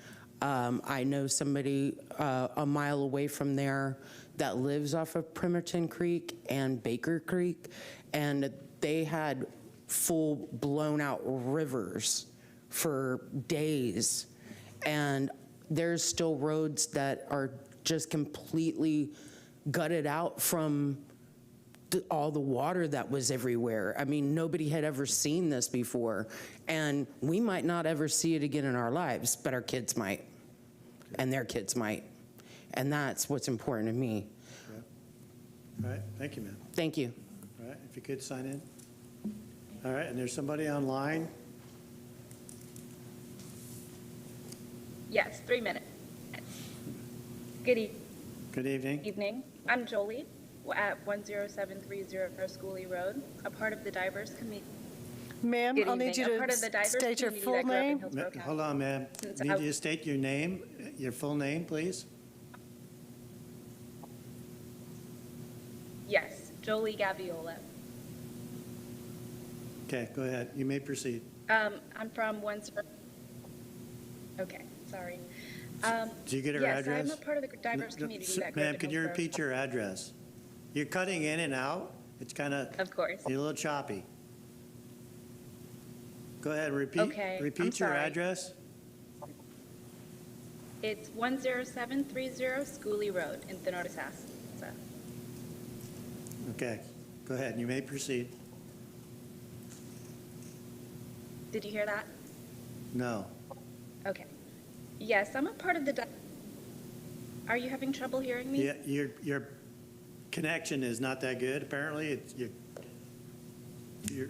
I know somebody a mile away from there that lives off of Primerton Creek and Baker Creek, and they had full blown out rivers for days. And there's still roads that are just completely gutted out from all the water that was everywhere. I mean, nobody had ever seen this before, and we might not ever see it again in our lives, but our kids might, and their kids might. And that's what's important to me. All right, thank you, ma'am. Thank you. All right, if you could sign in. All right, and there's somebody online. Yes, 3 minutes. Good evening. Evening. I'm Jolie at 10730 Schooley Road, a part of the diverse community. Ma'am, Good I'll need evening. you I'm part of the to diverse state your community full that grew up in name. Hillsborough County. Hold on, ma'am. Since Need I- you to state your name, your full name, please. Yes, Jolie Gaviola. Okay, go ahead. You may proceed. I'm from Okay, sorry. Did you get her yes, address? I'm a part of the diverse community that grew up Ma'am, in could you Hillsborough. repeat your address? You're cutting in and out. It's kind of. Of course. You're a little choppy. Go ahead, repeat. Okay, I'm Repeat your sorry. address. It's 10730 Schooley Road in Tenorisasa. Okay, go ahead, you may proceed. Did you hear that? No. Okay. Yes, I'm a part of the. Are you having trouble hearing me? Yeah, your connection is not that good, apparently. You're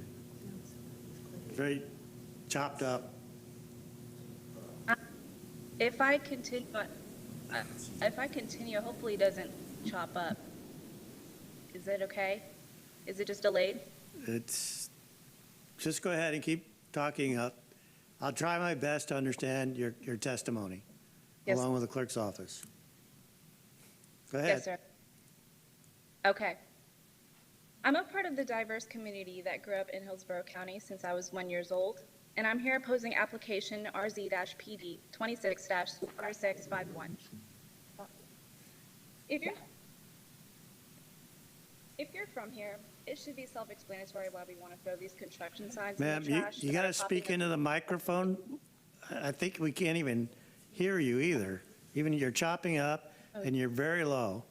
very chopped up. If I continue, hopefully it doesn't chop up. Is that okay? Is it just delayed? Just go ahead and keep talking up. I'll try my best to understand your testimony, Yes. along with the clerk's office. Go ahead. Yes, sir. Okay. I'm a part of the diverse community that grew up in Hillsborough County since I was 1 year old, and I'm here opposing application RZ-PD 26-4651. If you're from here, it should be self-explanatory why we want to throw these construction signs in Ma'am, the trash. you got to speak into the microphone. I think we can't even hear you either. Even you're chopping up and you're very low.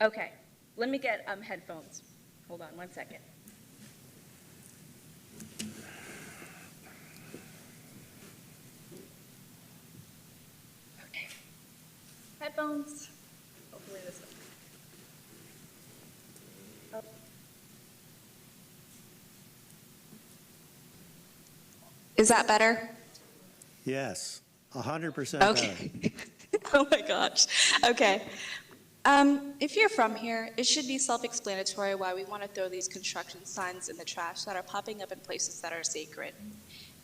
Okay, let me get headphones. Hold on 1 second. Okay. Headphones. Hopefully this one. Oh. Is that better? Yes, 100% better. Okay. Oh my gosh. Okay. If you're from here, it should be self-explanatory why we want to throw these construction signs in the trash that are popping up in places that are sacred.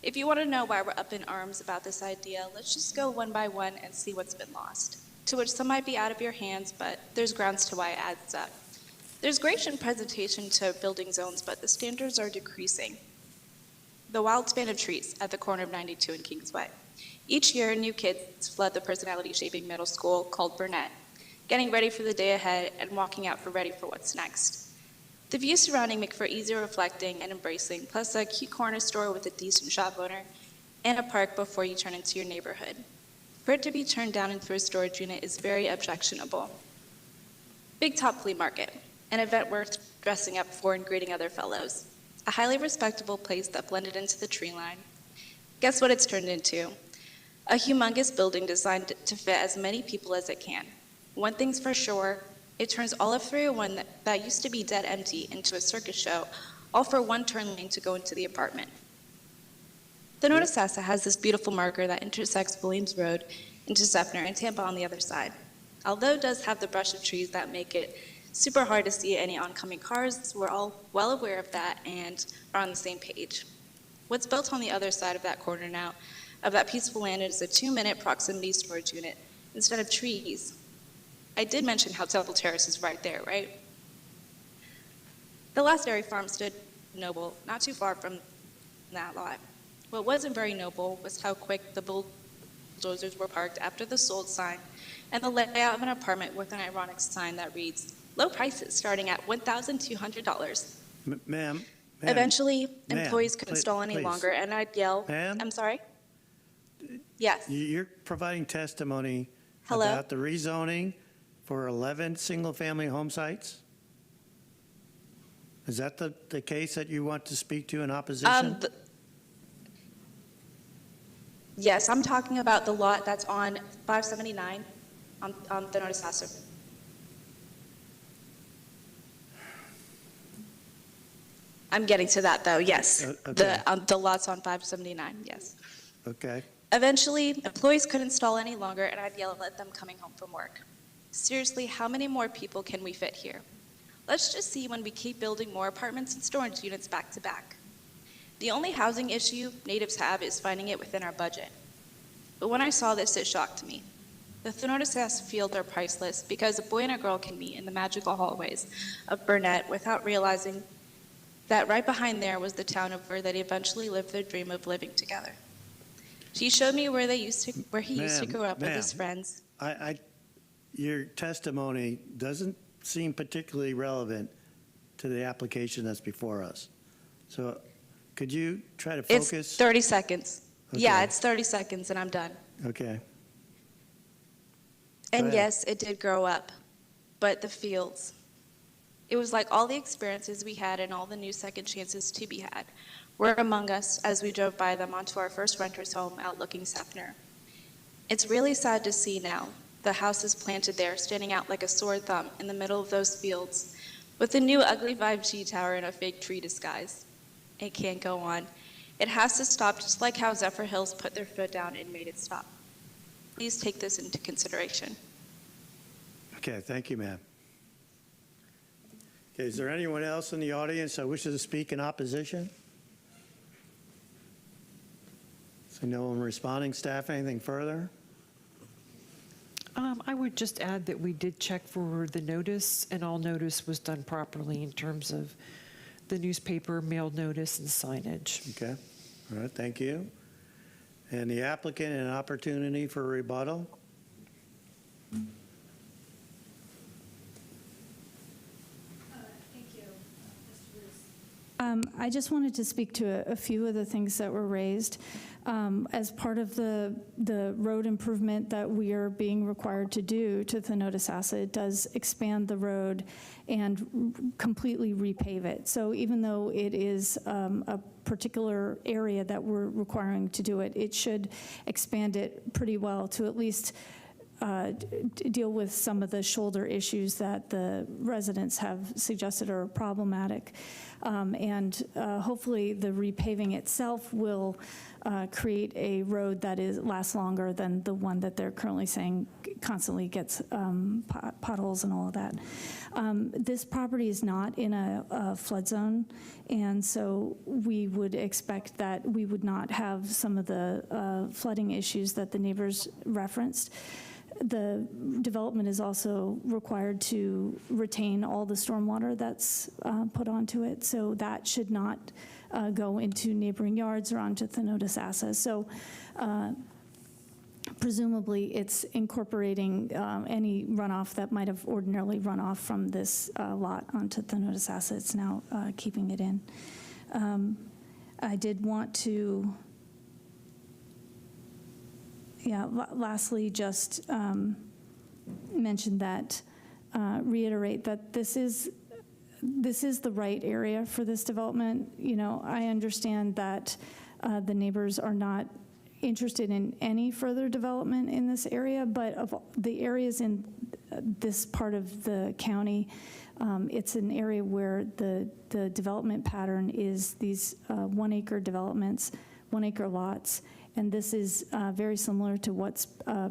If you want to know why we're up in arms about this idea, let's just go one by one and see what's been lost, to which some might be out of your hands, but there's grounds to why it adds up. There's great presentation to building zones, but the standards are decreasing. The wild span of trees at the corner of 92 and Kingsway. Each year, new kids flood the personality-shaping middle school called Burnett, getting ready for the day ahead and walking out for ready for what's next. The views surrounding make for easier reflecting and embracing, plus a cute corner store with a decent shop owner and a park before you turn into your neighborhood. For it to be turned down into a storage unit is very objectionable. Big Top Flea Market, an event worth dressing up for and greeting other fellows. A highly respectable place that blended into the tree line. Guess what it's turned into? A humongous building designed to fit as many people as it can. One thing's for sure, it turns all of 301 that used to be dead empty into a circus show, all for one turn lane to go into the apartment. The North Sassa has this beautiful marker that intersects Williams Road into Zephyr and Tampa on the other side. Although it does have the brush of trees that make it super hard to see any oncoming cars, we're all well aware of that and are on the same page. What's built on the other side of that corner now, of that peaceful land, is a 2-minute proximity storage unit instead of trees. I did mention how Temple Terrace is right there, right? The last dairy farm stood noble, not too far from that lot. What wasn't very noble was how quick the bulldozers were parked after the sold sign and the layout of an apartment with an ironic sign that reads, low prices starting at $1,200. Ma'am. Eventually, Ma'am, employees couldn't stall any please. longer, and I'd yell, Ma'am? I'm sorry? Yes. You're providing testimony Hello? about the rezoning for 11 single-family home sites? Is that the case that you want to speak to in opposition? Yes, I'm talking about the lot that's on 579 on the North Sassa. I'm getting to that, though, yes. Okay. The lot's on 579, yes. Okay. Eventually, employees couldn't stall any longer, and I'd yell at them coming home from work. Seriously, how many more people can we fit here? Let's just see when we keep building more apartments and storage units back to back. The only housing issue natives have is finding it within our budget. But when I saw this, it shocked me. The Thornotis fields are priceless because a boy and a girl can meet in the magical hallways of Burnett without realizing that right behind there was the town of where they eventually lived their dream of living together. She showed me where he used to grow up with his friends. Your testimony doesn't seem particularly relevant to the application that's before us. So could you try to focus? It's 30 seconds. Okay. Yeah, it's 30 seconds and I'm done. Okay. And ahead. yes, it did grow up, but the fields, It was like all the experiences we had and all the new second chances to be had were among us as we drove by them onto our first renter's home outlooking Sefner. It's really sad to see now the houses planted there standing out like a sore thumb in the middle of those fields with the new ugly 5G tower in a fake tree disguise. It can't go on. It has to stop, just like how Zephyr Hills put their foot down and made it stop. Please take this into consideration. Okay, thank you, ma'am. Okay, is there anyone else in the audience that wishes to speak in opposition? So no one responding. Staff, anything further? I would just add that we did check for the notice, and all notice was done properly in terms of the newspaper, mailed notice, and signage. Okay, all right, thank you. And the applicant, an opportunity for rebuttal? I just wanted to speak to a few of the things that were raised. As part of the road improvement that we are being required to do to Thonotosassa, it does expand the road and completely repave it. So even though it is a particular area that we're requiring to do it, it should expand it pretty well to at least deal with some of the shoulder issues that the residents have suggested are problematic. And hopefully the repaving itself will create a road that lasts longer than the one that they're currently saying constantly gets potholes and all of that. This property is not in a flood zone, and so we would expect that we would not have some of the flooding issues that the neighbors referenced. The development is also required to retain all the stormwater that's put onto it, so that should not go into neighboring yards or onto Thonotosassa. So presumably it's incorporating any runoff that might have ordinarily run off from this lot onto Thonotosassa. It's now keeping it in. I did want to lastly, just mention that, reiterate that this is the right area for this development. You know, I understand that the neighbors are not interested in any further development in this area, but of the areas in this part of the county, it's an area where the development pattern is these 1 acre developments, 1 acre lots. And this is very similar to what's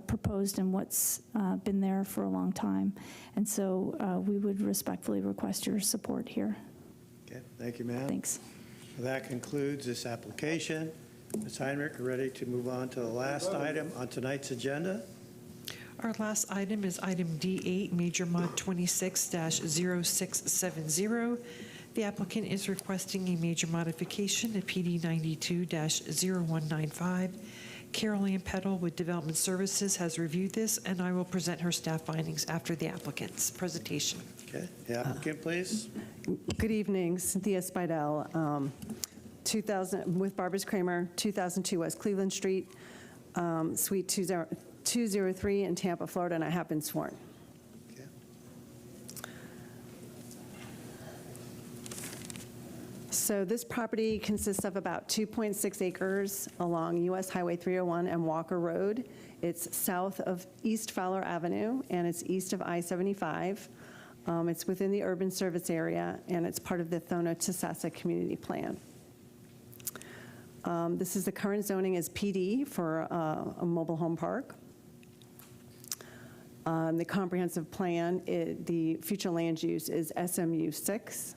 proposed and what's been there for a long time. And so we would respectfully request your support here. Okay, thank you, ma'am. Thanks. That concludes this application. Ms. Heinrich, we're ready to move on to the last item on tonight's agenda. Our last item is item D8, Major Mod 26-0670. The applicant is requesting a major modification to PD 92-0195. Carol Ann Peddle with Development Services has reviewed this, and I will present her staff findings after the applicant's presentation. Okay, the applicant, please. Good evening, Cynthia Spidell, 2000 with Barbara Kramer, 2002 West Cleveland Street, Suite 203 in Tampa, Florida, and I have been sworn. So this property consists of about 2.6 acres along US Highway 301 and Walker Road. It's south of East Fowler Avenue, and it's east of I-75. It's within the urban service area, and it's part of the Thonotosassa Community Plan. This is the current zoning as PD for a mobile home park. The comprehensive plan, the future land use is SMU 6.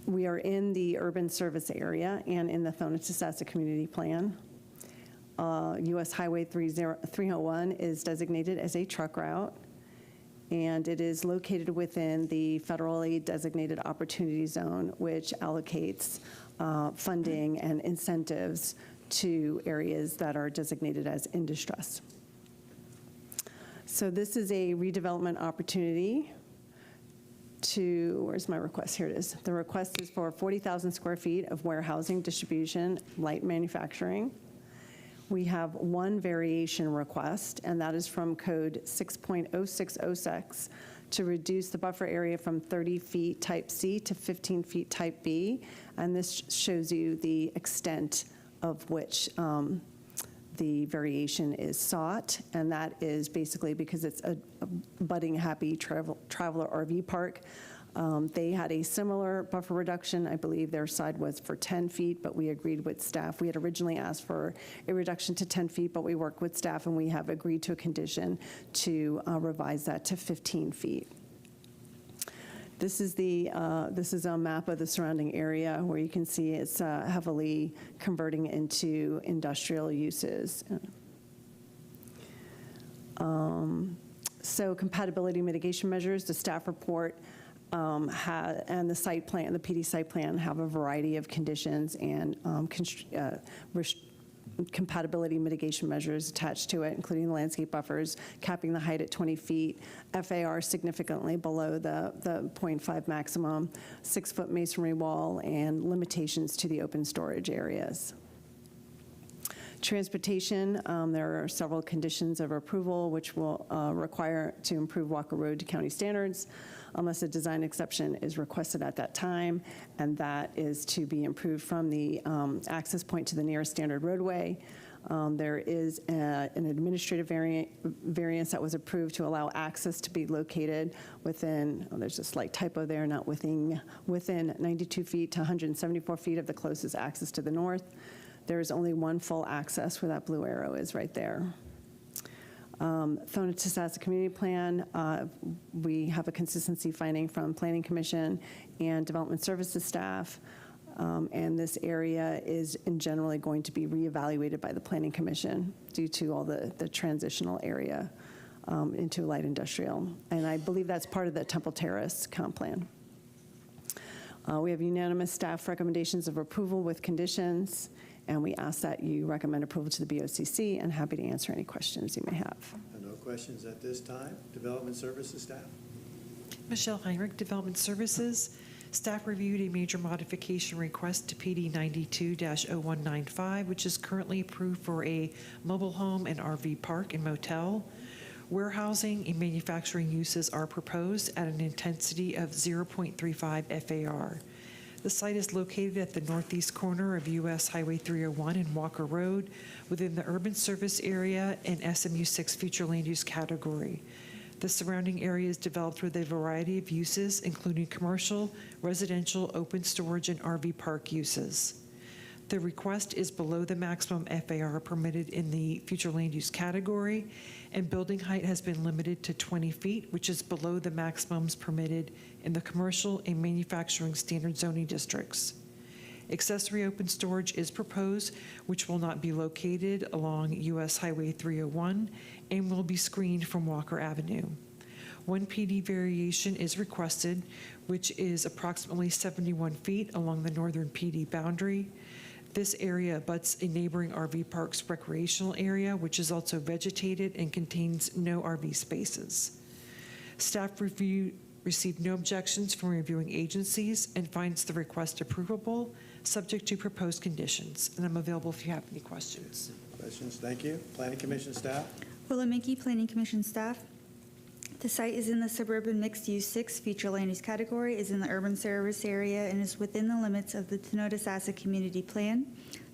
We are in the urban service area and in the Thonotosassa Community Plan. US Highway 301 is designated as a truck route, and it is located within the federally designated opportunity zone, which allocates funding and incentives to areas that are designated as in distress. So this is a redevelopment opportunity to, where's my request? Here it is. The request is for 40,000 square feet of warehousing, distribution, light manufacturing. We have one variation request, and that is from code 6.0606 to reduce the buffer area from 30 feet type C to 15 feet type B. And this shows you the extent of which the variation is sought. And that is basically because it's a budding happy traveler RV park. They had a similar buffer reduction. I believe their side was for 10 feet, but we agreed with staff. We had originally asked for a reduction to 10 feet, but we worked with staff and we have agreed to a condition to revise that to 15 feet. This is a map of the surrounding area where you can see it's heavily converting into industrial uses. So compatibility mitigation measures, the staff report and the site plan, the PD site plan, have a variety of conditions and compatibility mitigation measures attached to it, including the landscape buffers, capping the height at 20 feet, FAR significantly below the 0.5 maximum, 6-foot masonry wall, and limitations to the open storage areas. Transportation, there are several conditions of approval which will require to improve Walker Road to county standards unless a design exception is requested at that time, and that is to be improved from the access point to the nearest standard roadway. There is an administrative variance that was approved to allow access to be located within, there's a slight typo there, not within 92 feet to 174 feet of the closest access to the north. There is only one full access where that blue arrow is right there. Thonotosassa Community Plan, we have a consistency finding from Planning Commission and Development Services staff, and this area is generally going to be reevaluated by the Planning Commission due to all the transitional area into light industrial. And I believe that's part of the Temple Terrace comp plan. We have unanimous staff recommendations of approval with conditions, and we ask that you recommend approval to the BOCC, and happy to answer any questions you may have. No questions at this time. Development Services staff. Michelle Heinrich, Development Services. Staff reviewed a major modification request to PD 92-0195, which is currently approved for a mobile home and RV park and motel. Warehousing and manufacturing uses are proposed at an intensity of 0.35 FAR. The site is located at the northeast corner of US Highway 301 and Walker Road within the urban service area and SMU 6 future land use category. The surrounding area is developed with a variety of uses, including commercial, residential, open storage, and RV park uses. The request is below the maximum FAR permitted in the future land use category, and building height has been limited to 20 feet, which is below the maximums permitted in the commercial and manufacturing standard zoning districts. Accessory open storage is proposed, which will not be located along US Highway 301 and will be screened from Walker Avenue. One PD variation is requested, which is approximately 71 feet along the northern PD boundary. This area abuts a neighboring RV park's recreational area, which is also vegetated and contains no RV spaces. Staff received no objections from reviewing agencies and finds the request approvable, subject to proposed conditions. And I'm available if you have any questions. Questions? Thank you. Planning Commission staff. Willamette Planning Commission staff. The site is in the suburban mixed-use 6 future land use category, is in the urban service area, and is within the limits of the Thonotosassa Community Plan.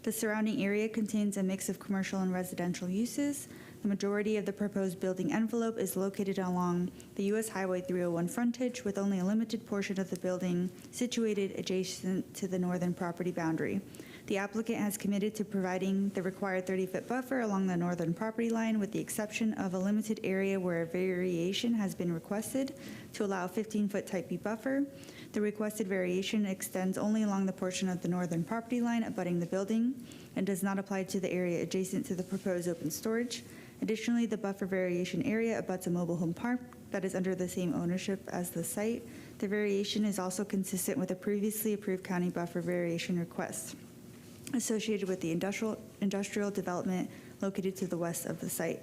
The surrounding area contains a mix of commercial and residential uses. The majority of the proposed building envelope is located along the US Highway 301 frontage, with only a limited portion of the building situated adjacent to the northern property boundary. The applicant has committed to providing the required 30-foot buffer along the northern property line, with the exception of a limited area where a variation has been requested to allow a 15-foot type B buffer. The requested variation extends only along the portion of the northern property line abutting the building and does not apply to the area adjacent to the proposed open storage. Additionally, the buffer variation area abuts a mobile home park that is under the same ownership as the site. The variation is also consistent with a previously approved county buffer variation request associated with the industrial development located to the west of the site.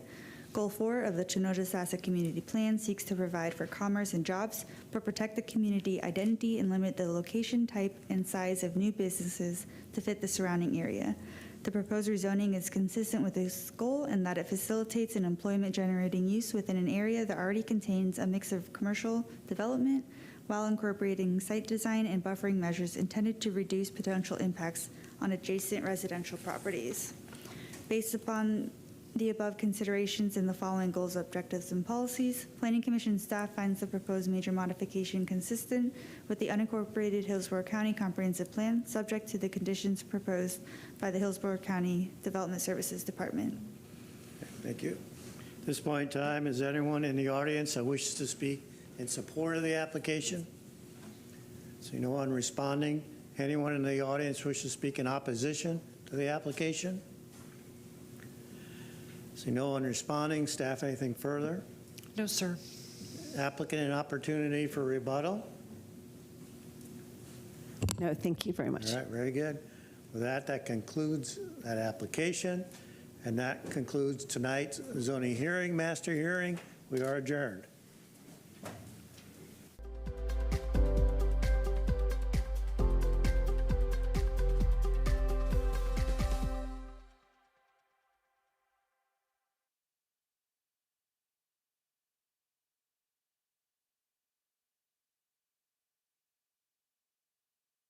Goal 4 of the Thonotosassa Community Plan seeks to provide for commerce and jobs, but protect the community identity and limit the location, type, and size of new businesses to fit the surrounding area. The proposed rezoning is consistent with this goal in that it facilitates an employment-generating use within an area that already contains a mix of commercial development while incorporating site design and buffering measures intended to reduce potential impacts on adjacent residential properties. Based upon the above considerations and the following goals, objectives, and policies, Planning Commission staff finds the proposed major modification consistent with the unincorporated Hillsborough County Comprehensive Plan, subject to the conditions proposed by the Hillsborough County Development Services Department. Thank you. At this point in time, is anyone in the audience that wishes to speak in support of the application? See no one responding. Anyone in the audience wish to speak in opposition to the application? See no one responding. Staff, anything further? No, sir. Applicant, an opportunity for rebuttal? No, thank you very much. All right, very good. With that, that concludes that application, and that concludes tonight's zoning hearing, master hearing. We are adjourned.